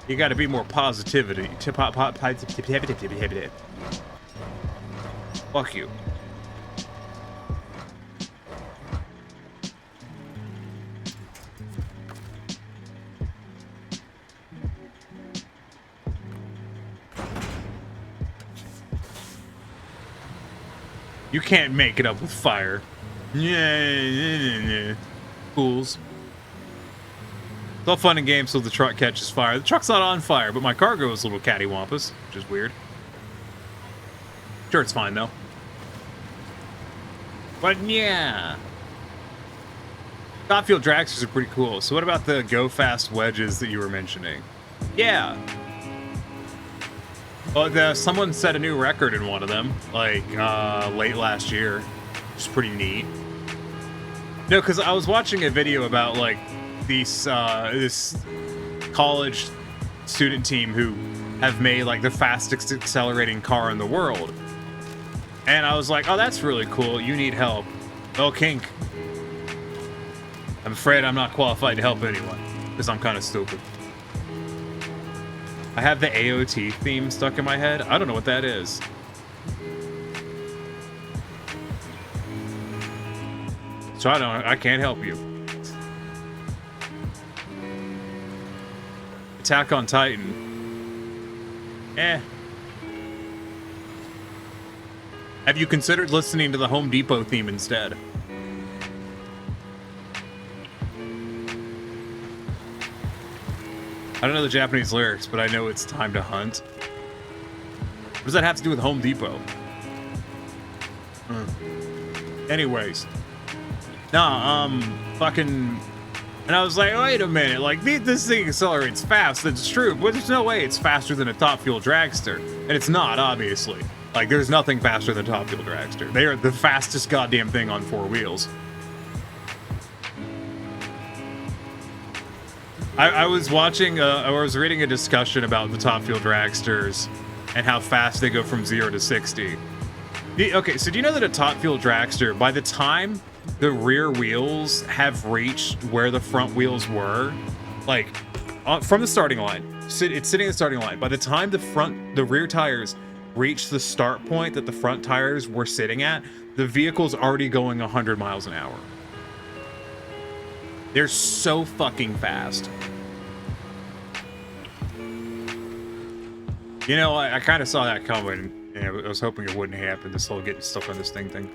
You gotta be more positivity. Fuck you. You can't make it up with fire. Yeah. Fools. It's all fun and games till the truck catches fire. The truck's not on fire, but my cargo is a little cattywampus, which is weird. Sure, it's fine, though. But yeah. Top Fuel dragsters are pretty cool. So what about the Go Fast wedges that you were mentioning? Yeah. Well, someone set a new record in one of them, like, late last year. Which is pretty neat. No, because I was watching a video about, like, these, this college student team who have made, like, the fastest accelerating car in the world. And I was like, oh, that's really cool. You need help. Oh, kink. I'm afraid I'm not qualified to help anyone, because I'm kind of stupid. I have the AOT theme stuck in my head. I don't know what that is. So I can't help you. Attack on Titan. Eh. Have you considered listening to the Home Depot theme instead? I don't know the Japanese lyrics, but I know it's time to hunt. What does that have to do with Home Depot? Anyways. Nah, fucking... And I was like, wait a minute, like, this thing accelerates fast, that's true, but there's no way it's faster than a Top Fuel dragster. And it's not, obviously. Like, there's nothing faster than Top Fuel dragster. They are the fastest goddamn thing on 4 wheels. I was watching, I was reading a discussion about the Top Fuel dragsters and how fast they go from 0 to 60. Okay, so do you know that a Top Fuel dragster, by the time the rear wheels have reached where the front wheels were, like, from the starting line, it's sitting in the starting line, by the time the rear tires reach the start point that the front tires were sitting at, the vehicle's already going 100 miles an hour. They're so fucking fast. You know, I kind of saw that coming, and I was hoping it wouldn't happen, this whole getting stuck on this thing.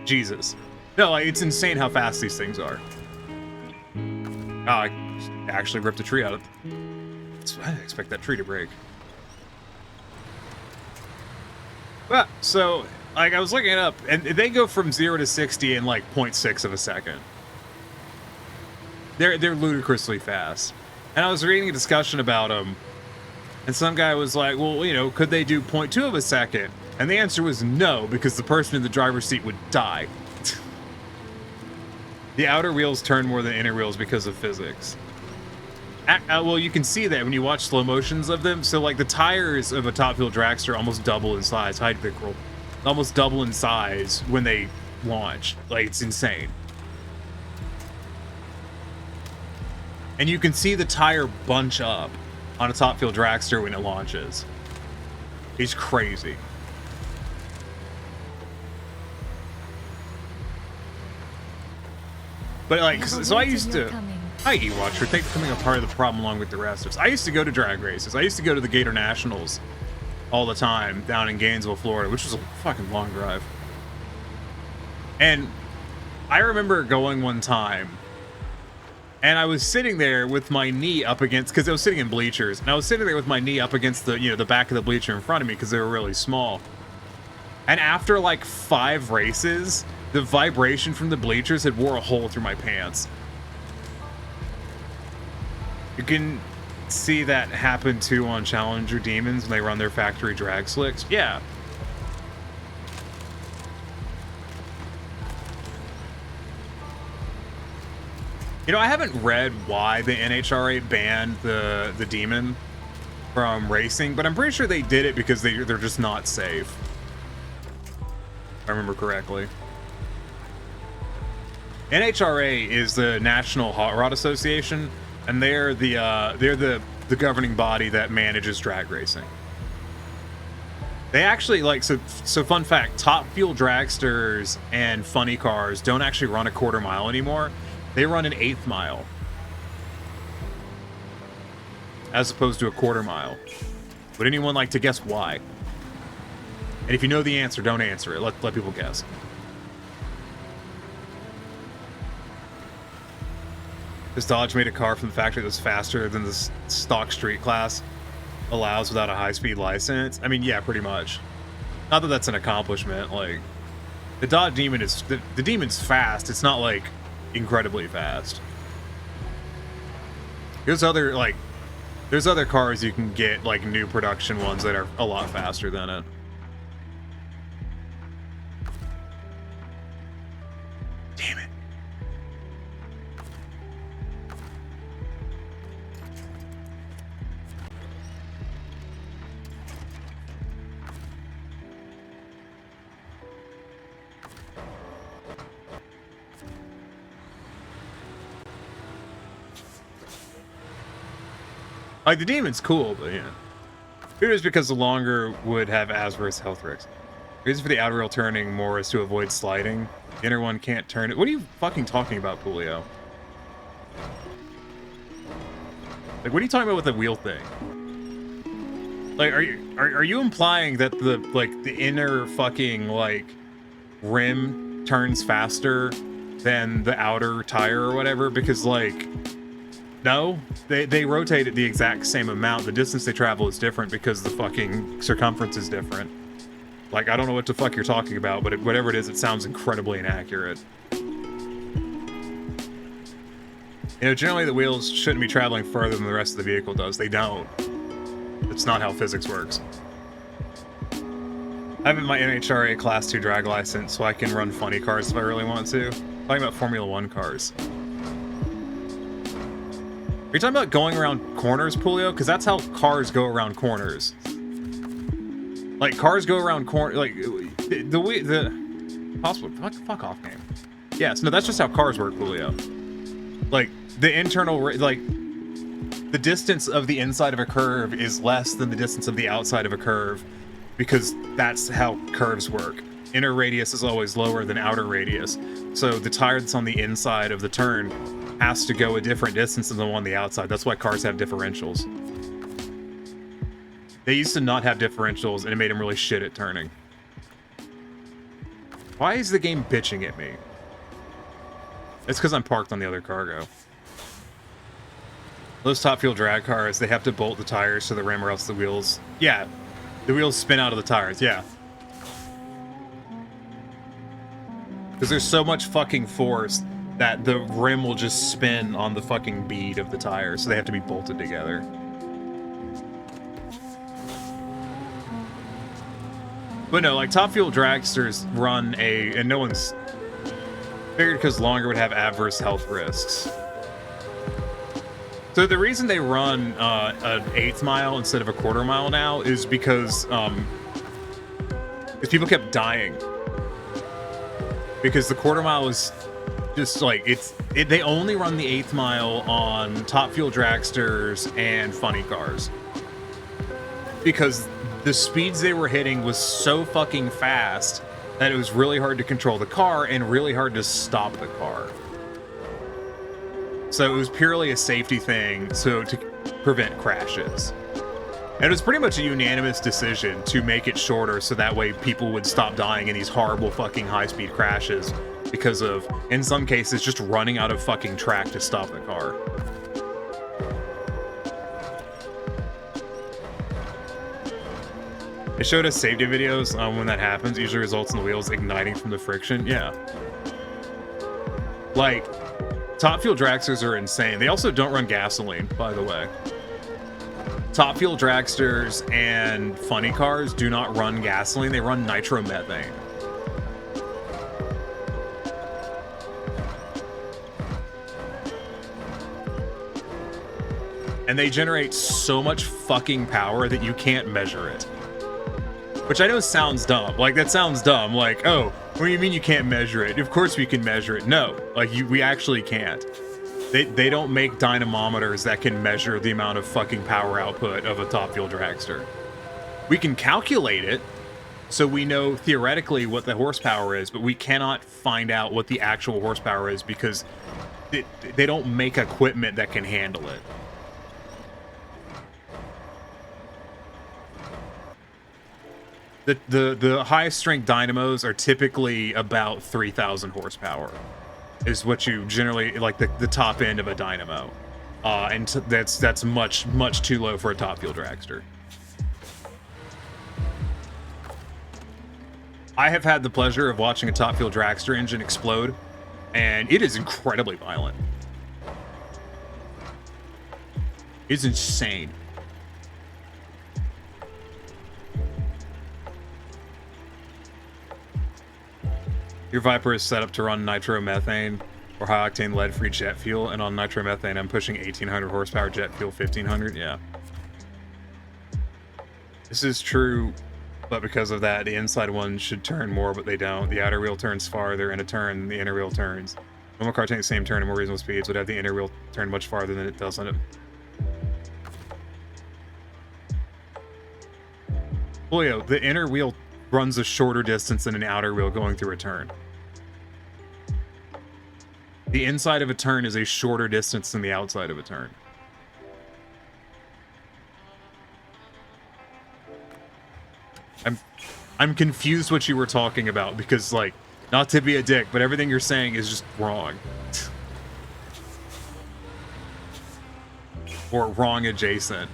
Jesus. No, like, it's insane how fast these things are. Oh, I actually ripped a tree out of it. I didn't expect that tree to break. Well, so, like, I was looking it up, and they go from 0 to 60 in, like, 0.6 of a second. They're ludicrously fast. And I was reading a discussion about them, and some guy was like, well, you know, could they do 0.2 of a second? And the answer was no, because the person in the driver's seat would die. The outer wheels turn more than inner wheels because of physics. Well, you can see that when you watch slow motions of them. So, like, the tires of a Top Fuel dragster almost double in size. Hide Vic roll. Almost double in size when they launch. Like, it's insane. And you can see the tire bunch up on a Top Fuel dragster when it launches. It's crazy. But, like, so I used to... Hi, E-Watcher. Thanks for becoming a part of the problem along with the rest of us. I used to go to drag races. I used to go to the Gator Nationals all the time down in Gainesville, Florida, which was a fucking long drive. And I remember going one time, and I was sitting there with my knee up against, because I was sitting in bleachers, and I was sitting there with my knee up against the, you know, the back of the bleacher in front of me because they were really small. And after like 5 races, the vibration from the bleachers had wore a hole through my pants. You can see that happen too on Challenger Demons when they run their factory drag slicks. Yeah. You know, I haven't read why the NHRA banned the Demon from racing, but I'm pretty sure they did it because they're just not safe. If I remember correctly. NHRA is the National Hot Rod Association, and they're the governing body that manages drag racing. They actually like so fun fact, top fuel dragsters and funny cars don't actually run a quarter mile anymore. They run an 1/8 mile. As opposed to a quarter mile. Would anyone like to guess why? And if you know the answer, don't answer it. Let people guess. This Dodge made a car from the factory that was faster than the stock street class allows without a high-speed license. I mean, yeah, pretty much. Not that that's an accomplishment. Like, the Dodge Demon is the Demon's fast. It's not like incredibly fast. There's other cars you can get, like new production ones that are a lot faster than it. Damn it. Like, the Demon's cool, but yeah. It is because the longer would have adverse health risks. The reason for the outer rail turning more is to avoid sliding. The inner one can't turn it. What are you fucking talking about, Julio? Like, what are you talking about with the wheel thing? Like, are you implying that the inner fucking, like, rim turns faster than the outer tire or whatever? Because, like, no, they rotate at the exact same amount. The distance they travel is different because the fucking circumference is different. Like, I don't know what the fuck you're talking about, but whatever it is, it sounds incredibly inaccurate. You know, generally the wheels shouldn't be traveling further than the rest of the vehicle does. They don't. That's not how physics works. I have my NHRA Class 2 drag license, so I can run funny cars if I really want to. I'm talking about Formula 1 cars. Are you talking about going around corners, Julio? Because that's how cars go around corners. Like, cars go around corners. Like, the possible fuck off game. Yes, no, that's just how cars work, Julio. Like, the internal, like, the distance of the inside of a curve is less than the distance of the outside of a curve because that's how curves work. Inner radius is always lower than outer radius. So the tire that's on the inside of the turn has to go a different distance than the one on the outside. That's why cars have differentials. They used to not have differentials, and it made them really shit at turning. Why is the game bitching at me? It's because I'm parked on the other cargo. Those top fuel drag cars, they have to bolt the tires to the rim or else the wheels... Yeah, the wheels spin out of the tires, yeah. Because there's so much fucking force that the rim will just spin on the fucking bead of the tire, so they have to be bolted together. But no, like, top fuel dragsters run and no one's figured because longer would have adverse health risks. So the reason they run an 1/8 mile instead of a quarter mile now is because people kept dying. Because the quarter mile is just like, they only run the 1/8 mile on top fuel dragsters and funny cars. Because the speeds they were hitting was so fucking fast that it was really hard to control the car and really hard to stop the car. So it was purely a safety thing, so to prevent crashes. And it was pretty much a unanimous decision to make it shorter so that way people would stop dying in these horrible fucking high-speed crashes because of, in some cases, just running out of fucking track to stop the car. It showed us safety videos when that happens. It usually results in the wheels igniting from the friction. Yeah. Like, top fuel dragsters are insane. They also don't run gasoline, by the way. Top fuel dragsters and funny cars do not run gasoline. They run nitromethane. And they generate so much fucking power that you can't measure it. Which I know sounds dumb. Like, that sounds dumb. Like, oh, what do you mean you can't measure it? Of course we can measure it. No, like, we actually can't. They don't make dynamometers that can measure the amount of fucking power output of a top fuel dragster. We can calculate it, So we know theoretically what the horsepower is, but we cannot find out what the actual horsepower is because they don't make equipment that can handle it. The highest strength dynamos are typically about 3,000 horsepower, is what you generally, like the top end of a dynamo. And that's much too low for a top fuel dragster. I have had the pleasure of watching a top fuel dragster engine explode, and it is incredibly violent. It's insane. Your Viper is set up to run nitromethane or high-octane lead-free jet fuel, and on nitromethane, I'm pushing 1,800 horsepower, jet fuel 1,500. Yeah. This is true, but because of that, the inside ones should turn more, but they don't. The outer wheel turns farther in a turn, the inner wheel turns. Normal car taking the same turn at more reasonable speeds would have the inner wheel turn much farther than it does on it. Julio, the inner wheel runs a shorter distance than an outer wheel going through a turn. The inside of a turn is a shorter distance than the outside of a turn. I'm confused what you were talking about because, like, not to be a dick, but everything you're saying is just wrong. Or wrong adjacent.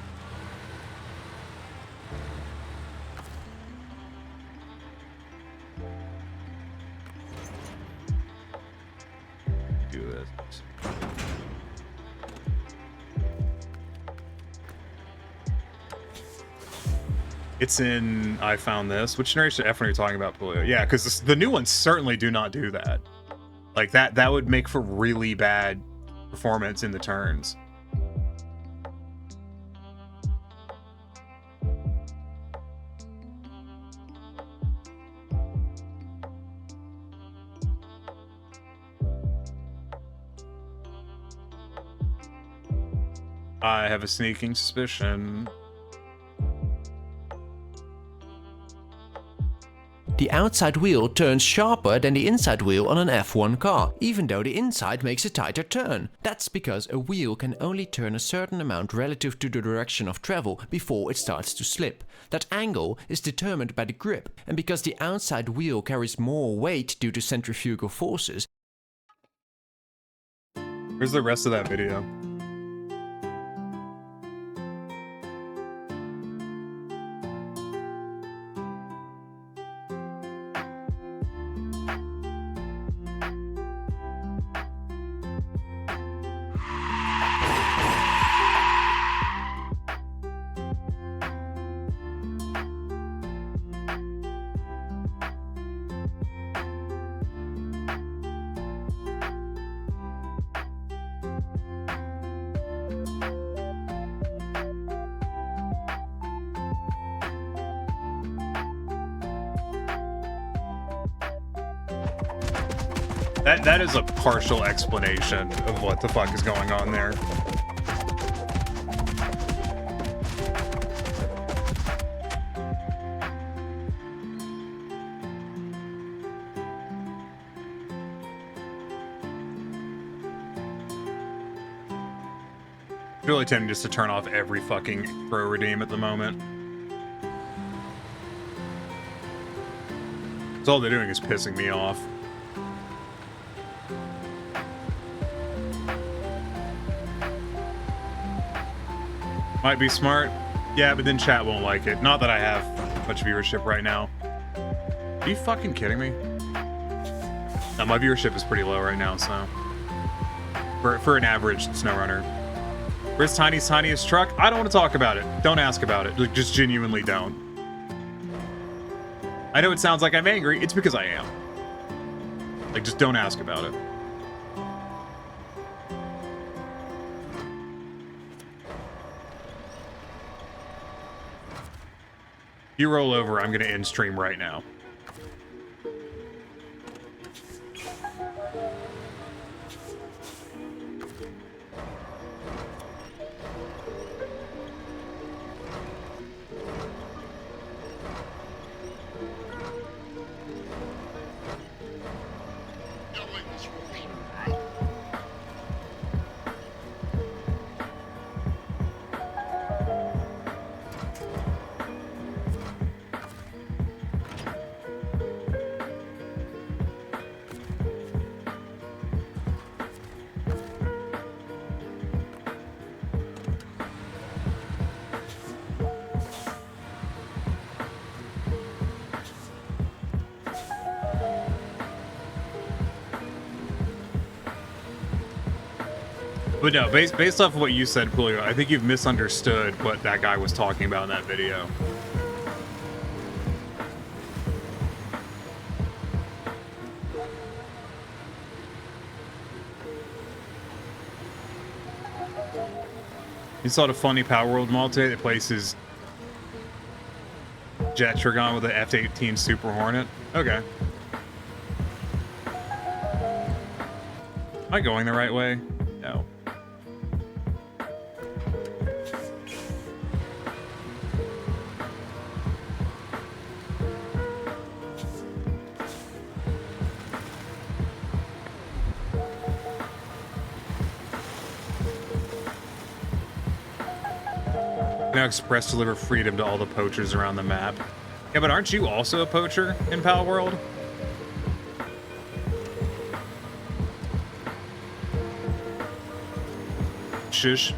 Do this. It's in I Found This. Which generation F1 are you talking about, Polio? Yeah, because the new ones certainly do not do that. Like, that would make for really bad performance in the turns. I have a sneaking suspicion. The outside wheel turns sharper than the inside wheel on an F1 car, even though the inside makes a tighter turn. That's because a wheel can only turn a certain amount relative to the direction of travel before it starts to slip. That angle is determined by the grip, and because the outside wheel carries more weight due to centrifugal forces. Where's the rest of that video? That is a partial explanation of what the fuck is going on there. It's really tempting just to turn off every fucking pro redeem at the moment. Because all they're doing is pissing me off. Might be smart. Yeah, but then chat won't like it. Not that I have much viewership right now. Are you fucking kidding me? No, my viewership is pretty low right now, so. For an average Snowrunner. Where's Tiny's tiniest truck? I don't want to talk about it. Don't ask about it. Like, just genuinely don't. I know it sounds like I'm angry. It's because I am. Like, just don't ask about it. If you roll over, I'm going to end stream right now. But no, based off of what you said, Julio, I think you've misunderstood what that guy was talking about in that video. You saw the funny Power World multi that places Jet Trigon with the F-18 Super Hornet? Okay. Am I going the right way? No. Now express deliver freedom to all the poachers around the map. Yeah, but aren't you also a poacher in Pal World? Shush.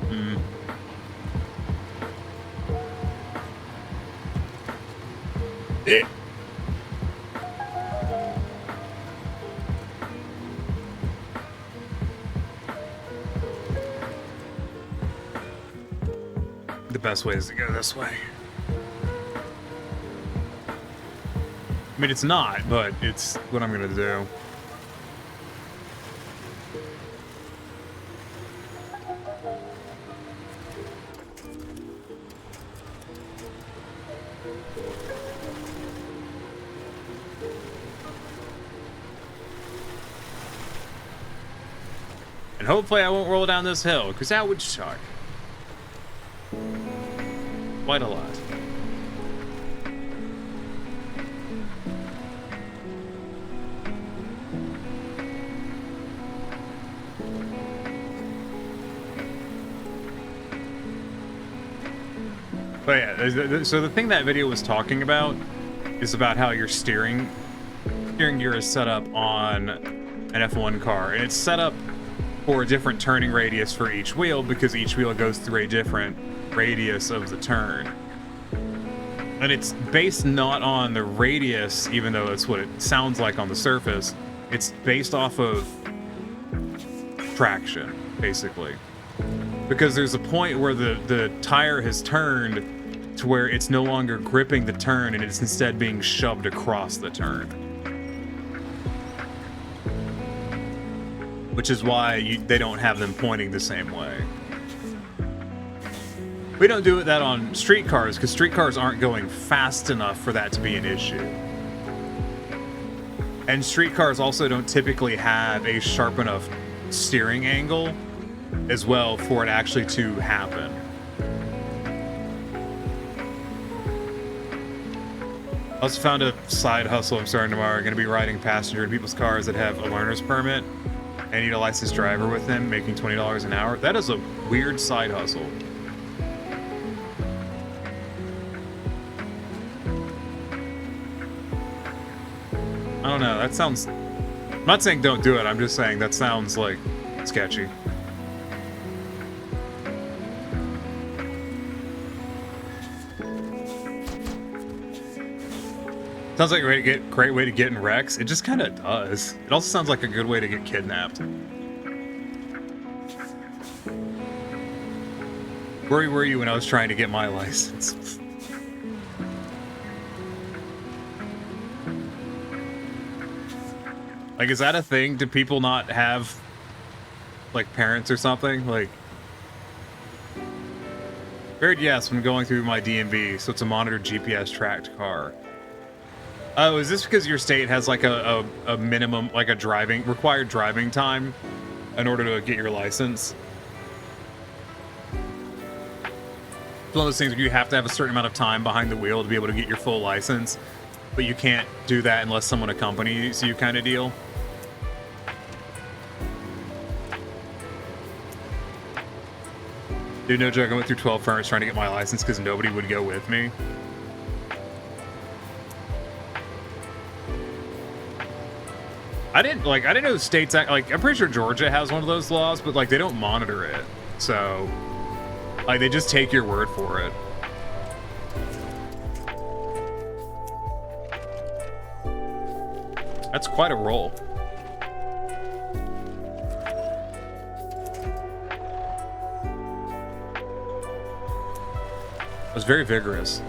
The best way is to go this way. I mean, it's not, but it's what I'm gonna do. And hopefully I won't roll down this hill, because that would suck. Quite a lot. But yeah, so the thing that video was talking about is about how your steering gear is set up on an F1 car, and it's set up for a different turning radius for each wheel because each wheel goes through a different radius of the turn. And it's based not on the radius, even though it's what it sounds like on the surface. It's based off of traction, basically. Because there's a point where the tire has turned to where it's no longer gripping the turn and it's instead being shoved across the turn. Which is why they don't have them pointing the same way. We don't do that on street cars because street cars aren't going fast enough for that to be an issue. And street cars also don't typically have a sharp enough steering angle as well for it actually to happen. I also found a side hustle I'm starting tomorrow. I'm going to be riding passenger in people's cars that have a learner's permit. I need a licensed driver with them, making $20 an hour. That is a weird side hustle. I don't know, that sounds... I'm not saying don't do it, I'm just saying that sounds like sketchy. Sounds like a great way to get in wrecks. It just kind of does. It also sounds like a good way to get kidnapped. Where were you when I was trying to get my license? Like, is that a thing? Do people not have, like, parents or something? Like, heard yes when going through my DMV, so it's a monitored GPS tracked car. Oh, is this because your state has like a minimum, like a required driving time in order to get your license? It's one of those things where you have to have a certain amount of time behind the wheel to be able to get your full license, but you can't do that unless someone accompanies you, kind of deal. Dude, no joke, I went through 12 firms trying to get my license because nobody would go with me. I didn't know states like, I'm pretty sure Georgia has one of those laws, but like they don't monitor it. So like they just take your word for it. That's quite a roll. was very vigorous.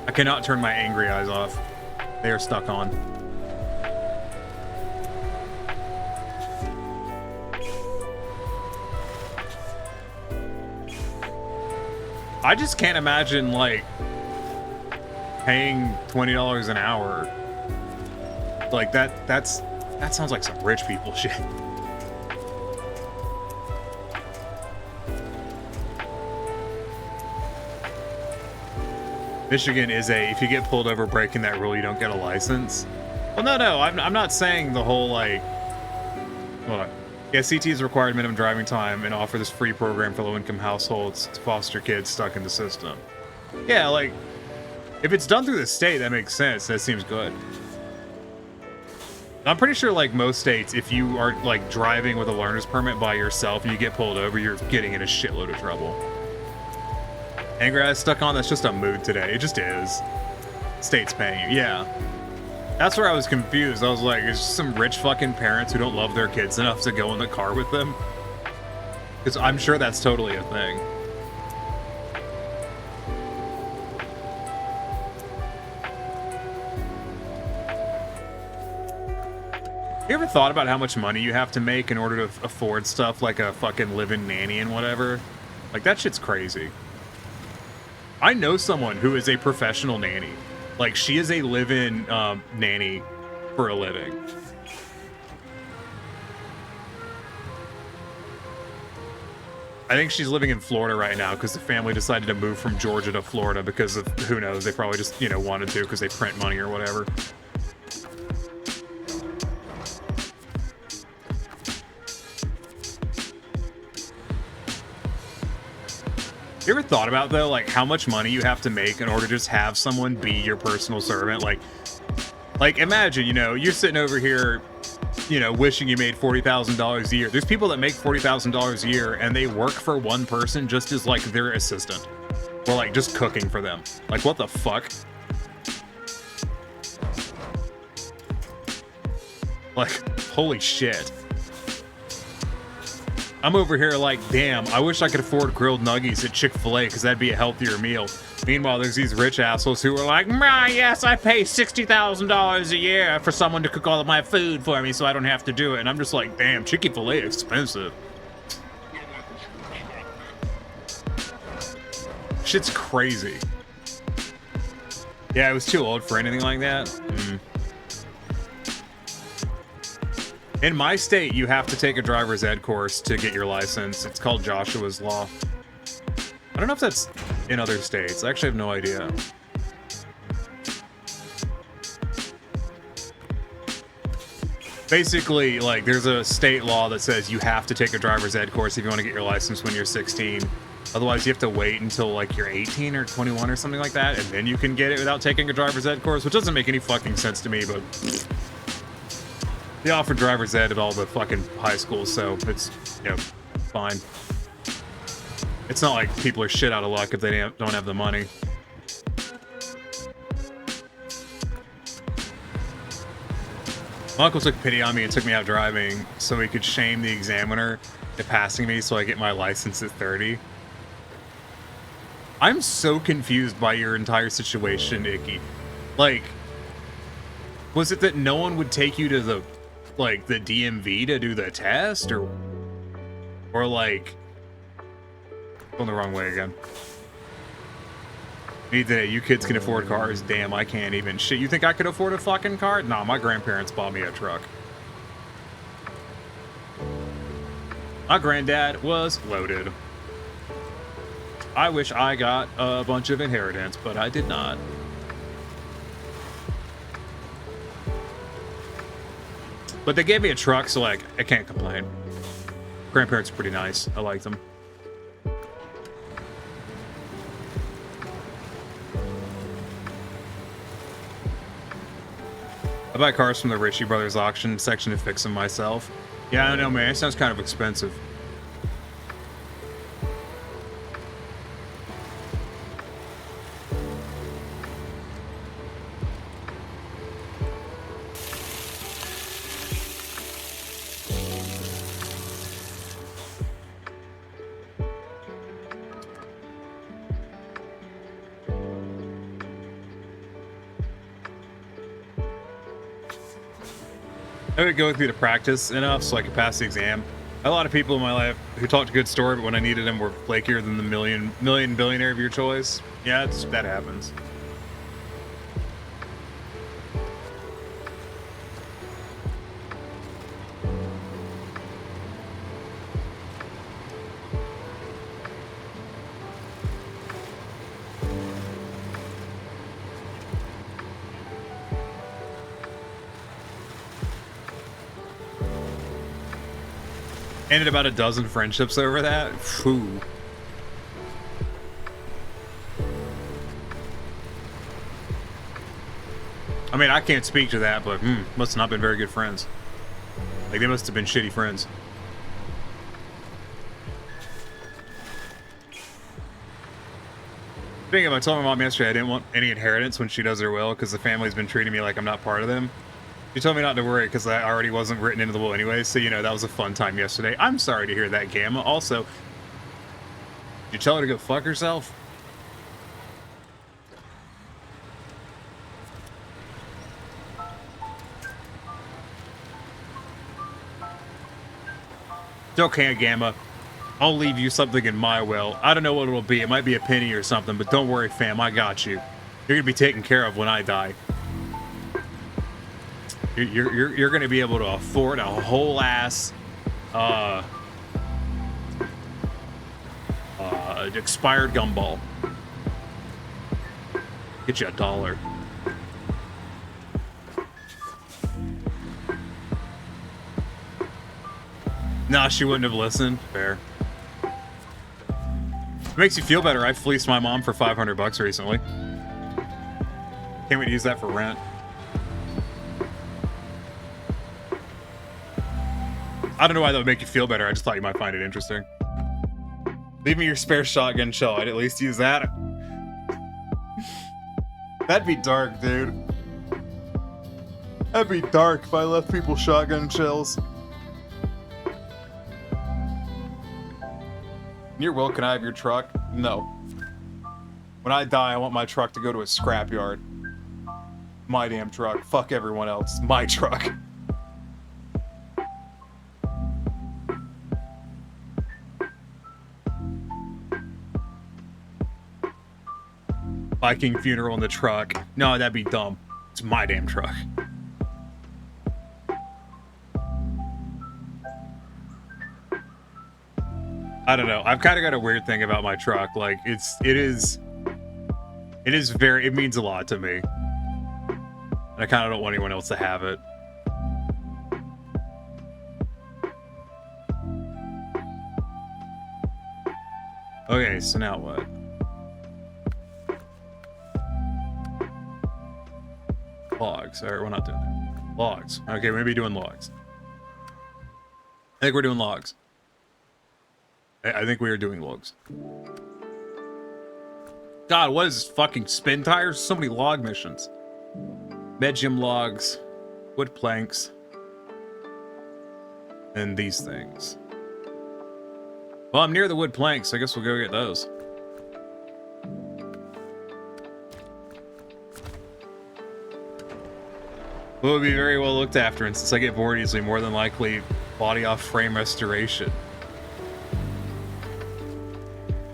I cannot turn my angry eyes off. They are stuck on. I just can't imagine, like, paying $20 an hour. Like, that sounds like some rich people shit. Michigan is if you get pulled over breaking that rule, you don't get a license. Well, no, I'm not saying the whole, like, hold on. Yeah, CT is required minimum driving time and offer this free program for low-income households to foster kids stuck in the system. Yeah, like, if it's done through the state, that makes sense. That seems good. I'm pretty sure, like, most states, if you are, like, driving with a learner's permit by yourself and you get pulled over, you're getting in a shitload of trouble. Angry eyes stuck on, that's just a mood today. It just is. State's paying you. Yeah. That's where I was confused. I was like, it's just some rich fucking parents who don't love their kids enough to go in the car with them. Because I'm sure that's totally a thing. You ever thought about how much money you have to make in order to afford stuff like a fucking live-in nanny and whatever? Like, that shit's crazy. I know someone who is a professional nanny. Like, she is a live-in nanny for a living. I think she's living in Florida right now because the family decided to move from Georgia to Florida because of, who knows, they probably just, you know, wanted to because they print money or whatever. You ever thought about, though, like, how much money you have to make in order to just have someone be your personal servant? Like, imagine, you know, you're sitting over here, you know, wishing you made $40,000 a year. There's people that make $40,000 a year, and they work for one person just as, like, their assistant. Or, like, just cooking for them. Like, what the fuck? Like, holy shit. I'm over here like, damn, I wish I could afford grilled nuggies at Chick-fil-A because that'd be a healthier meal. Meanwhile, there's these rich assholes who are like, yes, I pay $60,000 a year for someone to cook all of my food for me so I don't have to do it. And I'm just like, damn, Chick-fil-A is expensive. Shit's crazy. Yeah, I was too old for anything like that. In my state, you have to take a driver's ed course to get your license. It's called Joshua's Law. I don't know if that's in other states. I actually have no idea. Basically, like, there's a state law that says you have to take a driver's ed course if you want to get your license when you're 16. Otherwise, you have to wait until, like, you're 18 or 21 or something like that, and then you can get it without taking a driver's ed course, which doesn't make any fucking sense to me, but they offer driver's ed at all the fucking high schools, so it's, you know, fine. It's not like people are shit out of luck if they don't have the money. My uncle took pity on me and took me out driving so he could shame the examiner to passing me so I get my license at 30. I'm so confused by your entire situation, Icky. Like, was it that no one would take you to the, like, the DMV to do the test, or like, going the wrong way again. You kids can afford cars. Damn, I can't even. Shit, you think I could afford a fucking car? Nah, my grandparents bought me a truck. My granddad was loaded. I wish I got a bunch of inheritance, but I did not. But they gave me a truck, so, like, I can't complain. Grandparents are pretty nice. I like them. I buy cars from the Ritchie Brothers auction section to fix them myself. Yeah, I don't know, man. It sounds kind of expensive. I would go through the practice enough so I could pass the exam. A lot of people in my life who talked a good story, but when I needed them were flakier than the million billionaire of your choice. Yeah, that happens. Ended about a dozen friendships over that. Phew. I mean, I can't speak to that, but must have not been very good friends. Like, they must have been shitty friends. Speaking of, I told my mom yesterday I didn't want any inheritance when she does her will because the family's been treating me like I'm not part of them. She told me not to worry because I already wasn't written into the will anyway, so, you know, that was a fun time yesterday. I'm sorry to hear that, Gamma. Also, did you tell her to go fuck herself? It's okay, Gamma. I'll leave you something in my will. I don't know what it'll be. It might be a penny or something, but don't worry, fam. I got you. You're gonna be taken care of when I die. You're gonna be able to afford a whole ass expired gumball. Get you $1. Nah, she wouldn't have listened. Fair. It makes you feel better. I fleeced my mom for $500 recently. Can't wait to use that for rent. I don't know why that would make you feel better. I just thought you might find it interesting. Leave me your spare shotgun shell. I'd at least use that. That'd be dark, dude. That'd be dark if I left people shotgun shells. In your will, can I have your truck? No. When I die, I want my truck to go to a scrapyard. My damn truck. Fuck everyone else. My truck. Viking funeral in the truck. No, that'd be dumb. It's my damn truck. I don't know. I've kind of got a weird thing about my truck. Like, it means a lot to me. And I kind of don't want anyone else to have it. Okay, so now what? Logs. Alright, we're not doing that. Logs. Okay, we're maybe doing logs. I think we're doing logs. I think we are doing logs. God, what is this fucking spin tires? So many log missions. Medgem logs, wood planks, and these things. Well, I'm near the wood planks, so I guess we'll go get those. Will be very well looked after, and since I get bored easily, more than likely body off frame restoration.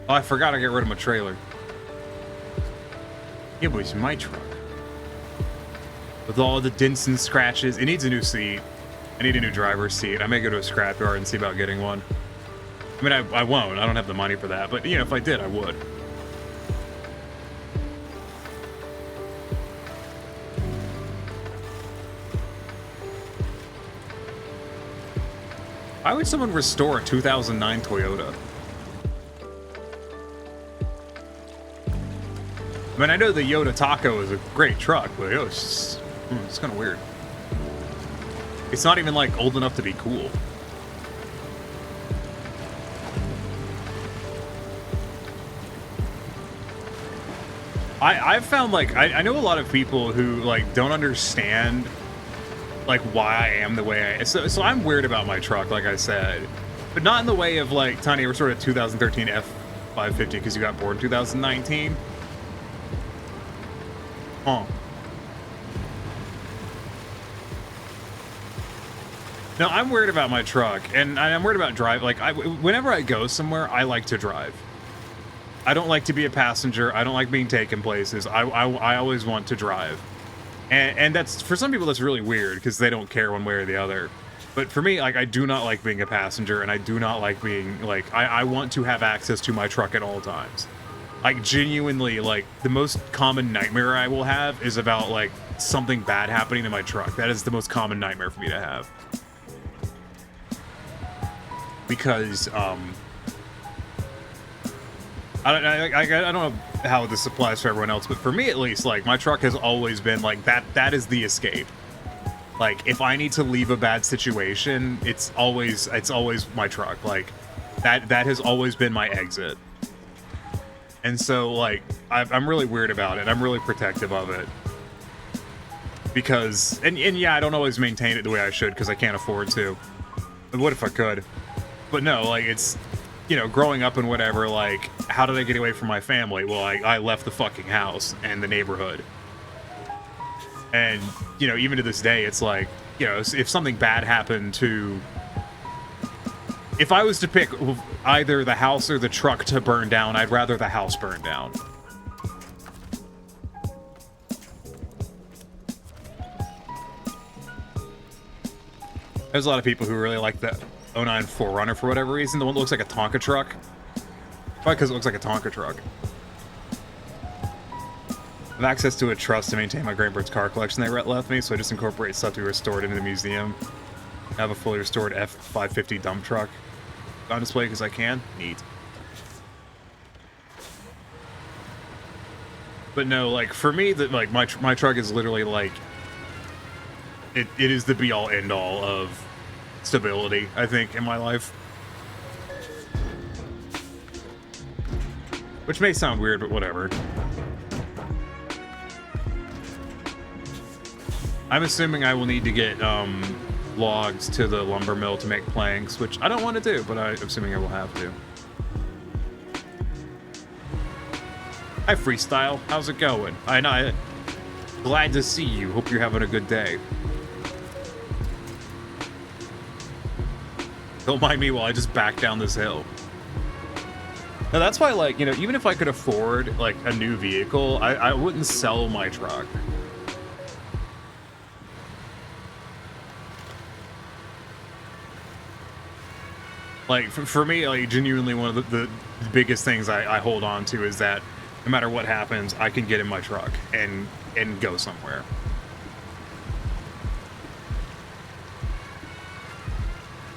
Oh, I forgot I got rid of my trailer. Yeah, but it's my truck. With all the dents and scratches. It needs a new seat. I need a new driver's seat. I may go to a scrapyard and see about getting one. I mean, I won't. I don't have the money for that. But, you know, if I did, I would. Why would someone restore a 2009 Toyota? I mean, I know the Yoda Taco is a great truck, but it's kind of weird. It's not even, like, old enough to be cool. I've found, like, I know a lot of people who, like, don't understand, like, why I am the way I am. So I'm weird about my truck, like I said. But not in the way of, like, Tiny, we're sort of 2013 F550 because you got bored in 2019. Huh. No, I'm worried about my truck, and I'm worried about drive. Like, whenever I go somewhere, I like to drive. I don't like to be a passenger. I don't like being taken places. I always want to drive. And that's, for some people, that's really weird because they don't care one way or the other. But for me, like, I do not like being a passenger, and I do not like being, like, I want to have access to my truck at all times. Like, genuinely, like, the most common nightmare I will have is about, like, something bad happening to my truck. That is the most common nightmare for me to have. Because, I don't know how this applies for everyone else, but for me at least, like, my truck has always been like that is the escape. Like, if I need to leave a bad situation, it's always my truck. Like, that has always been my exit. And so, like, I'm really weird about it. I'm really protective of it. Because, and yeah, I don't always maintain it the way I should because I can't afford to. But what if I could? But no, like, it's, you know, growing up and whatever, like, how did I get away from my family? Well, I left the fucking house and the neighborhood. And, you know, even to this day, it's like, you know, if something bad happened to... If I was to pick either the house or the truck to burn down, I'd rather the house burn down. There's a lot of people who really like the 09 4Runner for whatever reason. The one that looks like a Tonka truck. Probably because it looks like a Tonka truck. I have access to a trust to maintain my Grandparents' car collection they left me, so I just incorporate stuff to be restored into the museum. I have a fully restored F550 dump truck on display because I can. Neat. But no, like, for me, that, like, my truck is literally like, it is the be-all end-all of stability, I think, in my life. Which may sound weird, but whatever. I'm assuming I will need to get logs to the lumber mill to make planks, which I don't want to do, but I'm assuming I will have to. Hi, Freestyle. How's it going? I glad to see you. Hope you're having a good day. Don't mind me while I just back down this hill. Now, that's why, like, you know, even if I could afford, like, a new vehicle, I wouldn't sell my truck. Like, for me, like, genuinely one of the biggest things I hold on to is that no matter what happens, I can get in my truck and go somewhere.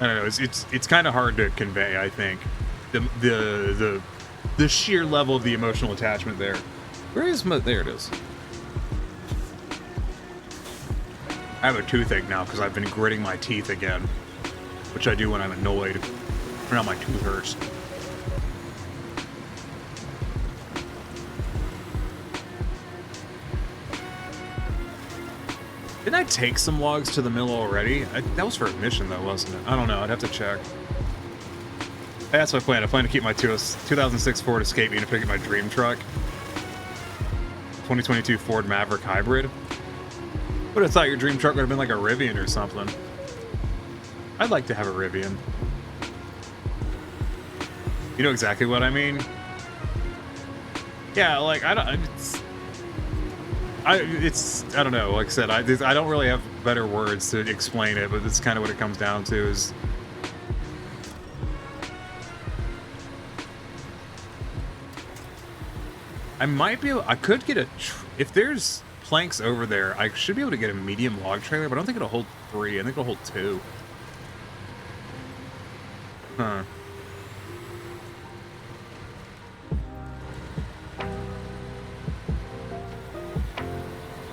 I don't know, it's kind of hard to convey, I think. The sheer level of the emotional attachment there. Where is my... There it is. I have a toothache now because I've been gritting my teeth again. Which I do when I'm annoyed. Or now my tooth hurts. Didn't I take some logs to the mill already? That was for a mission though, wasn't it? I don't know, I'd have to check. That's my plan. I plan to keep my 2006 Ford Escape and pick up my dream truck. 2022 Ford Maverick Hybrid. Would have thought your dream truck would have been like a Rivian or something. I'd like to have a Rivian. You know exactly what I mean? Yeah, like, I don't know. Like I said, I don't really have better words to explain it, but that's kind of what it comes down to is... I could get if there's planks over there, I should be able to get a medium log trailer, but I don't think it'll hold 3. I think it'll hold 2. Huh.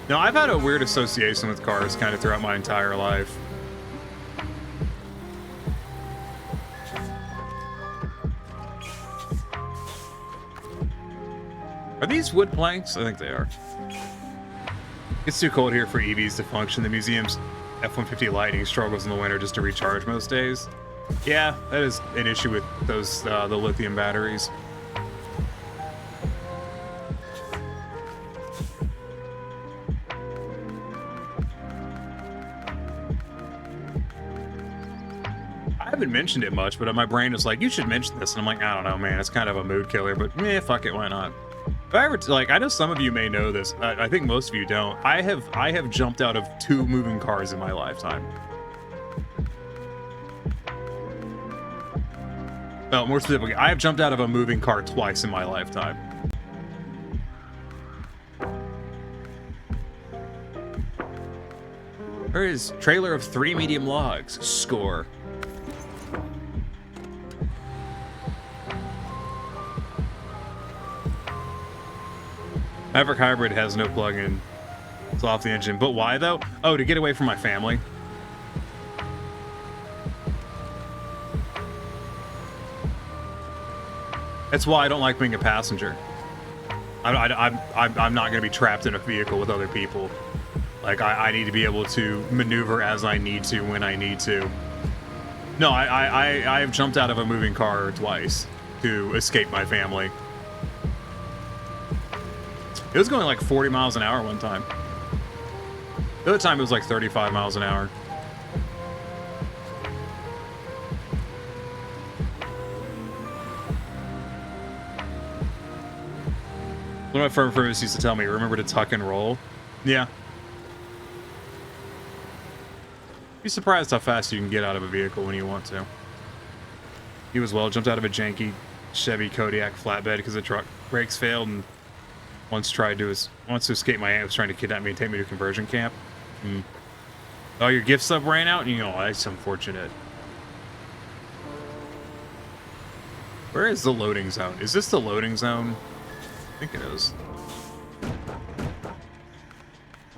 No, I've had a weird association with cars kind of throughout my entire life. Are these wood planks? I think they are. It's too cold here for EVs to function. The museum's F-150 Lightning struggles in the winter just to recharge most days. Yeah, that is an issue with those the lithium batteries. haven't mentioned it much, but my brain is like, you should mention this. And I'm like, I don't know, man. It's kind of a mood killer, but fuck it, why not? If I ever, like, I know some of you may know this. I think most of you don't. I have jumped out of 2 moving cars in my lifetime. No, more specifically, I have jumped out of a moving car twice in my lifetime. There is trailer of 3 medium logs. Score. Maverick Hybrid has no plug-in. It's off the engine. But why, though? Oh, to get away from my family. That's why I don't like being a passenger. I'm not going to be trapped in a vehicle with other people. Like, I need to be able to maneuver as I need to when I need to. No, I have jumped out of a moving car twice to escape my family. It was going like 40 miles an hour one time. The other time it was like 35 miles an hour. One of my friends used to tell me, remember to tuck and roll. Yeah. Be surprised how fast you can get out of a vehicle when you want to. He was well, jumped out of a janky Chevy Kodiak flatbed because the truck brakes failed and once to escape my aunt was trying to kidnap me and take me to conversion camp. Oh, your gift sub ran out? You know, that's unfortunate. Where is the loading zone? Is this the loading zone? I think it is.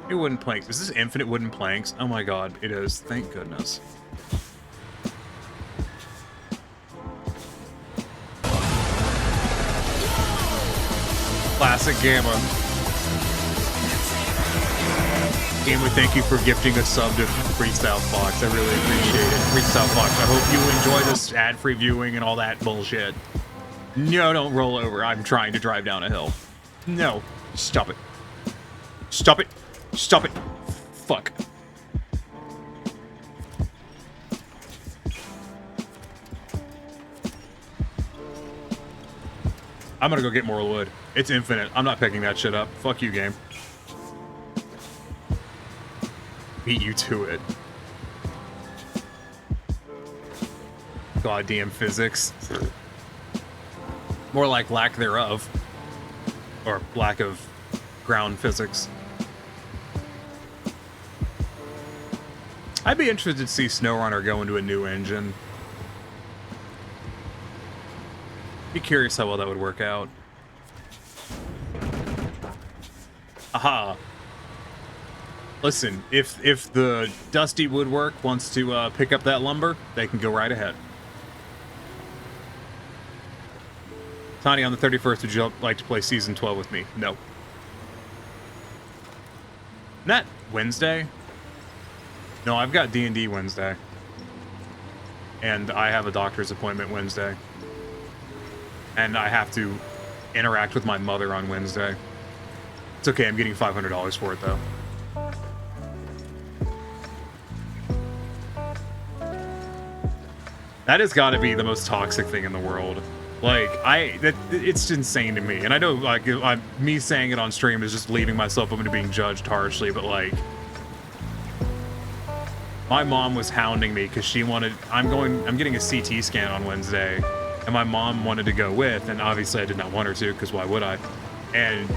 New wooden planks. Is this infinite wooden planks? Oh my god, it is. Thank goodness. Classic Gamma. Gamma, thank you for gifting a sub to Freestyle Fox. I really appreciate it. Freestyle Fox, I hope you enjoy this ad-free viewing and all that bullshit. No, don't roll over. I'm trying to drive down a hill. No. Stop it. Stop it. Stop it. Fuck. I'm gonna go get more wood. It's infinite. I'm not picking that shit up. Fuck you, game. Beat you to it. Goddamn physics. More like lack thereof. Or lack of ground physics. I'd be interested to see Snowrunner go into a new engine. Be curious how well that would work out. Aha. Listen, if the Dusty Woodwork wants to pick up that lumber, they can go right ahead. Tony, on the 31st, would you like to play Season 12 with me? No. Not Wednesday? No, I've got D&D Wednesday. And I have a doctor's appointment Wednesday. And I have to interact with my mother on Wednesday. It's okay, I'm getting $500 for it, though. That has got to be the most toxic thing in the world. Like, it's insane to me. And I know, like, me saying it on stream is just leaving myself open to being judged harshly, but, like, my mom was hounding me because she wanted, I'm getting a CT scan on Wednesday, and my mom wanted to go with, and obviously I did not want her to, because why would I? And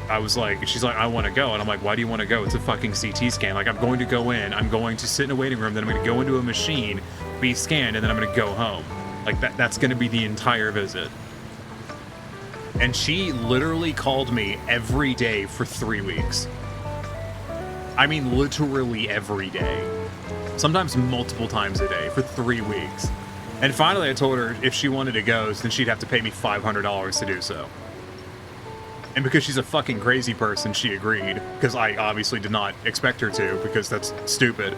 I was like, she's like, I want to go. And I'm like, why do you want to go? It's a fucking CT scan. Like, I'm going to go in, I'm going to sit in a waiting room, then I'm going to go into a machine, be scanned, and then I'm going to go home. Like, that's going to be the entire visit. And she literally called me every day for 3 weeks. I mean, literally every day. Sometimes multiple times a day for 3 weeks. And finally I told her if she wanted to go, then she'd have to pay me $500 to do so. And because she's a fucking crazy person, she agreed. Because I obviously did not expect her to, because that's stupid.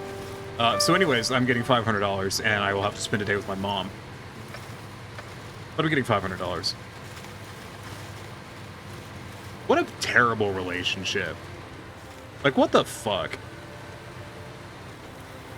So anyways, I'm getting $500, and I will have to spend a day with my mom. But I'm getting $500. What a terrible relationship. Like, what the fuck?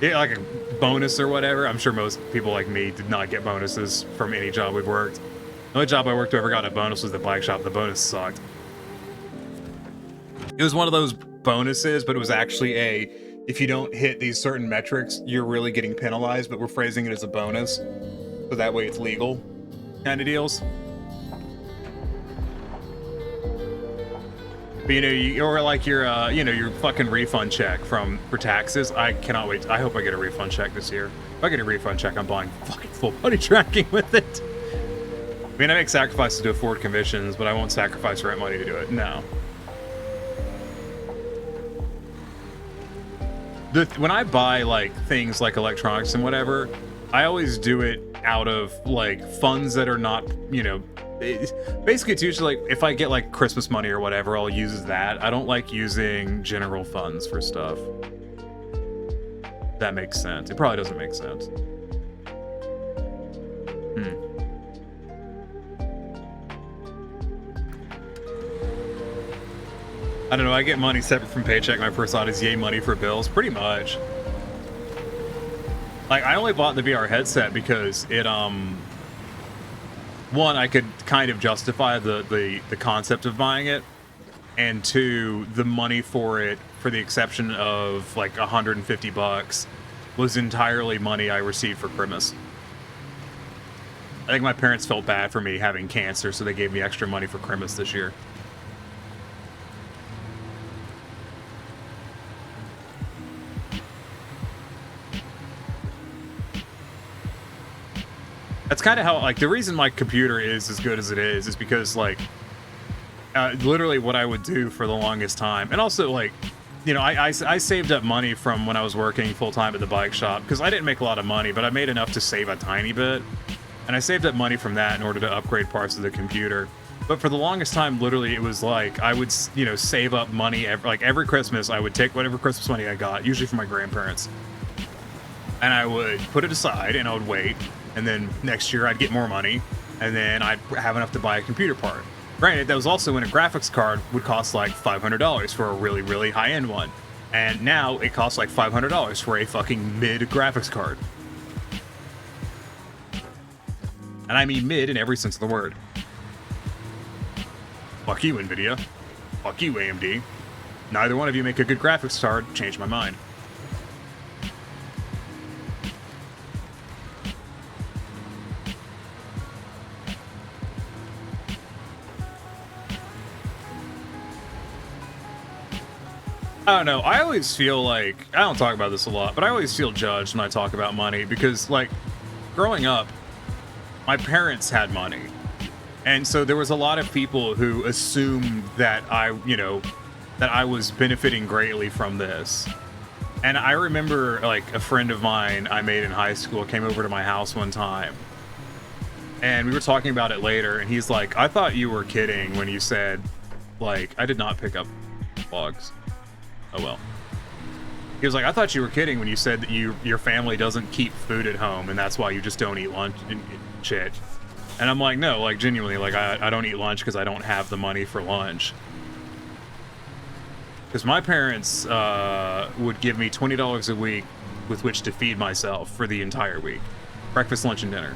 Yeah, like a bonus or whatever. I'm sure most people like me did not get bonuses from any job we've worked. The only job I worked who ever got a bonus was the bike shop. The bonus sucked. It was one of those bonuses, but it was actually if you don't hit these certain metrics, you're really getting penalized, but we're phrasing it as a bonus. So that way it's legal kind of deals. But, or like your, your fucking refund check for taxes. I cannot wait. I hope I get a refund check this year. If I get a refund check, I'm buying fucking full body tracking with it. I mean, I make sacrifices to afford commissions, but I won't sacrifice rent money to do it. No. When I buy like things like electronics and whatever, I always do it out of like funds that are not, basically it's usually like if I get like Christmas money or whatever, I'll use that. I don't like using general funds for stuff. That makes sense. It probably doesn't make sense. I don't know, I get money separate from paycheck. My first thought is yay money for bills, pretty much. Like, I only bought the VR headset because it, one, I could kind of justify the concept of buying it, and two, the money for it, for the exception of like $150, was entirely money I received for Christmas. I think my parents felt bad for me having cancer, so they gave me extra money for Christmas this year. That's kind of how, like, the reason my computer is as good as it is because, like, literally what I would do for the longest time. And also, like, I saved up money from when I was working full-time at the bike shop, because I didn't make a lot of money, but I made enough to save a tiny bit. And I saved up money from that in order to upgrade parts of the computer. But for the longest time, literally, it was like, I would, save up money. Every Christmas, I would take whatever Christmas money I got, usually from my grandparents. And I would put it aside, and I would wait. And then next year I'd get more money, and then I'd have enough to buy a computer part. Granted, that was also when a graphics card would cost like $500 for a really, really high-end one. And now it costs like $500 for a fucking mid graphics card. And I mean mid in every sense of the word. Fuck you, NVIDIA. Fuck you, AMD. Neither one of you make a good graphics card. Changed my mind. I don't know. I always feel like, I don't talk about this a lot, but I always feel judged when I talk about money because, like, growing up, my parents had money. And so there was a lot of people who assumed that that I was benefiting greatly from this. And I remember, like, a friend of mine I made in high school came over to my house one time. And we were talking about it later, and he's like, I thought you were kidding when you said, like, I did not pick up logs. Oh well. He was like, I thought you were kidding when you said that your family doesn't keep food at home and that's why you just don't eat lunch and shit. And I'm like, no, like, genuinely, like, I don't eat lunch because I don't have the money for lunch. Because my parents would give me $20 a week with which to feed myself for the entire week. Breakfast, lunch, and dinner.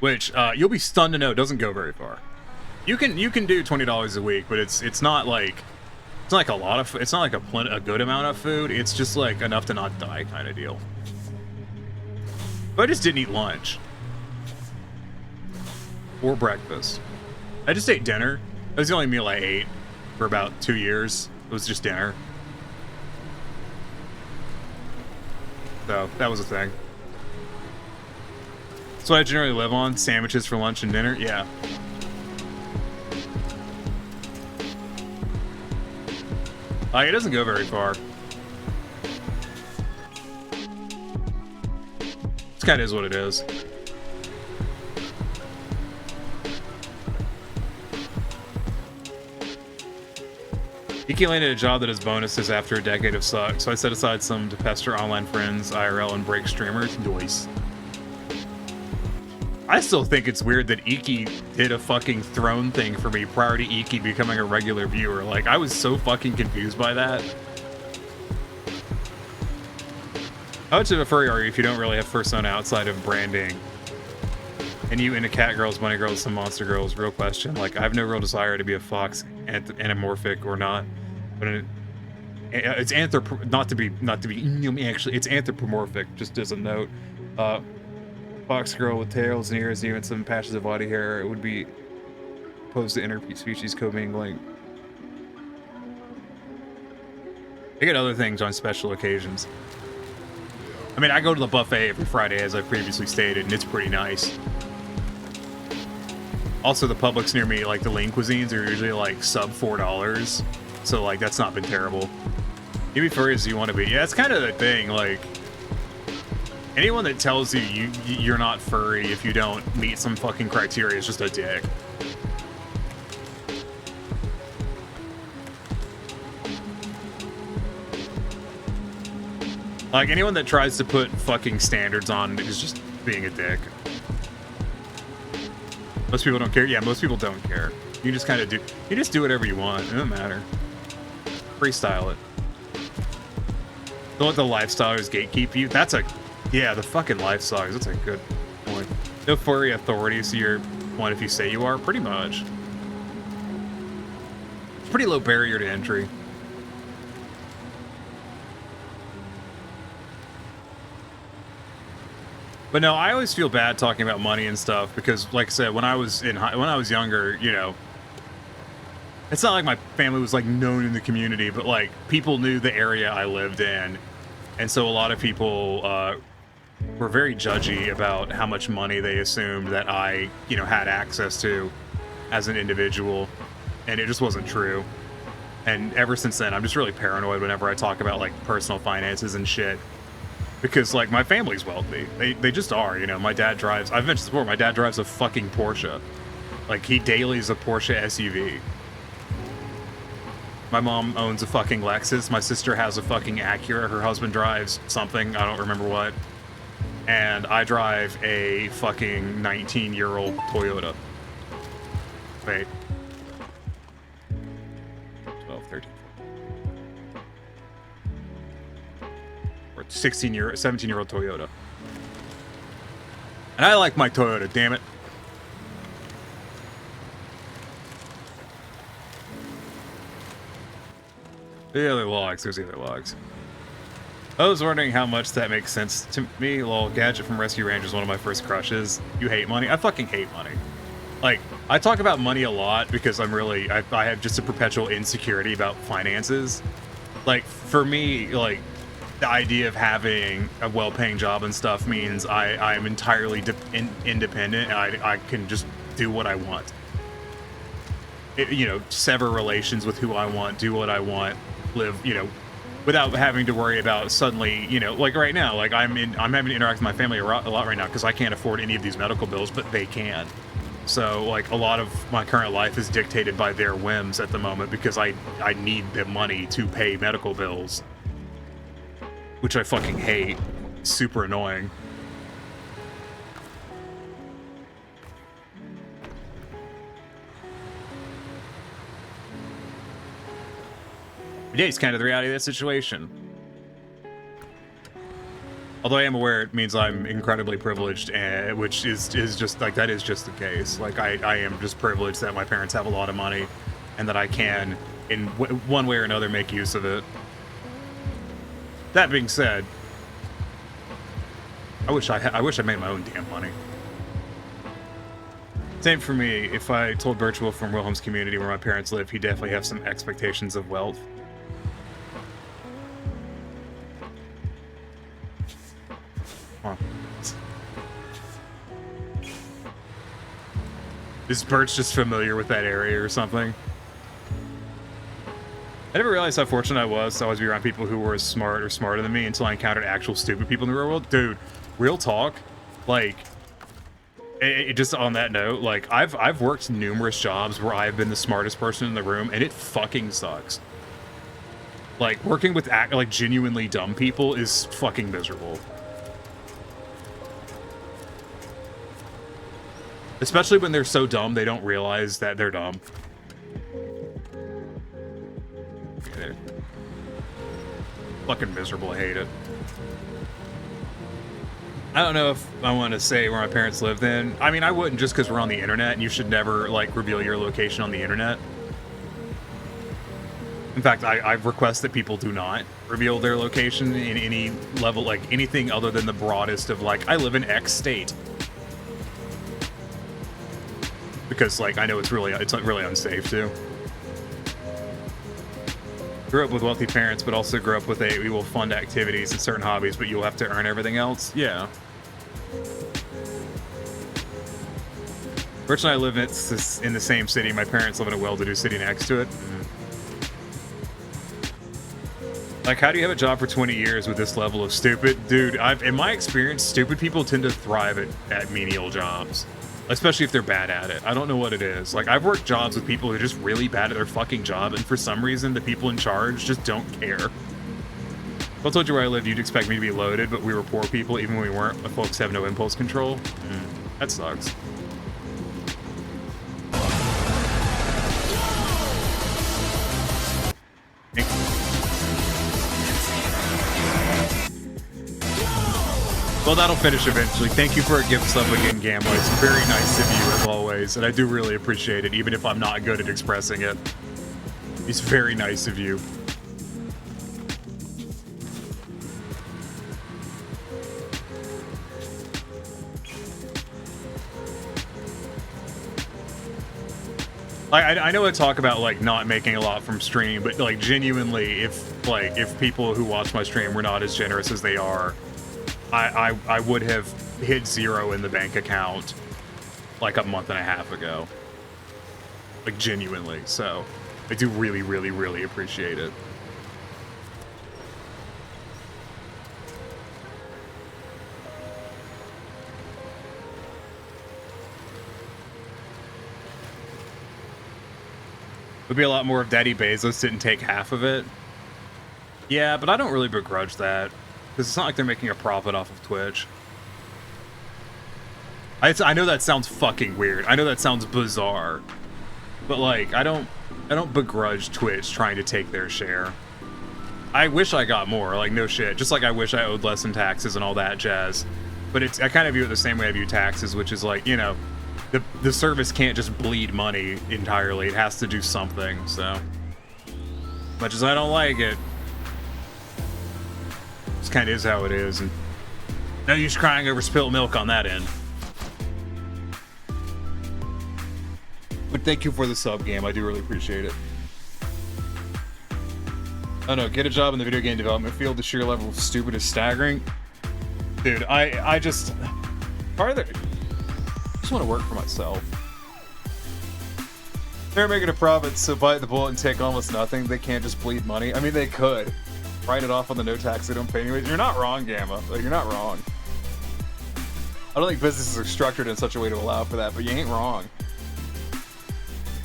Which, you'll be stunned to know doesn't go very far. You can do $20 a week, but it's not like a lot of, it's not like a good amount of food. It's just like enough to not die kind of deal. But I just didn't eat lunch or breakfast. I just ate dinner. That was the only meal I ate for about 2 years. It was just dinner. So that was a thing. That's what I generally live on: sandwiches for lunch and dinner. Yeah. It doesn't go very far. This kind of is what it is. Iki landed a job that has bonuses after a decade of suck, so I set aside some to pester online friends, IRL, and break streamers. Noise. I still think it's weird that Iki did a fucking throne thing for me prior to Iki becoming a regular viewer. Like, I was so fucking confused by that. How much of a furry are you if you don't really have persona outside of branding? And you into cat girls, bunny girls, some monster girls? Real question. Like, I have no real desire to be a fox, anamorphic or not. But it's not to be actually, it's anthropomorphic. Just as a note, fox girl with tails and ears, even some patches of body hair. It would be opposed to interspecies commingling. They get other things on special occasions. I mean, I go to the buffet every Friday, as I previously stated, and it's pretty nice. Also, the Publix near me, like the lean cuisines, are usually like sub $4, so like that's not been terrible. You be furry as you want to be. Yeah, it's kind of the thing. Like, anyone that tells you you're not furry if you don't meet some fucking criteria is just a dick. Like, anyone that tries to put fucking standards on is just being a dick. Most people don't care. Yeah, most people don't care. You just kind of do. You just do whatever you want. It doesn't matter. Freestyle it. Don't let the lifestylers gatekeep you. That's a... Yeah, the fucking lifestylers. That's a good point. No furry authority, so you're one if you say you are. Pretty much. Pretty low barrier to entry. But no, I always feel bad talking about money and stuff because, like I said, when I was younger, you know, it's not like my family was like known in the community, but like people knew the area I lived in, and so a lot of people were very judgy about how much money they assumed that I, you know, had access to as an individual, and it just wasn't true. And ever since then, I'm just really paranoid whenever I talk about like personal finances and shit. Because, like, my family's wealthy. They just are, you know. My dad drives... I've mentioned this before. My dad drives a fucking Porsche. Like, he dailies a Porsche SUV. My mom owns a fucking Lexus. My sister has a fucking Acura. Her husband drives something. I don't remember what. And I drive a fucking 19-year-old Toyota. Wait. 12, 13... 17-year-old Toyota. And I like my Toyota, damn it. The other logs, there's the other logs. I was wondering how much that makes sense to me. Lol, Gadget from Rescue Ranger is one of my first crushes. You hate money? I fucking hate money. Like, I talk about money a lot because I have just a perpetual insecurity about finances. Like, for me, like, the idea of having a well-paying job and stuff means I'm entirely independent and I can just do what I want. You know, sever relations with who I want, do what I want, live, you know, without having to worry about suddenly, you know, like right now, like I'm having to interact with my family a lot right now because I can't afford any of these medical bills, but they can. So, like, a lot of my current life is dictated by their whims at the moment because I need the money to pay medical bills. Which I fucking hate. Super annoying. Yeah, it's kind of the reality of that situation. Although I am aware it means I'm incredibly privileged, which is just, like, that is just the case. Like, I am just privileged that my parents have a lot of money and that I can, in one way or another, make use of it. That being said, I wish I made my own damn money. Same for me. If I told Virtual from Wilhelm's community where my parents live, he'd definitely have some expectations of wealth. Huh. Is Birch just familiar with that area or something? I never realized how fortunate I was to always be around people who were as smart or smarter than me until I encountered actual stupid people in the real world. Dude, real talk, like, just on that note, like, I've worked numerous jobs where I've been the smartest person in the room, and it fucking sucks. Like, working with, like, genuinely dumb people is fucking miserable. Especially when they're so dumb, they don't realize that they're dumb. Fucking miserable, I hate it. I don't know if I want to say where my parents lived in. I mean, I wouldn't just because we're on the internet, and you should never, like, reveal your location on the internet. In fact, I request that people do not reveal their location in any level, like, anything other than the broadest of, like, I live in X state. Because, like, I know it's really unsafe, too. Grew up with wealthy parents, but also grew up with we will fund activities and certain hobbies, but you'll have to earn everything else. Yeah. Rich and I live in the same city. My parents live in a well-to-do city next to it. Like, how do you have a job for 20 years with this level of stupid? Dude, in my experience, stupid people tend to thrive at menial jobs. Especially if they're bad at it. I don't know what it is. Like, I've worked jobs with people who are just really bad at their fucking job, and for some reason, the people in charge just don't care. If I told you where I lived, you'd expect me to be loaded, but we were poor people, even when we weren't. My folks have no impulse control. That sucks. Well, that'll finish eventually. Thank you for a gift sub again, Gamma. It's very nice of you, as always, and I do really appreciate it, even if I'm not good at expressing it. It's very nice of you. I know I talk about, like, not making a lot from stream, but, like, genuinely, if people who watch my stream were not as generous as they are, I would have hit 0 in the bank account like a month and a half ago. Like, genuinely. So, I do really, really, really appreciate it. Would be a lot more if Daddy Bezos didn't take half of it. Yeah, but I don't really begrudge that. Because it's not like they're making a profit off of Twitch. I know that sounds fucking weird. I know that sounds bizarre. But, like, I don't begrudge Twitch trying to take their share. I wish I got more, like, no shit. Just like I wish I owed less in taxes and all that jazz. But I kind of view it the same way I view taxes, which is like, you know, the service can't just bleed money entirely. It has to do something, so. Much as I don't like it. This kind of is how it is, and no use crying over spilt milk on that end. But thank you for the sub, game. I do really appreciate it. Oh no, get a job in the video game development field. The sheer level of stupid is staggering. Dude, I just want to work for myself. They're making a profit, so bite the bullet and take almost nothing. They can't just bleed money. I mean, they could. Write it off on the no tax they don't pay anyways. You're not wrong, Gamma. Like, you're not wrong. I don't think businesses are structured in such a way to allow for that, but you ain't wrong.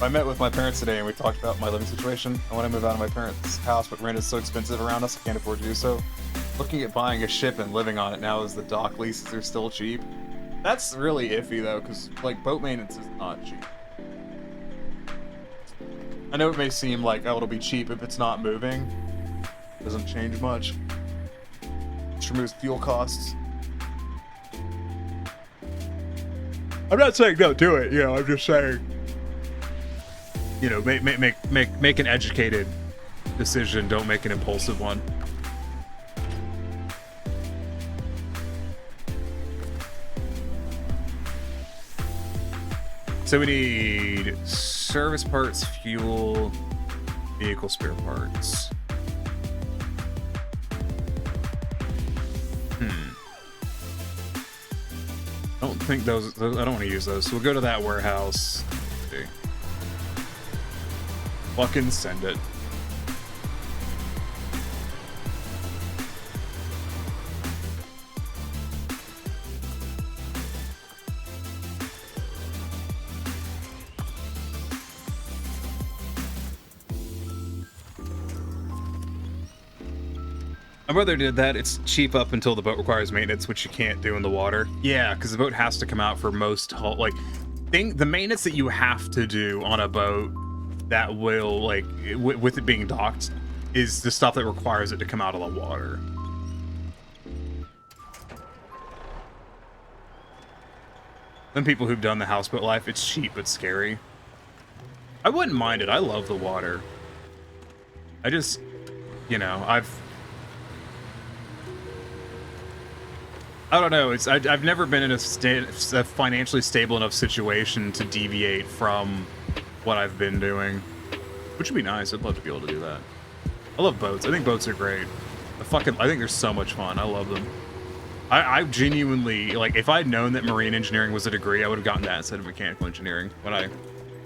I met with my parents today and we talked about my living situation. I want to move out of my parents' house, but rent is so expensive around us, I can't afford to do so. Looking at buying a ship and living on it now as the dock leases are still cheap. That's really iffy though, because, like, boat maintenance is not cheap. I know it may seem like, oh, it'll be cheap if it's not moving. Doesn't change much. Just removes fuel costs. I'm not saying don't do it, you know, I'm just saying, you know, make an educated decision, don't make an impulsive one. So we need service parts, fuel, vehicle spare parts. I don't think those I don't want to use those, so we'll go to that warehouse. Okay. Fucking send it. My brother did that. It's cheap up until the boat requires maintenance, which you can't do in the water. Yeah, because the boat has to come out for most the maintenance that you have to do on a boat that will, like, with it being docked, is the stuff that requires it to come out of the water. Some people who've done the houseboat life, it's cheap but scary. I wouldn't mind it. I love the water. I just, you know, I don't know. I've never been in a financially stable enough situation to deviate from what I've been doing, which would be nice. I'd love to be able to do that. I love boats. I think boats are great. I think they're so much fun. I love them. I genuinely, like, if I'd known that marine engineering was a degree, I would have gotten that instead of mechanical engineering when I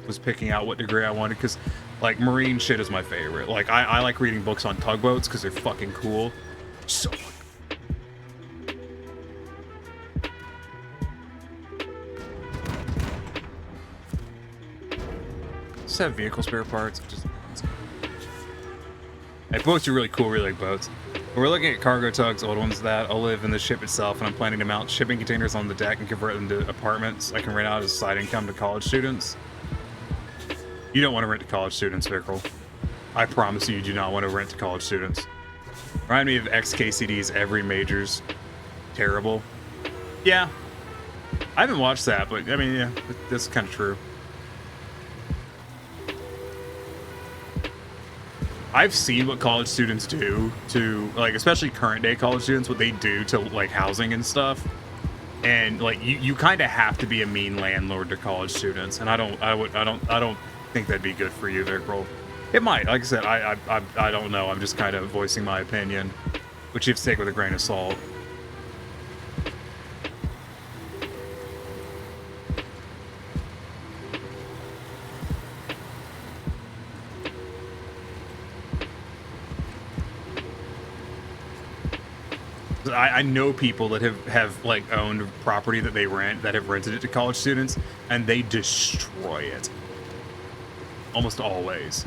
was picking out what degree I wanted, because, like, marine shit is my favorite. Like, I like reading books on tugboats because they're fucking cool. So fucking. Just have vehicle spare parts. Hey, boats are really cool. Really like boats. We're looking at cargo tugs, old ones that I'll live in the ship itself, and I'm planning to mount shipping containers on the deck and convert them to apartments I can rent out as side income to college students. You don't want to rent to college students, Vickle. I promise you do not want to rent to college students. Remind me of XKCD's Every Major's terrible. Yeah. I haven't watched that, but I mean, yeah, that's kind of true. I've seen what college students do to, like, especially current day college students, what they do to, like, housing and stuff. And, like, you kind of have to be a mean landlord to college students. And I don't think that'd be good for you, Vickle. It might. Like I said, I don't know. I'm just kind of voicing my opinion, which you have to take with a grain of salt. I know people that have like owned property that they rent, that have rented it to college students, and they destroy it. Almost always.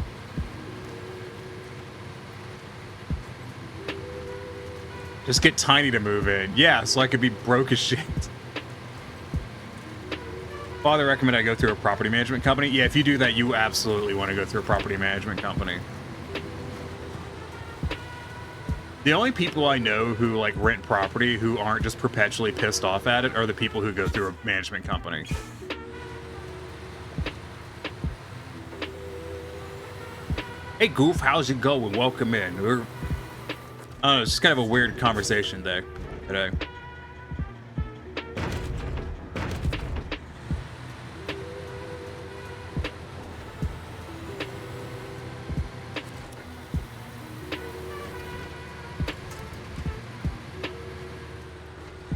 Just get Tiny to move in. Yeah, so I could be broke as shit. Father recommended I go through a property management company. Yeah, if you do that, you absolutely want to go through a property management company. The only people I know who, like, rent property who aren't just perpetually pissed off at it are the people who go through a management company. Hey, Goof, how's it going? Welcome in. I don't know, it's just kind of a weird conversation there today.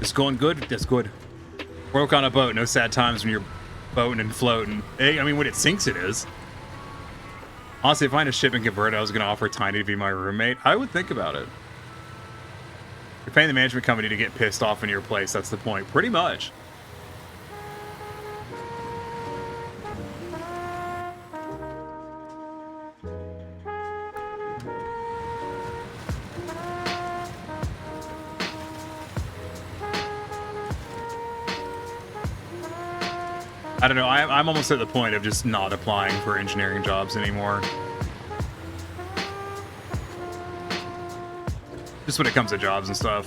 It's going good? That's good. Broke on a boat. No sad times when you're boating and floating. Hey, I mean, when it sinks, it is. Honestly, if I had a ship and convert, I was going to offer Tiny to be my roommate. I would think about it. You're paying the management company to get pissed off in your place. That's the point. Pretty much. I don't know, I'm almost at the point of just not applying for engineering jobs anymore. Just when it comes to jobs and stuff.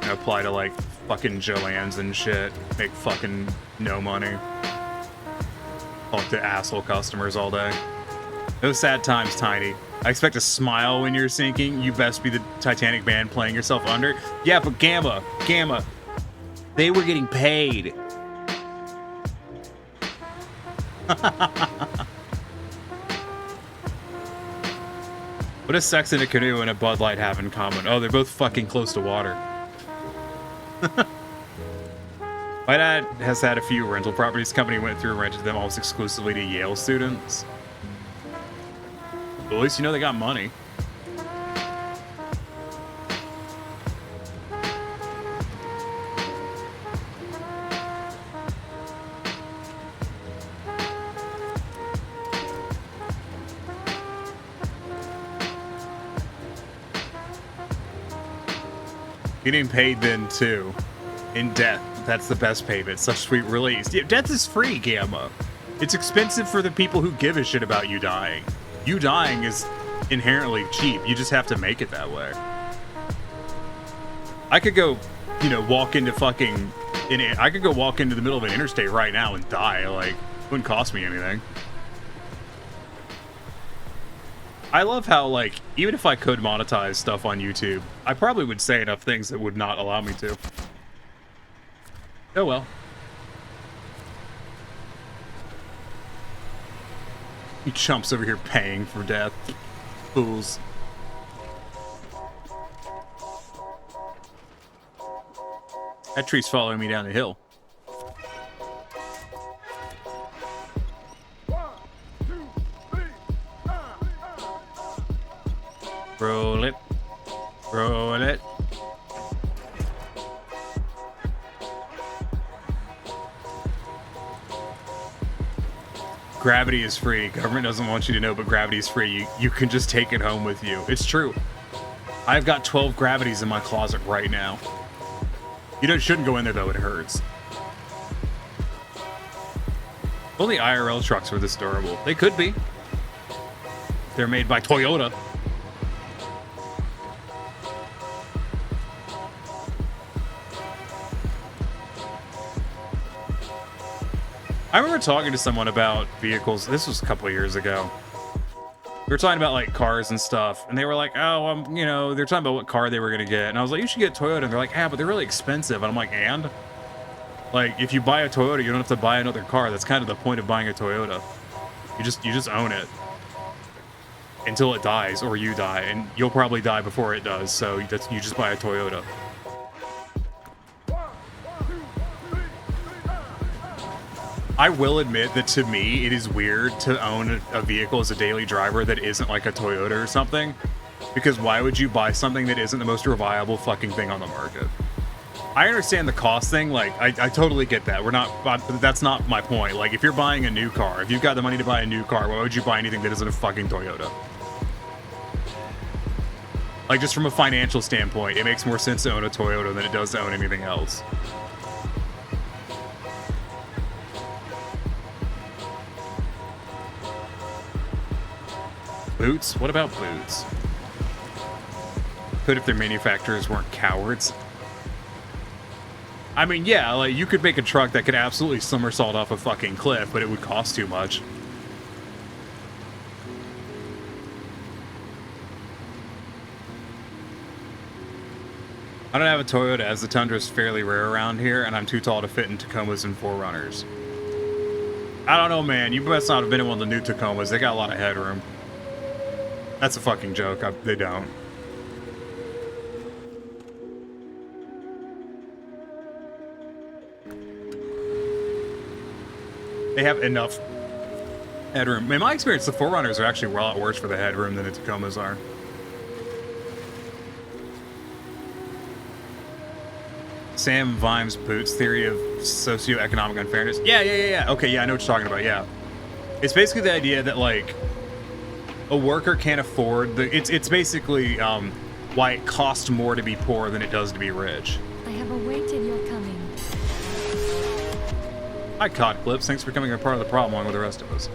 You know, apply to, like, fucking Joann's and shit. Make fucking no money. Talk to asshole customers all day. Those sad times, Tiny. I expect a smile when you're sinking. You best be the Titanic band playing yourself under. Yeah, but Gamma. They were getting paid. What does sex in a canoe and a Bud Light have in common? Oh, they're both fucking close to water. My dad has had a few rental properties. The company went through and rented them almost exclusively to Yale students. Well, at least you know they got money. Getting paid then too. In death. That's the best payment. Such sweet release. Yeah, death is free, Gamma. It's expensive for the people who give a shit about you dying. You dying is inherently cheap. You just have to make it that way. I could go you know, walk into fucking... I could go walk into the middle of an interstate right now and die. Like, it wouldn't cost me anything. I love how, like, even if I could monetize stuff on YouTube, I probably would say enough things that would not allow me to. Oh well. You chumps over here paying for death. Fools. That tree's following me down the hill. Roll it. Roll it. Gravity is free. Government doesn't want you to know, but gravity is free. You can just take it home with you. It's true. I've got 12 gravities in my closet right now. You shouldn't go in there, though. It hurts. Only IRL trucks were this durable. They could be. They're made by Toyota. I remember talking to someone about vehicles. This was a couple of years ago. We were talking about like cars and stuff, and they were like, "Oh, you know," they're talking about what car they were gonna get, and I was like, "You should get Toyota." And they're like, "Yeah, but they're really expensive." And I'm like, "And like, if you buy a Toyota, you don't have to buy another car. That's kind of the point of buying a Toyota. You just own it until it dies or you die, and you'll probably die before it does. So you just buy a Toyota." I will admit that to me, it is weird to own a vehicle as a daily driver that isn't like a Toyota or something. Because why would you buy something that isn't the most reliable fucking thing on the market? I understand the cost thing. Like, I totally get that. But that's not my point. Like, if you're buying a new car, if you've got the money to buy a new car, why would you buy anything that isn't a fucking Toyota? Like, just from a financial standpoint, it makes more sense to own a Toyota than it does to own anything else. Boots? What about boots? Could if their manufacturers weren't cowards. I mean, yeah, like, you could make a truck that could absolutely somersault off a fucking cliff, but it would cost too much. I don't have a Toyota, as the Tundra is fairly rare around here, and I'm too tall to fit in Tacomas and 4Runners. I don't know, man. You must not have been in one of the new Tacomas. They got a lot of headroom. That's a fucking joke. They don't. They have enough headroom. In my experience, the 4Runners are actually a lot worse for the headroom than the Tacomas are. Sam Vime's boots theory of socioeconomic unfairness. Yeah. Okay, yeah, I know what you're talking about, yeah. It's basically the idea that, like, a worker can't afford it's basically why it costs more to be poor than it does to be rich. I have awaited your coming. Hi, Cod Clips. Thanks for becoming a part of the problem along with the rest of us.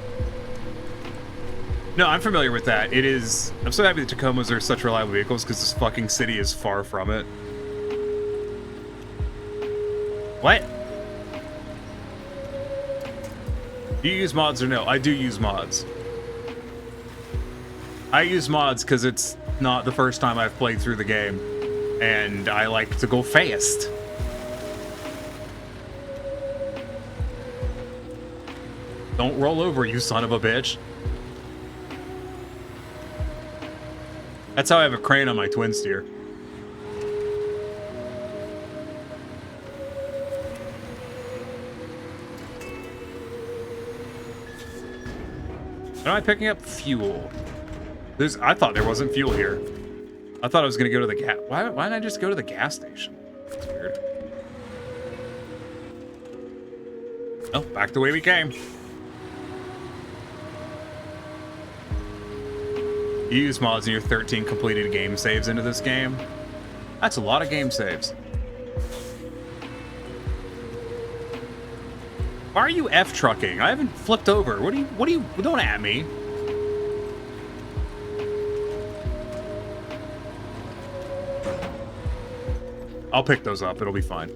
No, I'm familiar with that. I'm so happy that Tacomas are such reliable vehicles because this fucking city is far from it. What? Do you use mods or no? I do use mods. I use mods because it's not the first time I've played through the game, and I like to go fast. Don't roll over, you son of a bitch. That's how I have a crane on my twin steer. Am I picking up fuel? I thought there wasn't fuel here. I thought I was gonna go to the gas. Why didn't I just go to the gas station? That's weird. Oh, back the way we came. You use mods in your 13 completed game saves into this game? That's a lot of game saves. Why are you F-trucking? I haven't flipped over. What are you, don't at me. I'll pick those up. It'll be fine.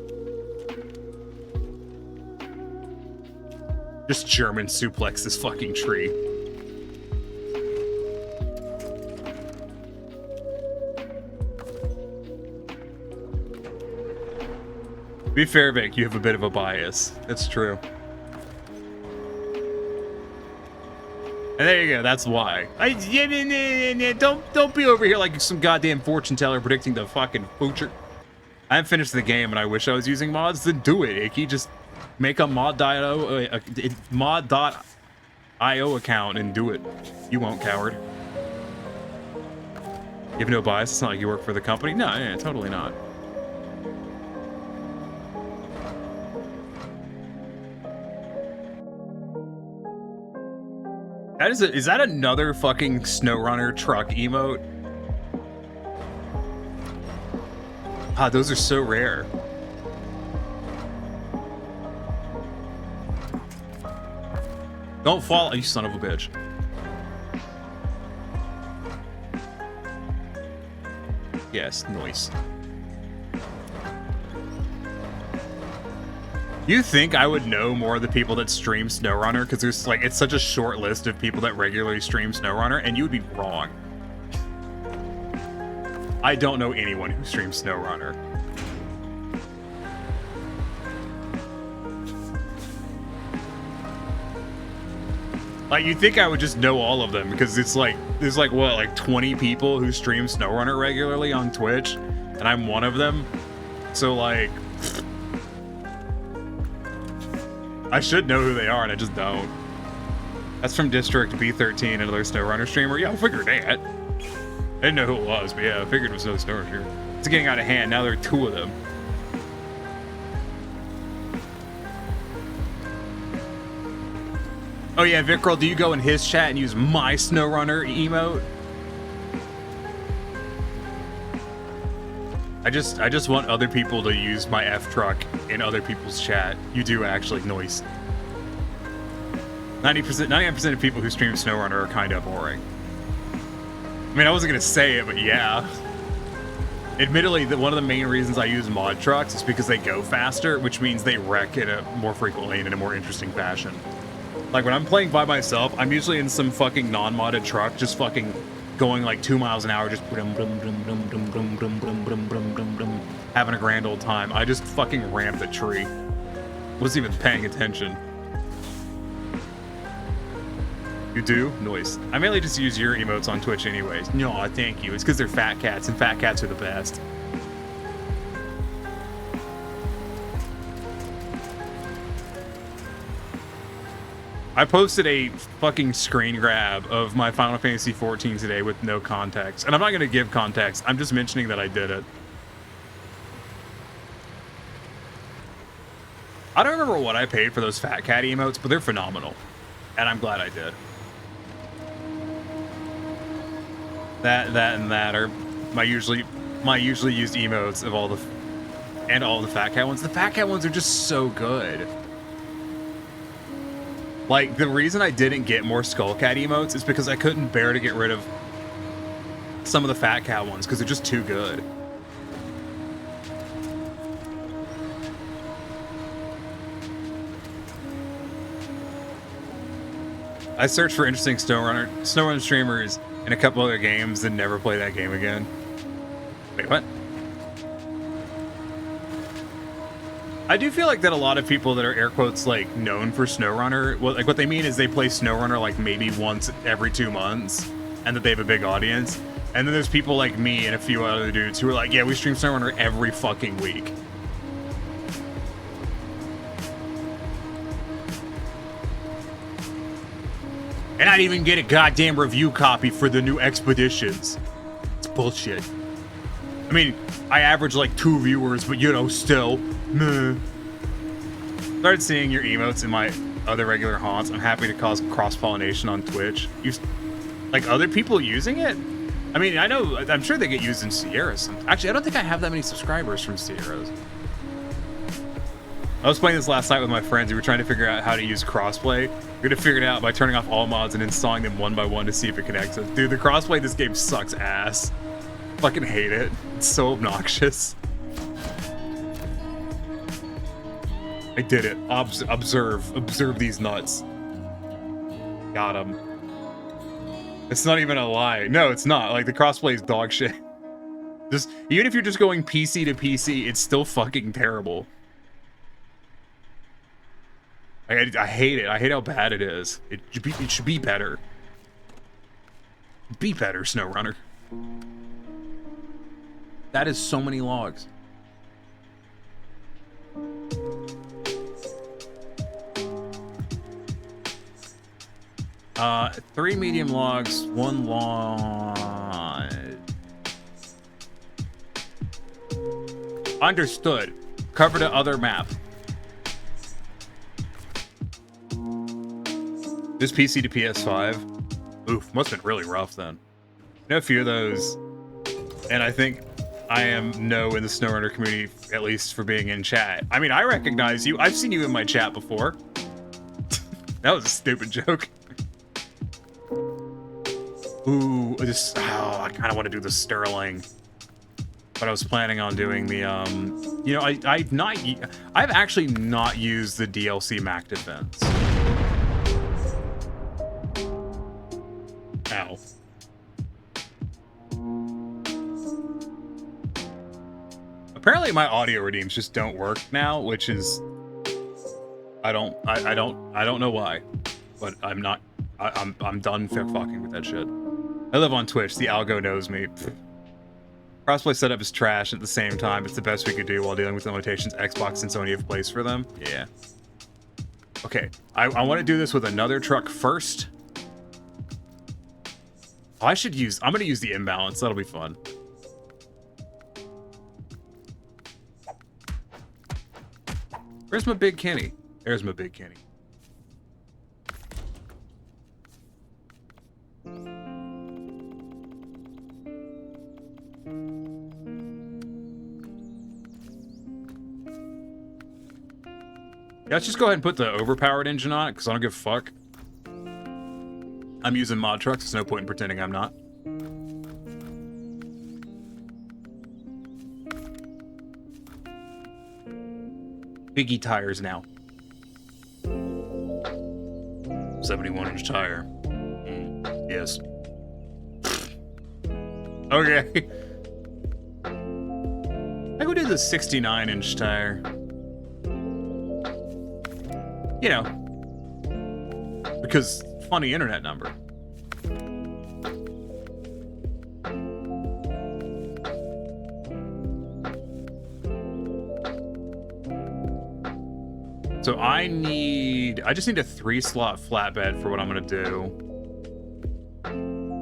Just German suplex this fucking tree. To be fair, Vic, you have a bit of a bias. That's true. And there you go. That's why. Don't be over here like some goddamn fortune teller predicting the fucking future. I haven't finished the game, and I wish I was using mods. Then do it, Icky. Just make a mod.io account and do it. You won't, coward. You have no bias. It's not like you work for the company. No, yeah, totally not. Is that another fucking Snowrunner truck emote? Ah, those are so rare. Don't fall, you son of a bitch. Yes, noise. You think I would know more of the people that stream Snowrunner? Because there's like, it's such a short list of people that regularly stream Snowrunner, and you would be wrong. I don't know anyone who streams Snowrunner. Like, you'd think I would just know all of them, because it's like, there's like, what, like 20 people who stream Snowrunner regularly on Twitch, and I'm one of them. So like, I should know who they are, and I just don't. That's from District B13, another Snowrunner streamer. Yeah, I figured that. I didn't know who it was, but yeah, I figured it was no Snowrunner streamer. It's getting out of hand. Now there are 2 of them. Oh yeah, Vickrell, do you go in his chat and use my Snowrunner emote? I just want other people to use my F truck in other people's chat. You do actually, noise. 99% of people who stream Snowrunner are kind of boring. I mean, I wasn't gonna say it, but yeah. Admittedly, one of the main reasons I use mod trucks is because they go faster, which means they wreck in a more frequently and in a more interesting fashion. Like when I'm playing by myself, I'm usually in some fucking non-modded truck, just fucking going like 2 miles an hour, just having a grand old time. I just fucking rammed the tree. Wasn't even paying attention. You do? Noise. I mainly just use your emotes on Twitch anyways. No, thank you. It's because they're fat cats, and fat cats are the best. I posted a fucking screen grab of my Final Fantasy XIV today with no context. And I'm not going to give context. I'm just mentioning that I did it. I don't remember what I paid for those fat cat emotes, but they're phenomenal. And I'm glad I did. That and that are my usually used emotes of all the fat cat ones. The fat cat ones are just so good. Like, the reason I didn't get more Skullcat emotes is because I couldn't bear to get rid of some of the Fat Cat ones, because they're just too good. I searched for interesting Snowrunner streamers in a couple other games and never play that game again. Wait, what? I do feel like that a lot of people that are air quotes like known for Snowrunner, well, like what they mean is they play Snowrunner like maybe once every 2 months, and that they have a big audience. And then there's people like me and a few other dudes who are like, yeah, we stream Snowrunner every fucking week. And I didn't even get a goddamn review copy for the new expeditions. It's bullshit. I mean, I average like 2 viewers, but you know, still. Meh. Started seeing your emotes in my other regular haunts. I'm happy to cause cross-pollination on Twitch. Like other people using it? I mean, I know, I'm sure they get used in Sierras. Actually, I don't think I have that many subscribers from Sierras. I was playing this last night with my friends. We were trying to figure out how to use crossplay. We're gonna figure it out by turning off all mods and installing them one by one to see if it connects us. Dude, the crossplay in this game sucks ass. Fucking hate it. It's so obnoxious. I did it. Observe these nuts. Got him. It's not even a lie. No, it's not. Like, the crossplay is dog shit. Just, even if you're just going PC to PC, it's still fucking terrible. I hate it. I hate how bad it is. It should be better. Be better, Snowrunner. That is so many logs. Three medium logs, one long. Understood. Cover the other map. This PC to PS5. Oof, must have been really rough then. I know a few of those, and I think I am in the Snowrunner community, at least for being in chat. I mean, I recognize you. I've seen you in my chat before. That was a stupid joke. Ooh, I kind of want to do the Sterling, but I was planning on doing the you know, I've actually not used the DLC Mac Defense. Ow. Apparently my audio redeems just don't work now, which is I don't know why, but I'm done fucking with that shit. I live on Twitch. The algo knows me. Crossplay setup is trash. At the same time, it's the best we could do while dealing with the limitations Xbox and Sony have placed for them. Yeah. Okay, I want to do this with another truck first. I'm gonna use the imbalance. That'll be fun. Where's my big Kenny? There's my big Kenny. Yeah, let's just go ahead and put the overpowered engine on it, because I don't give a fuck. I'm using mod trucks, there's no point in pretending I'm not. Biggie tires now. 71-inch tire. Yes. Okay. I go do the 69-inch tire. You know, because funny internet number. So I just need a 3-slot flatbed for what I'm gonna do,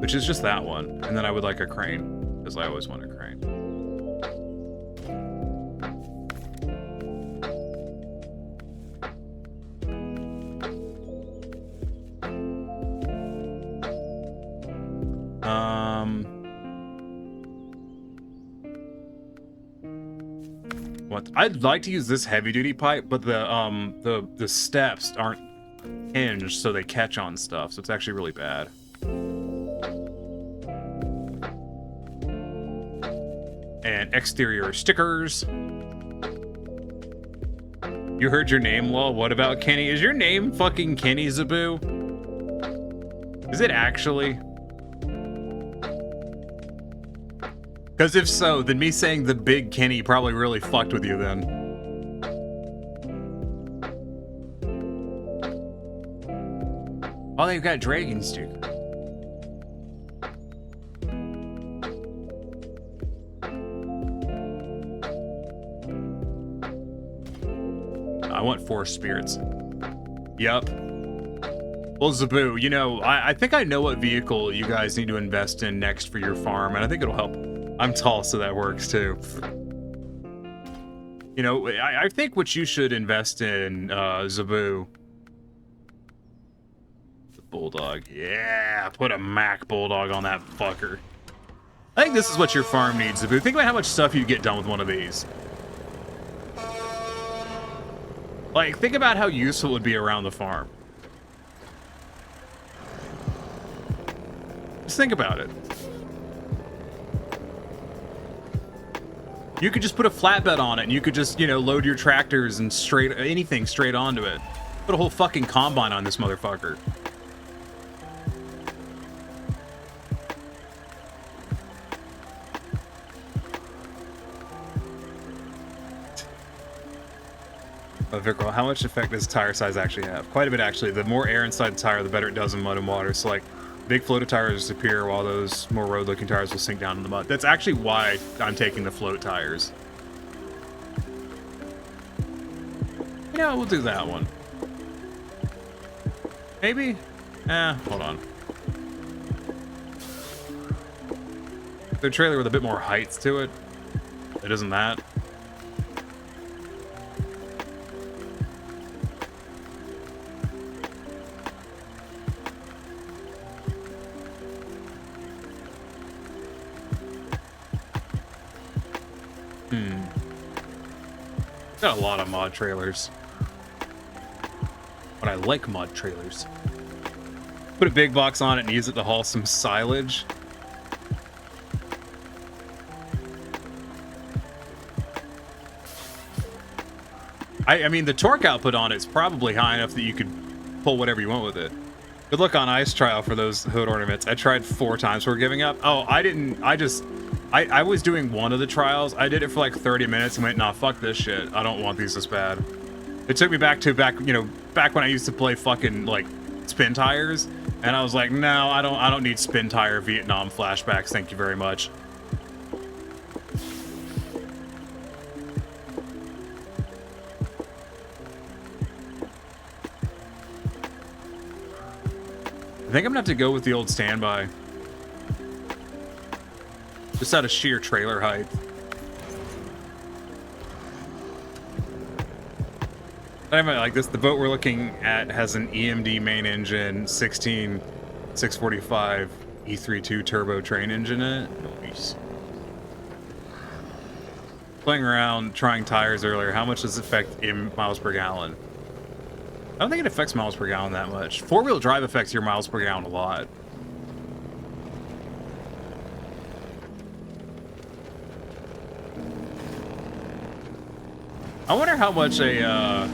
which is just that one. And then I would like a crane, because I always want a crane. What? I'd like to use this heavy-duty pipe, but the steps aren't hinged, so they catch on stuff. So it's actually really bad. And exterior stickers. You heard your name, lol. What about Kenny? Is your name fucking Kenny, Zabu? Is it actually? Because if so, then me saying the big Kenny probably really fucked with you then. Oh, they've got dragon sticker. I want 4 spirits. Yup. Well, Zabu, you know, I think I know what vehicle you guys need to invest in next for your farm, and I think it'll help. I'm tall, so that works too. You know, I think what you should invest in, Zabu. The Bulldog. Yeah, put a Mac Bulldog on that fucker. I think this is what your farm needs, Zabu. Think about how much stuff you get done with one of these. Like, think about how useful it would be around the farm. Just think about it. You could just put a flatbed on it, and you could just, you know, load your tractors and anything straight onto it. Put a whole fucking combine on this motherfucker. Vikral, how much effect does tire size actually have? Quite a bit, actually. The more air inside the tire, the better it does in mud and water. So, like, big floated tires disappear, while those more road-looking tires will sink down in the mud. That's actually why I'm taking the float tires. Yeah, we'll do that one. Maybe? Hold on. The trailer with a bit more height to it. It isn't that. Got a lot of mod trailers. But I like mod trailers. Put a big box on it and use it to haul some silage. I mean, the torque output on it's probably high enough that you could pull whatever you want with it. Good luck on ice trial for those hood ornaments. I tried 4 times before giving up. Oh, I was doing one of the trials. I did it for like 30 minutes and went, nah, fuck this shit. I don't want these this bad. It took me back when I used to play fucking like spin tires, and I was like, no, I don't need spin tire Vietnam flashbacks. Thank you very much. I think I'm gonna have to go with the old standby. Just out of sheer trailer height. Like this, the boat we're looking at has an EMD main engine, 645 E32 turbo train engine in it. Nice. Playing around, trying tires earlier. How much does it affect in miles per gallon? I don't think it affects miles per gallon that much. 4-wheel drive affects your miles per gallon a lot. I wonder how much a,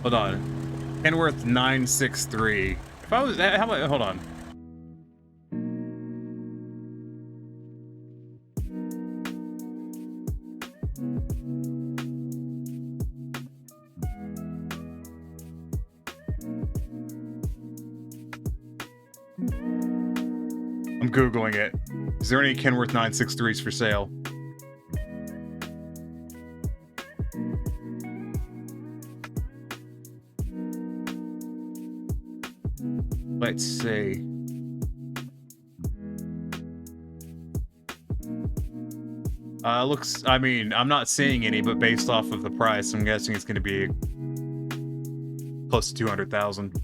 hold on. Kenworth 963. If I was, how much, hold on. I'm Googling it. Is there any Kenworth 963s for sale? Let's see. I mean, I'm not seeing any, but based off of the price, I'm guessing it's going to be close to 200,000.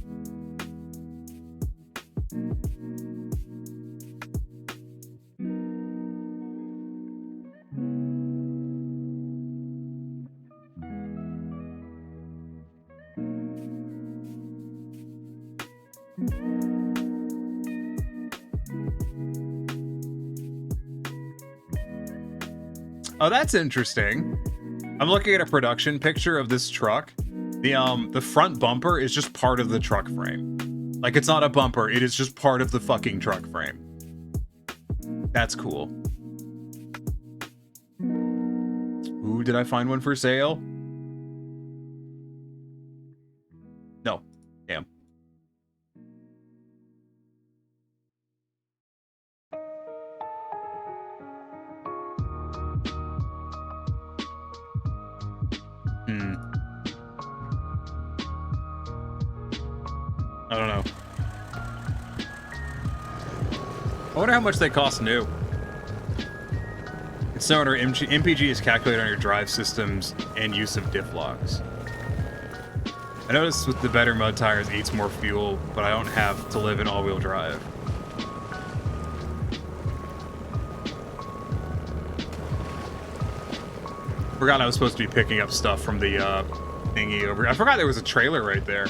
Oh, that's interesting. I'm looking at a production picture of this truck. The front bumper is just part of the truck frame. Like, it's not a bumper, it is just part of the fucking truck frame. That's cool. Ooh, did I find one for sale? No. Damn. I don't know. I wonder how much they cost new. In Snowrunner, MPG is calculated on your drive systems and use of diff locks. I noticed with the better mud tires, it eats more fuel, but I don't have to live in all-wheel drive. Forgot I was supposed to be picking up stuff from the thingy over. I forgot there was a trailer right there.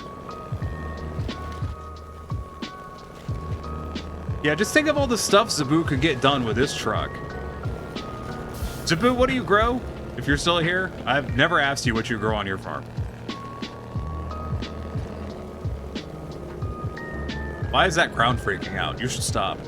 Yeah, just think of all the stuff Zabu could get done with this truck. Zabu, what do you grow? If you're still here, I've never asked you what you grow on your farm. Why is that crown freaking out? You should stop.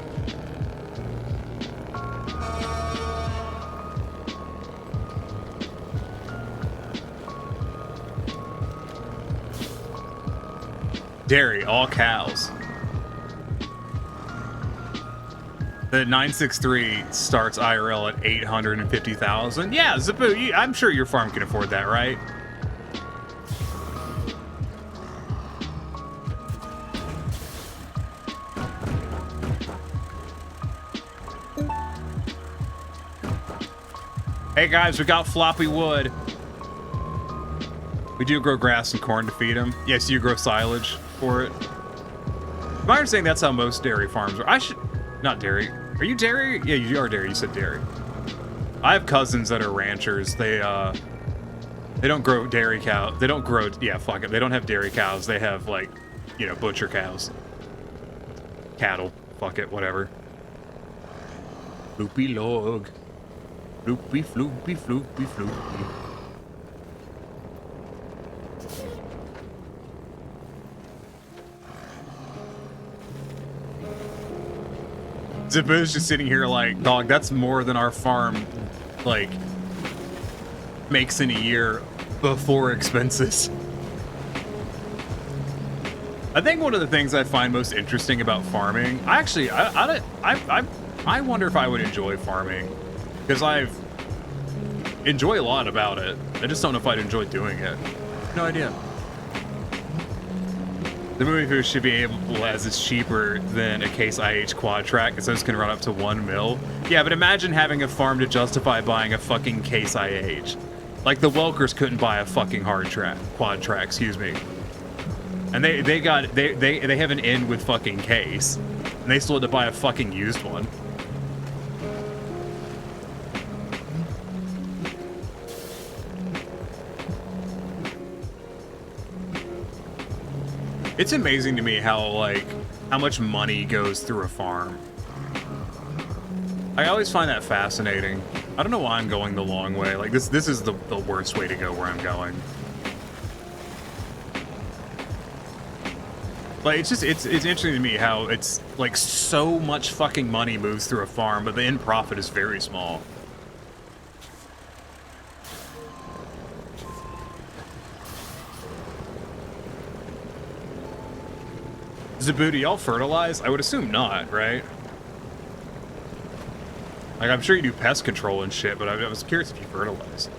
Dairy, all cows. The 963 starts IRL at 850,000. Yeah, Zabu, I'm sure your farm can afford that, right? Hey guys, we got floppy wood. We do grow grass and corn to feed them. Yes, you grow silage for it. My understanding, that's how most dairy farms are. Not dairy. Are you dairy? Yeah, you are dairy. You said dairy. I have cousins that are ranchers. They don't grow dairy cow. They don't grow. Yeah, fuck it. They don't have dairy cows. They have like, you know, butcher cows. Cattle. Fuck it. Whatever. Floopy log. Floopy, floopy, floopy, floopy. Zabu's just sitting here like, dog, that's more than our farm, like, makes in a year before expenses. I think one of the things I find most interesting about farming, I wonder if I would enjoy farming, because I've enjoy a lot about it. I just don't know if I'd enjoy doing it. No idea. The movie food should be able, as it's cheaper than a Case IH quad track, and so it's gonna run up to 1 mil. Yeah, but imagine having a farm to justify buying a fucking Case IH. Like the Welkers couldn't buy a fucking quad track, excuse me. And they have an end with fucking Case, and they still had to buy a fucking used one. It's amazing to me how much money goes through a farm. I always find that fascinating. I don't know why I'm going the long way. Like this is the worst way to go where I'm going. Like it's interesting to me how it's like so much fucking money moves through a farm, but the end profit is very small. Zabu, do y'all fertilize? I would assume not, right? Like, I'm sure you do pest control and shit, but I was curious if you fertilize.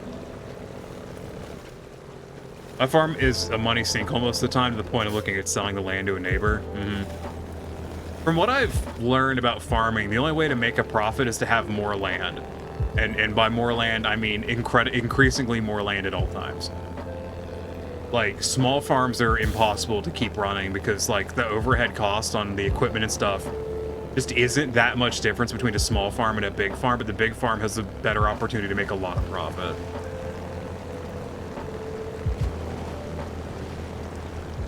My farm is a money sink almost the time, to the point of looking at selling the land to a neighbor. From what I've learned about farming, the only way to make a profit is to have more land. And by more land, I mean increasingly more land at all times. Like, small farms are impossible to keep running because, like, the overhead cost on the equipment and stuff just isn't that much difference between a small farm and a big farm, but the big farm has a better opportunity to make a lot of profit.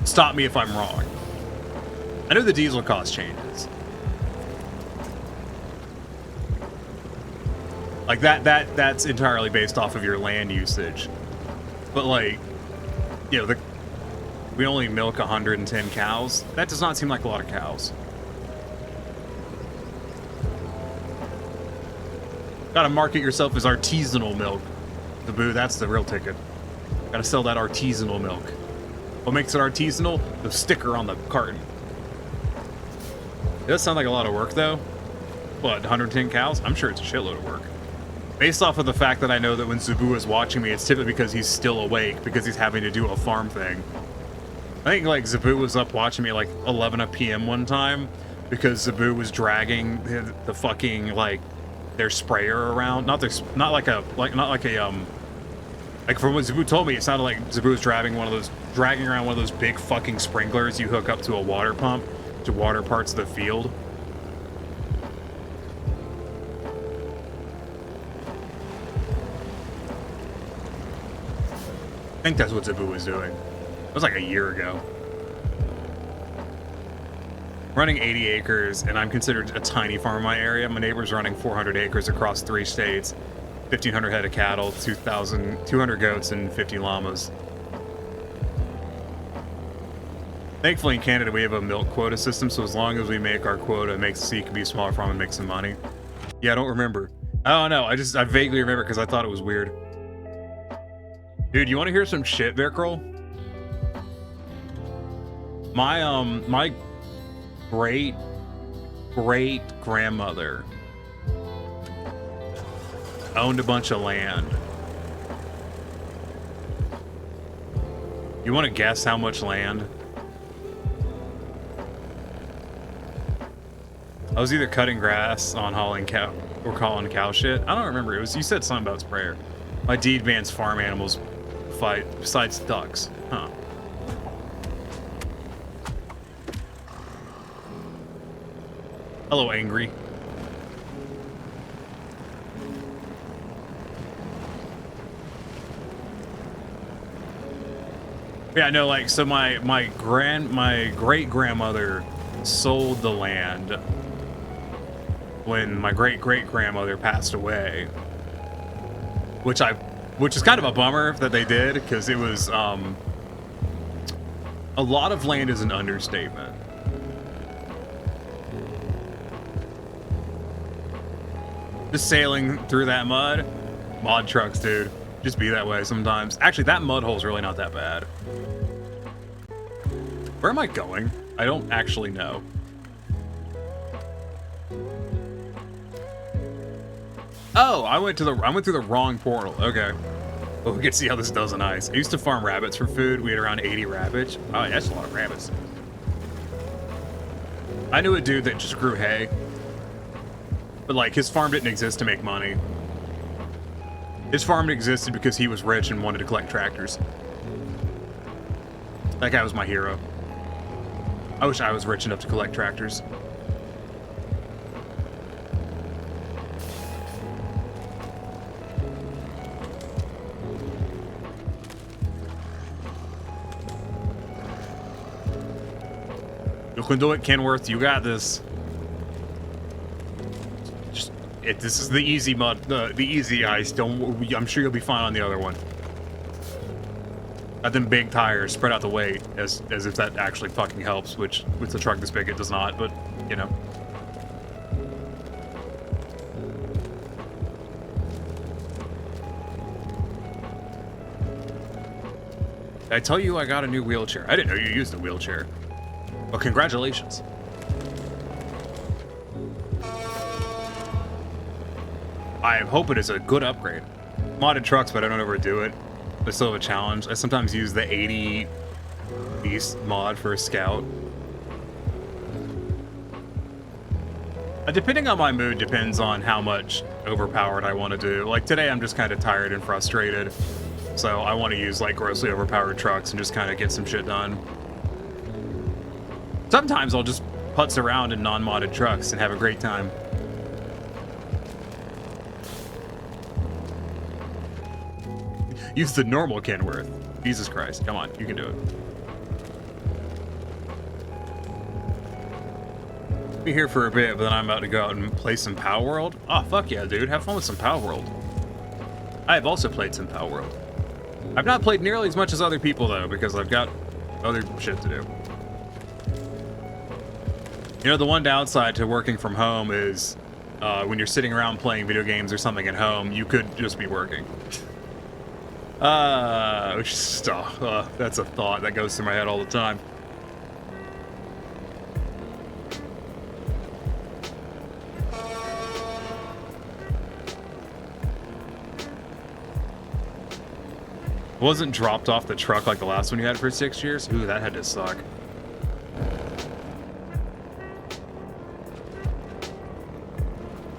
Stop me if I'm wrong. I know the diesel cost changes. Like, that's entirely based off of your land usage. But, like, you know, we only milk 110 cows. That does not seem like a lot of cows. Gotta market yourself as artisanal milk. Zabu, that's the real ticket. Gotta sell that artisanal milk. What makes it artisanal? The sticker on the carton. It does sound like a lot of work, though. What, 110 cows? I'm sure it's a shitload of work. Based off of the fact that I know that when Zabu is watching me, it's typically because he's still awake, because he's having to do a farm thing. I think, like, Zabu was up watching me at, like, 11 p.m. one time, because Zabu was dragging the fucking, like, their sprayer around. Like from what Zabu told me, it sounded like Zabu was dragging around one of those big fucking sprinklers you hook up to a water pump to water parts of the field. I think that's what Zabu was doing. It was like a year ago. Running 80 acres, and I'm considered a tiny farm in my area. My neighbor's running 400 acres across 3 states. 1,500 head of cattle, 200 goats, and 50 llamas. Thankfully, in Canada, we have a milk quota system, so as long as we make our quota, it makes so you can be a smaller farm and make some money. Yeah, I don't remember. I don't know. I vaguely remember because I thought it was weird. Dude, you want to hear some shit, Vickrel? My great grandmother owned a bunch of land. You want to guess how much land? I was either cutting grass on hauling cow or calling cow shit. I don't remember. It was, you said something about sprayer. My deed bans farm animals fight besides ducks. Huh. Hello, Angry. Yeah, no, like, so my great grandmother sold the land when my great grandmother passed away, which is kind of a bummer that they did, because it was a lot of land is an understatement. Just sailing through that mud, mod trucks, dude. Just be that way sometimes. Actually, that mud hole's really not that bad. Where am I going? I don't actually know. Oh, I went through the wrong portal. Okay. Well, we can see how this does on ice. I used to farm rabbits for food. We had around 80 rabbits. Oh, yeah, that's a lot of rabbits. I knew a dude that just grew hay. But, like, his farm didn't exist to make money. His farm existed because he was rich and wanted to collect tractors. That guy was my hero. I wish I was rich enough to collect tractors. You can do it, Kenworth. You got this. This is the easy mud, the easy ice. I'm sure you'll be fine on the other one. Got them big tires, spread out the weight, as if that actually fucking helps. Which with the truck this big, it does not. But you know. Did I tell you I got a new wheelchair? I didn't know you used a wheelchair. Well, congratulations. I hope it is a good upgrade. Modded trucks, but I don't overdo it. I still have a challenge. I sometimes use the 80 Beast mod for a Scout. Depending on my mood, depends on how much overpowered I want to do. Like today, I'm just kind of tired and frustrated. So I want to use like grossly overpowered trucks and just kind of get some shit done. Sometimes I'll just putz around in non-modded trucks and have a great time. Use the normal Kenworth. Jesus Christ. Come on, you can do it. Be here for a bit, but then I'm about to go out and play some Power World. Oh, fuck yeah, dude. Have fun with some Power World. I have also played some Power World. I've not played nearly as much as other people, though, because I've got other shit to do. You know, the one downside to working from home is when you're sitting around playing video games or something at home, you could just be working. Which is, that's a thought that goes through my head all the time. Wasn't dropped off the truck like the last one you had for 6 years? Ooh, that had to suck.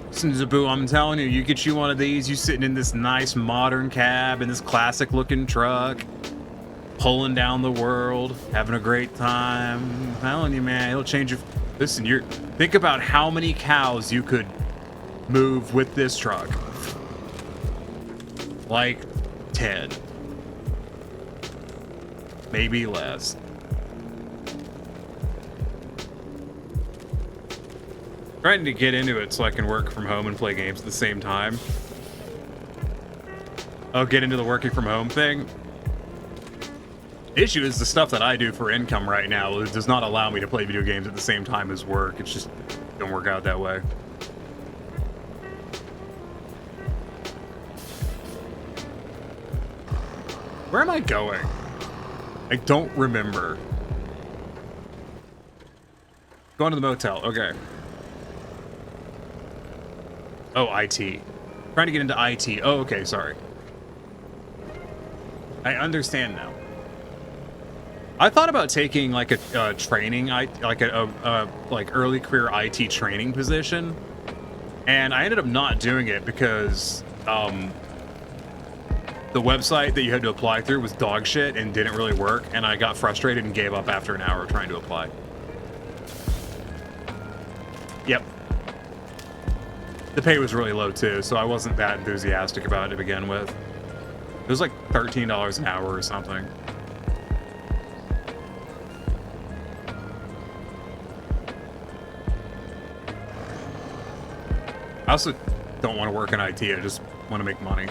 Listen, Zabu, I'm telling you, you get you one of these, you sitting in this nice modern cab in this classic looking truck, pulling down the world, having a great time. I'm telling you, man, it'll change your... Listen, think about how many cows you could move with this truck. Like 10. Maybe less. Trying to get into it so I can work from home and play games at the same time. Oh, get into the working from home thing? The issue is the stuff that I do for income right now does not allow me to play video games at the same time as work. It's just don't work out that way. Where am I going? I don't remember. Going to the motel. Okay. Oh, IT. Trying to get into IT. Oh, okay, sorry. I understand now. I thought about taking like a training, like like early career IT training position, and I ended up not doing it because the website that you had to apply through was dog shit and didn't really work, and I got frustrated and gave up after an hour trying to apply. Yep. The pay was really low too, so I wasn't that enthusiastic about it to begin with. It was like $13 an hour or something. I also don't want to work in IT, I just want to make money.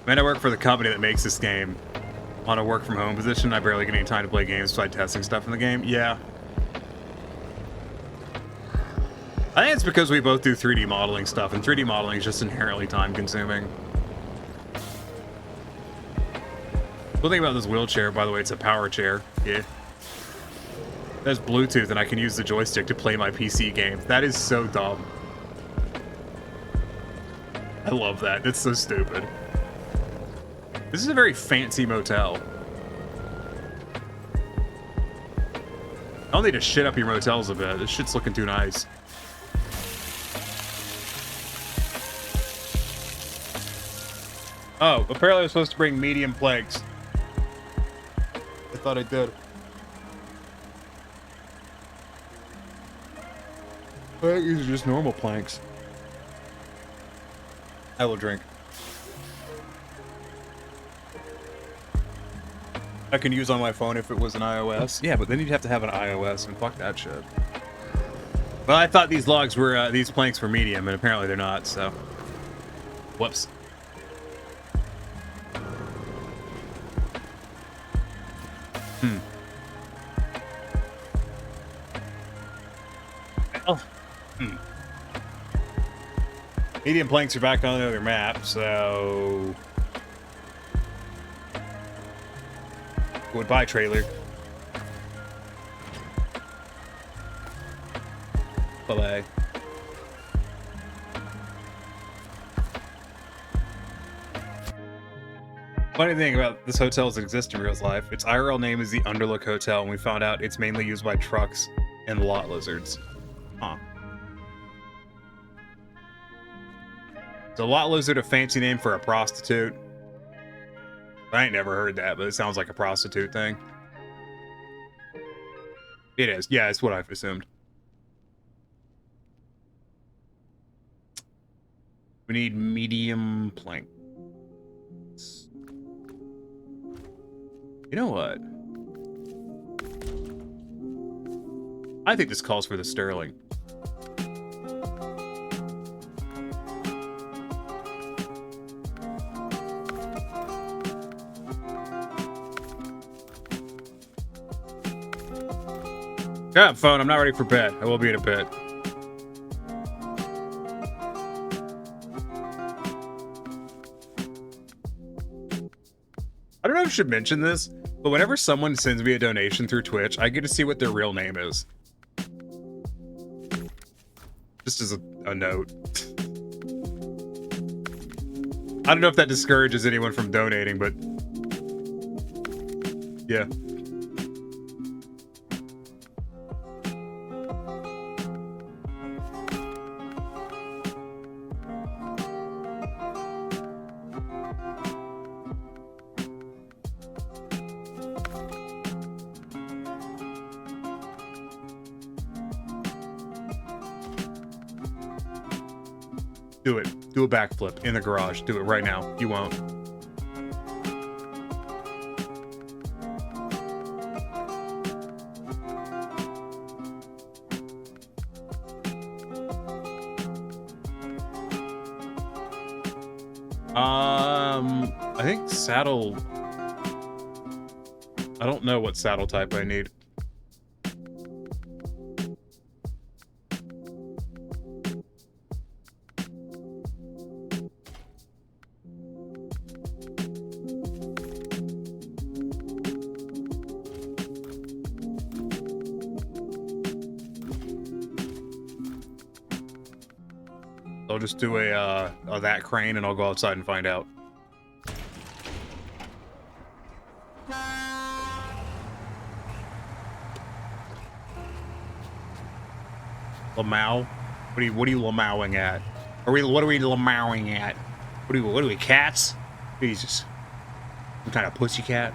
Man, I work for the company that makes this game. On a work from home position, I barely get any time to play games besides testing stuff in the game. Yeah. I think it's because we both do 3D modeling stuff, and 3D modeling is just inherently time consuming. Cool thing about this wheelchair, by the way, it's a power chair. Yeah. It has Bluetooth, and I can use the joystick to play my PC games. That is so dumb. I love that. It's so stupid. This is a very fancy motel. I'll need to shit up your motels a bit. This shit's looking too nice. Oh, apparently I was supposed to bring medium planks. I thought I did. But these are just normal planks. I will drink. I can use on my phone if it was an iOS. Yeah, but then you'd have to have an iOS, and fuck that shit. Well, I thought these logs were, these planks were medium, and apparently they're not, so. Whoops. Oh. Medium planks are back on the other map, so. Goodbye, trailer. Bye-bye. Funny thing about this hotel's exist in real life, its IRL name is the Underlook Hotel, and we found out it's mainly used by trucks and lot lizards. Huh. Is a lot lizard a fancy name for a prostitute? I ain't never heard that, but it sounds like a prostitute thing. It is. Yeah, it's what I've assumed. We need medium planks. You know what? I think this calls for the Sterling. Shut up, phone. I'm not ready for bed. I will be in a bit. I don't know if I should mention this, but whenever someone sends me a donation through Twitch, I get to see what their real name is. Just as a note. I don't know if that discourages anyone from donating, but yeah. Do it. Do a backflip in the garage. Do it right now. You won't. I think saddle. I don't know what saddle type I need. I'll just do a that crane and I'll go outside and find out. Lamau? What are you lamauing at? What are we lamauing at? What are we cats? Jesus. Some kind of pussycat?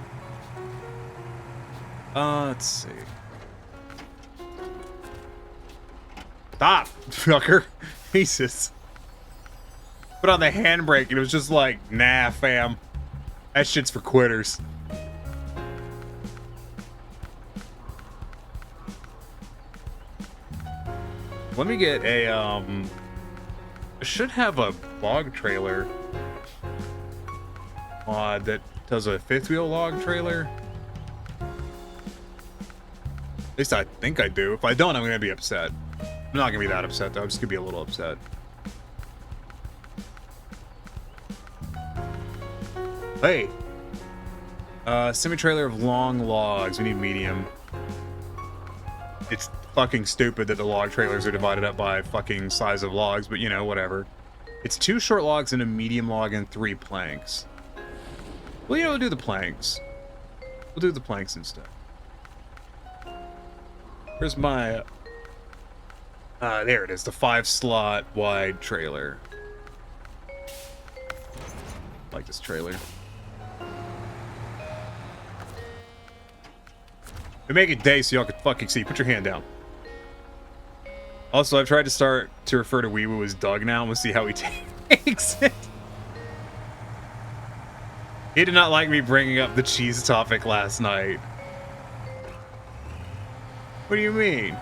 Let's see. Stop, fucker. Jesus. Put on the handbrake and it was just like, nah, fam. That shit's for quitters. Let me get a, I should have a log trailer mod that does a fifth wheel log trailer. At least I think I do. If I don't, I'm gonna be upset. I'm not gonna be that upset though, I'm just gonna be a little upset. Hey! Semi-trailer of long logs. We need medium. It's fucking stupid that the log trailers are divided up by fucking size of logs, but you know, whatever. It's 2 short logs and a medium log and 3 planks. Well, you know, we'll do the planks. We'll do the planks instead. Where's my... there it is, the 5-slot wide trailer. I like this trailer. We make it day so y'all can fucking see. Put your hand down. Also, I've tried to start to refer to Weewoo as Doug now. We'll see how he takes it. He did not like me bringing up the cheese topic last night. What do you mean?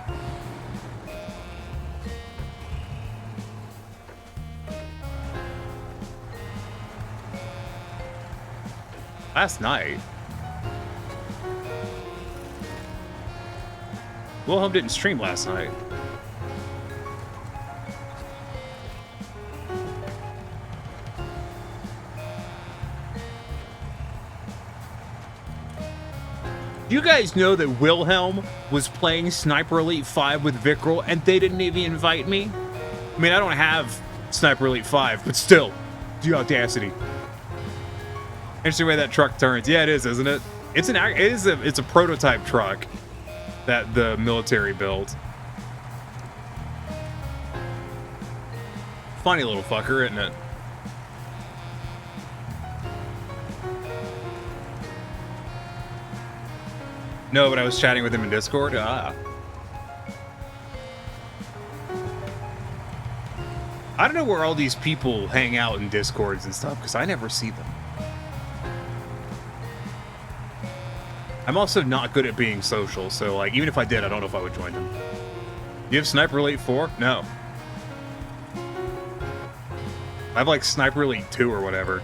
Last night? Wilhelm didn't stream last night. You guys know that Wilhelm was playing Sniper Elite 5 with Vickrell and they didn't even invite me? I mean, I don't have Sniper Elite 5, but still, the audacity. Interesting way that truck turns. Yeah, it is, isn't it? It's a prototype truck that the military built. Funny little fucker, isn't it? No, but I was chatting with him in Discord. Ah. I don't know where all these people hang out in Discords and stuff, because I never see them. I'm also not good at being social, so like even if I did, I don't know if I would join them. You have Sniper Elite 4? No. I have like Sniper Elite 2 or whatever.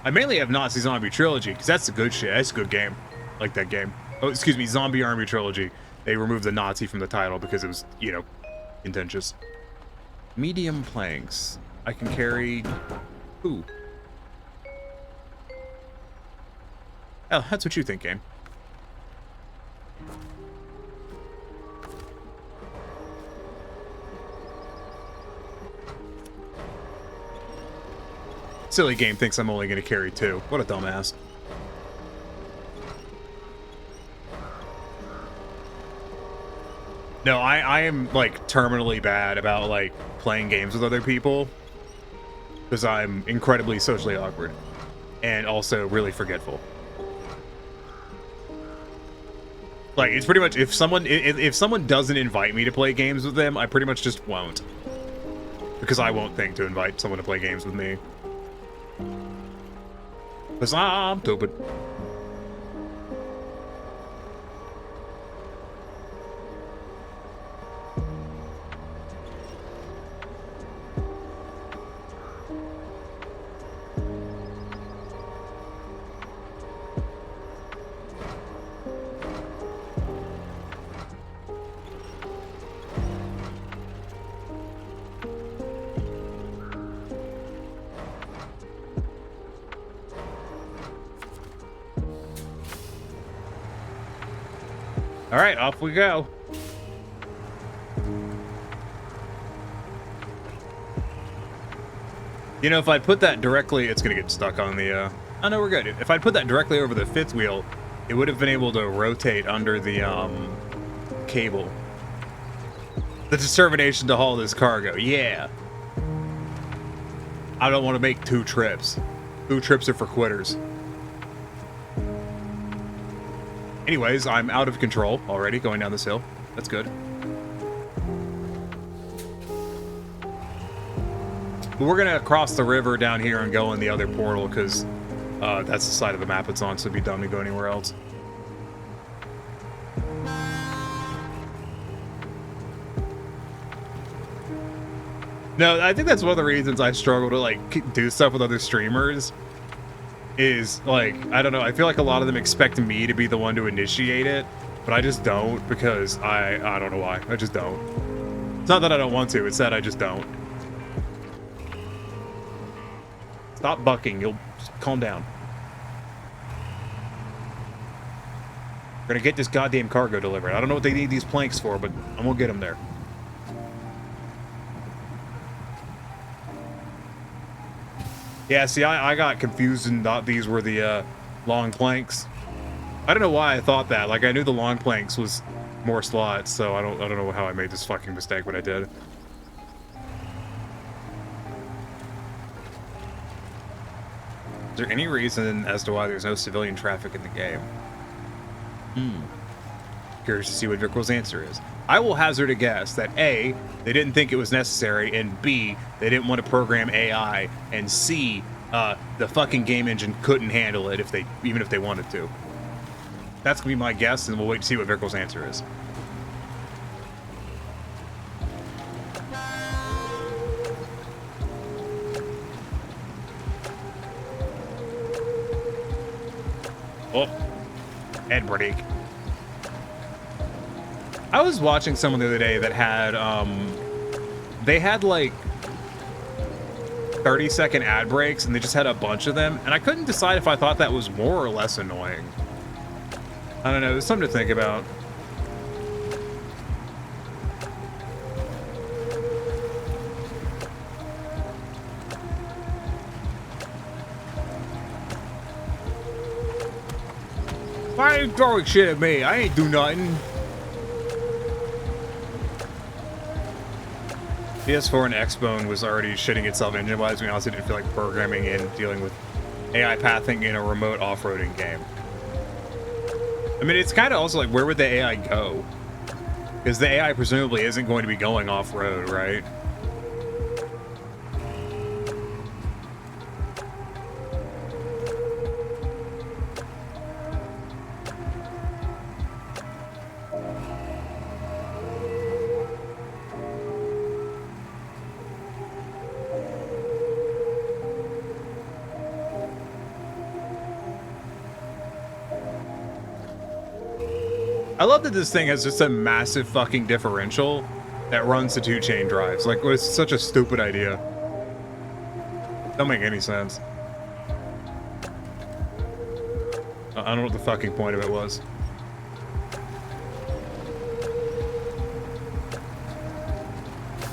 I mainly have Nazi Zombie Trilogy, because that's the good shit. That's a good game. I like that game. Oh, excuse me, Zombie Army Trilogy. They removed the Nazi from the title because it was, you know, contentious. Medium planks. I can carry... Ooh. Oh, that's what you think, game. Silly game thinks I'm only going to carry 2. What a dumbass. No, I am, like, terminally bad about, like, playing games with other people. Because I'm incredibly socially awkward. And also really forgetful. Like, it's pretty much, if someone doesn't invite me to play games with them, I pretty much just won't. Because I won't think to invite someone to play games with me. Because I'm stupid. All right, off we go. You know, if I'd put that directly, it's gonna get stuck on the, oh no, we're good. If I'd put that directly over the fifth wheel, it would have been able to rotate under the, cable. The determination to haul this cargo, yeah. I don't want to make 2 trips. 2 trips are for quitters. Anyways, I'm out of control already going down this hill. That's good. But we're gonna cross the river down here and go in the other portal because that's the side of the map it's on, so it'd be dumb to go anywhere else. No, I think that's one of the reasons I struggle to like do stuff with other streamers. Is like, I don't know, I feel like a lot of them expect me to be the one to initiate it, but I just don't because I don't know why. I just don't. It's not that I don't want to, it's that I just don't. Stop bucking, you'll just calm down. We're gonna get this goddamn cargo delivered. I don't know what they need these planks for, but I'm gonna get them there. Yeah, see, I got confused and thought these were the long planks. I don't know why I thought that. Like, I knew the long planks was more slots, so I don't know how I made this fucking mistake, but I did. Is there any reason as to why there's no civilian traffic in the game? Curious to see what Vickrell's answer is. I will hazard a guess that A, they didn't think it was necessary, and B, they didn't want to program AI, and C, the fucking game engine couldn't handle it even if they wanted to. That's gonna be my guess, and we'll wait to see what Vickrell's answer is. Oh, head brake. I was watching someone the other day that had, they had like 30-second ad breaks and they just had a bunch of them. And I couldn't decide if I thought that was more or less annoying. I don't know, there's something to think about. Why are you throwing shit at me? I ain't do nothing. PS4 and Xbone was already shitting itself engine-wise. We honestly didn't feel like programming and dealing with AI pathing in a remote off-roading game. I mean, it's kind of also like, where would the AI go? Because the AI presumably isn't going to be going off-road, right? I love that this thing has just a massive fucking differential that runs the 2-chain drives. Like, it's such a stupid idea. Don't make any sense. I don't know what the fucking point of it was.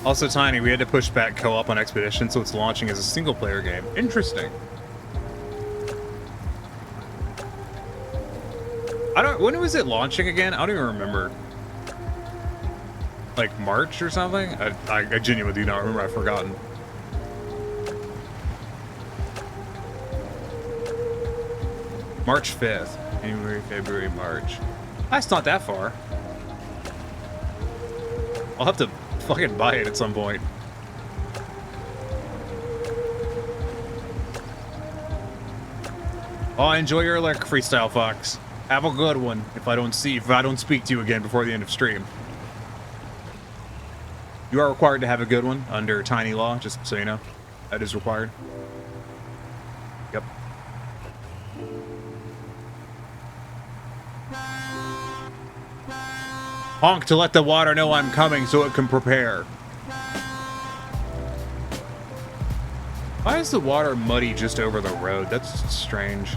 Also, Tiny, we had to push back co-op on Expedition, so it's launching as a single-player game. Interesting. When was it launching again? I don't even remember. Like March or something? I genuinely do not remember. I've forgotten. March 5th. January, February, March. That's not that far. I'll have to fucking buy it at some point. Oh, enjoy your lick, Freestyle Fox. Have a good one. If I don't speak to you again before the end of stream. You are required to have a good one under Tiny Law, just so you know. That is required. Yep. Honk to let the water know I'm coming so it can prepare. Why is the water muddy just over the road? That's strange.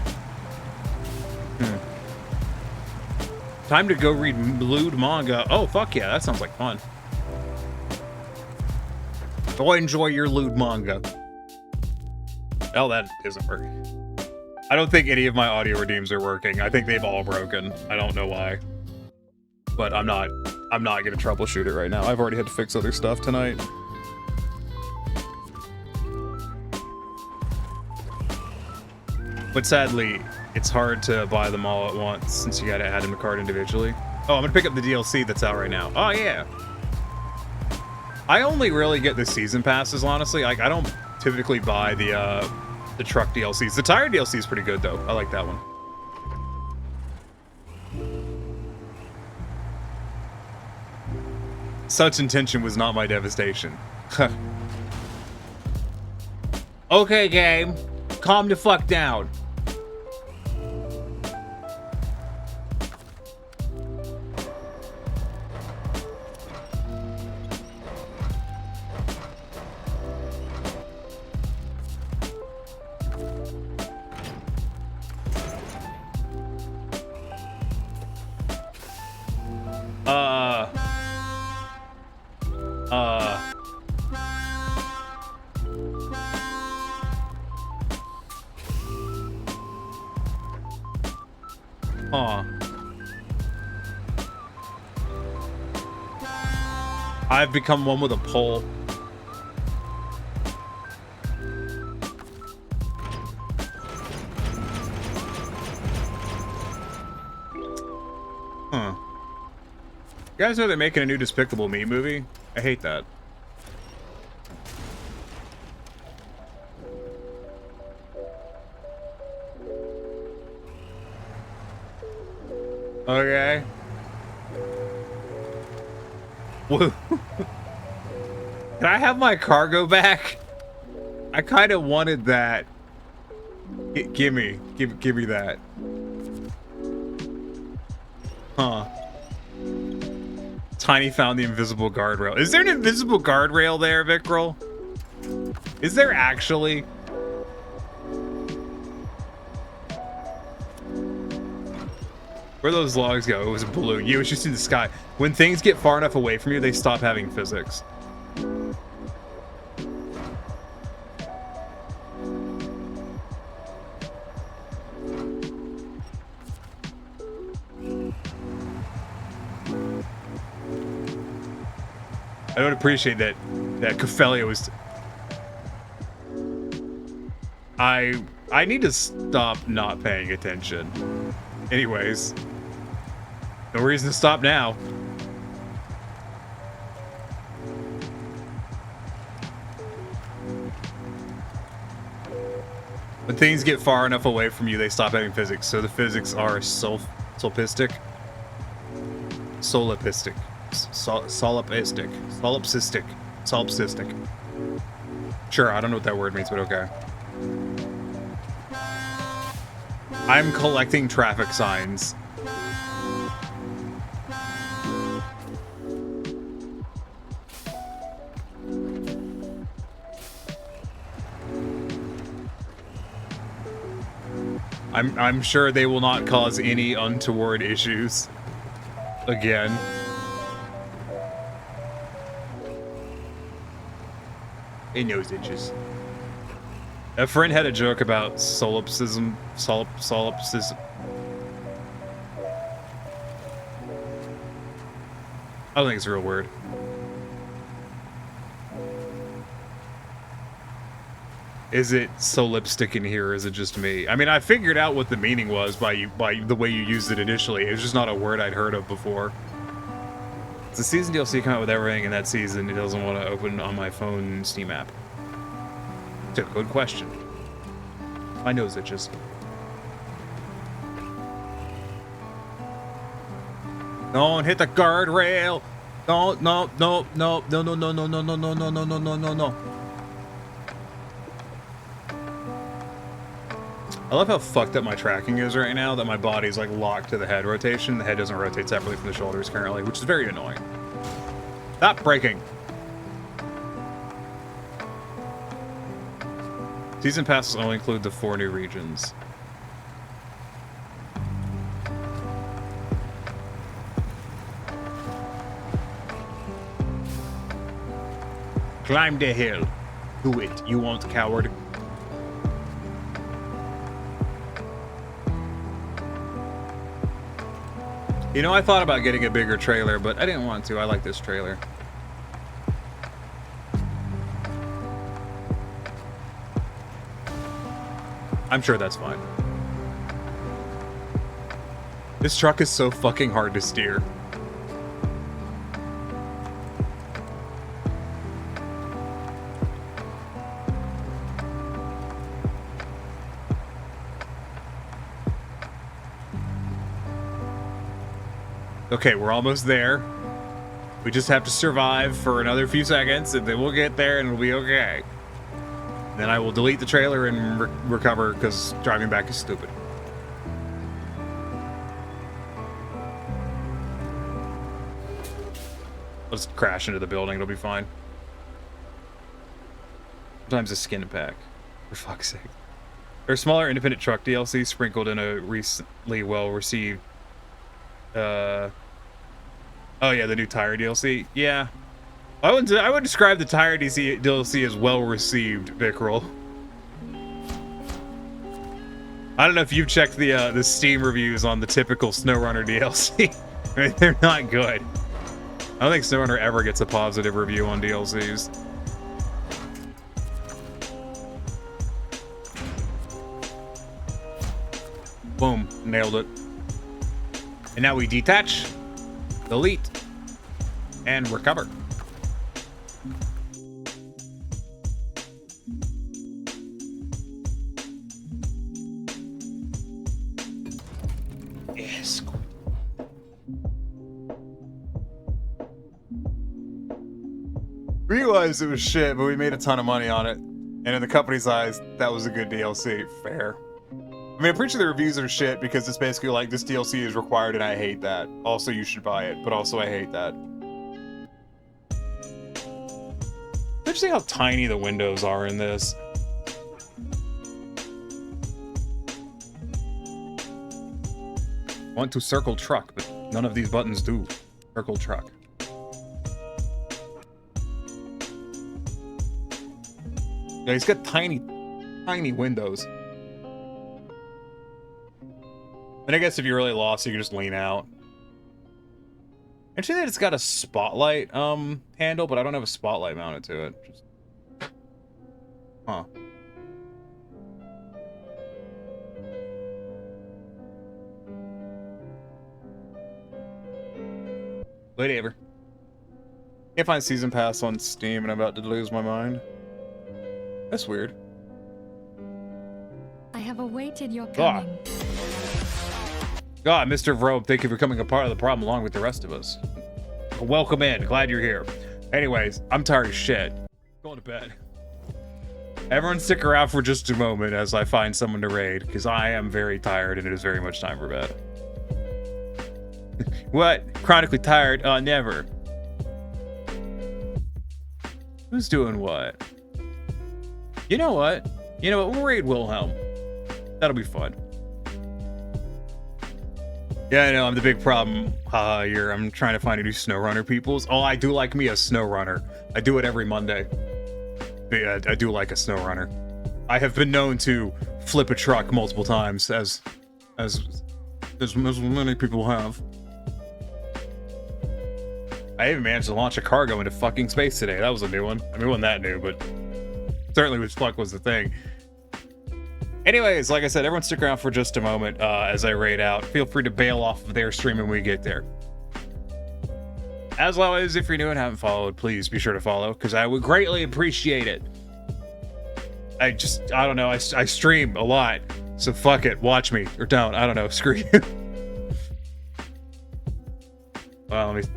Time to go read lewd manga. Oh, fuck yeah, that sounds like fun. Go enjoy your lewd manga. Oh, that isn't working. I don't think any of my audio redeems are working. I think they've all broken. I don't know why. But I'm not gonna troubleshoot it right now. I've already had to fix other stuff tonight. But sadly, it's hard to buy them all at once since you gotta add them to cart individually. Oh, I'm gonna pick up the DLC that's out right now. Oh yeah. I only really get the season passes, honestly. Like, I don't typically buy the truck DLCs. The tire DLC is pretty good though. I like that one. Such intention was not my devastation. Okay, game. Calm the fuck down. I've become one with a pole. Huh. You guys know they're making a new Despicable Me movie? I hate that. Okay. Woo. Can I have my cargo back? I kind of wanted that. Give me that. Huh. Tiny found the invisible guardrail. Is there an invisible guardrail there, Vickrel? Is there actually? Where'd those logs go? It was a balloon. Yeah, it was just in the sky. When things get far enough away from you, they stop having physics. I don't appreciate that Cofelia was... I need to stop not paying attention. Anyways. No reason to stop now. When things get far enough away from you, they stop having physics. So the physics are solipsistic. Solipsistic. Sure, I don't know what that word means, but okay. I'm collecting traffic signs. I'm sure they will not cause any untoward issues again. In those inches. A friend had a joke about solipsism. Solipsism. I don't think it's a real word. Is it solipstick in here, or is it just me? I mean, I figured out what the meaning was by the way you used it initially. It was just not a word I'd heard of before. It's a season DLC come out with everything in that season. It doesn't want to open on my phone Steam app. It's a good question. My nose itches. Don't hit the guardrail. Don't, no. I love how fucked up my tracking is right now, that my body's like locked to the head rotation. The head doesn't rotate separately from the shoulders currently, which is very annoying. Stop braking. Season passes only include the 4 new regions. Climb the hill. Do it, you won't, coward. You know, I thought about getting a bigger trailer, but I didn't want to. I like this trailer. I'm sure that's fine. This truck is so fucking hard to steer. Okay, we're almost there. We just have to survive for another few seconds, and then we'll get there and it'll be okay. Then I will delete the trailer and recover, because driving back is stupid. Let's crash into the building, it'll be fine. Sometimes a skin pack, for fuck's sake. There's smaller independent truck DLC sprinkled in a recently well-received... Oh yeah, the new tire DLC. Yeah. I would describe the tire DLC as well-received, Vickrell. I don't know if you've checked the Steam reviews on the typical Snowrunner DLC. I mean, they're not good. I don't think Snowrunner ever gets a positive review on DLCs. Boom, nailed it. And now we detach, delete, and recover. Yes. Realized it was shit, but we made a ton of money on it. And in the company's eyes, that was a good DLC. Fair. I mean, I'm pretty sure the reviews are shit because it's basically like, this DLC is required and I hate that. Also, you should buy it, but also I hate that. Interesting how tiny the windows are in this. Want to circle truck, but none of these buttons do. Circle truck. Yeah, he's got tiny windows. And I guess if you're really lost, you can just lean out. Interesting that it's got a spotlight handle, but I don't have a spotlight mounted to it. Just... Huh. Whatever. Can't find Season Pass on Steam and I'm about to lose my mind. That's weird. I have awaited your coming. God, Mr. Vrobe, thank you for becoming a part of the problem along with the rest of us. Welcome in. Glad you're here. Anyways, I'm tired as shit. Going to bed. Everyone stick around for just a moment as I find someone to raid, because I am very tired and it is very much time for bed. What? Chronically tired? Never. Who's doing what? You know what? You know what? We'll raid Wilhelm. That'll be fun. Yeah, I know, I'm the big problem. I'm trying to find a new Snowrunner peoples. Oh, I do like me a Snowrunner. I do it every Monday. Yeah, I do like a Snowrunner. I have been known to flip a truck multiple times, as many people have. I even managed to launch a cargo into fucking space today. That was a new one. I mean, it wasn't that new, but certainly was fuck was the thing. Anyways, like I said, everyone stick around for just a moment as I raid out. Feel free to bail off of their stream when we get there. As always, if you're new and haven't followed, please be sure to follow, because I would greatly appreciate it. I don't know, I stream a lot, so fuck it, watch me, or don't, I don't know, screw you. Well, let me...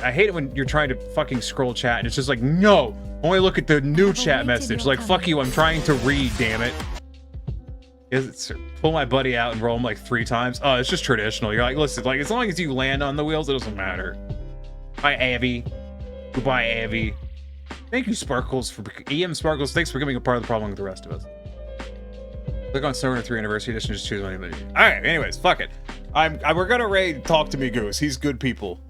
I hate it when you're trying to fucking scroll chat and it's just like, no, only look at the new chat message. Like, fuck you, I'm trying to read, damn it. Pull my buddy out and roll him like 3 times. Oh, it's just traditional. You're like, listen, like, as long as you land on the wheels, it doesn't matter. Bye, Abby. Goodbye, Abby. Thank you, Sparkles, for EM Sparkles. Thanks for becoming a part of the problem with the rest of us. Click on Snowrunner 3 Anniversary Edition. Just choose one. All right. Anyways, fuck it. We're gonna raid Talk to Me Goose. He's good people.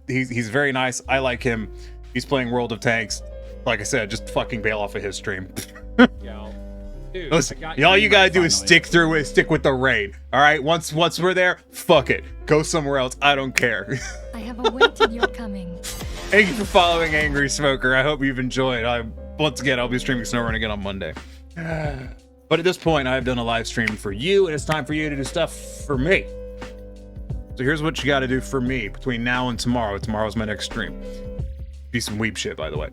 He's very nice. I like him. He's playing World of Tanks. Like I said, just fucking bail off of his stream. Yo, dude, Listen, all you gotta do is stick with the raid. All right, once we're there, fuck it, go somewhere else. I don't care. I have awaited your coming. Thank you for following Angry Smoker. I hope you've enjoyed. Once again, I'll be streaming Snowrunner again on Monday. But at this point, I've done a live stream for you, and it's time for you to do stuff for me. So here's what you got to do for me between now and tomorrow. Tomorrow's my next stream. Be some weeb shit, by the way.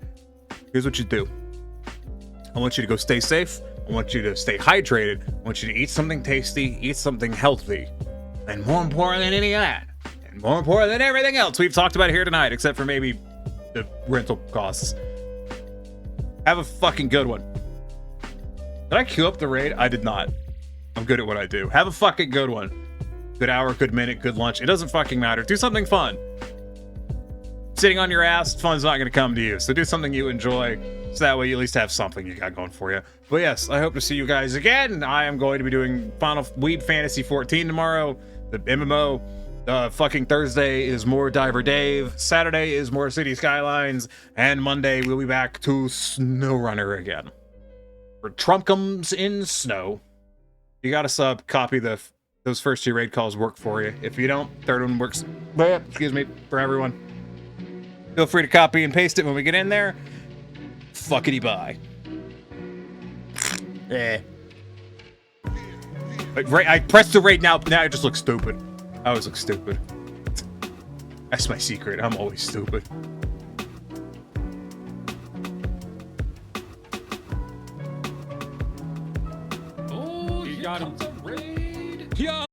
Here's what you do. I want you to go stay safe. I want you to stay hydrated. I want you to eat something tasty, eat something healthy. And more important than any of that, and more important than everything else we've talked about here tonight, except for maybe the rental costs, have a fucking good one. Did I queue up the raid? I did not. I'm good at what I do. Have a fucking good one. Good hour, good minute, good lunch. It doesn't fucking matter. Do something fun. Sitting on your ass, fun's not going to come to you. So do something you enjoy, so that way you at least have something you got going for you. But yes, I hope to see you guys again. I am going to be doing Final Weeb Fantasy 14 tomorrow, the MMO. Fucking Thursday is more Diver Dave. Saturday is more City Skylines. And Monday we'll be back to Snowrunner again. For Trumpkins in Snow. You got a sub, copy those first 2 raid calls work for you. If you don't, third one works. Excuse me, for everyone. Feel free to copy and paste it when we get in there. Fuckity bye. I pressed the raid now. Now I just look stupid. I always look stupid. That's my secret. I'm always stupid. Oh, you got him. Yeah.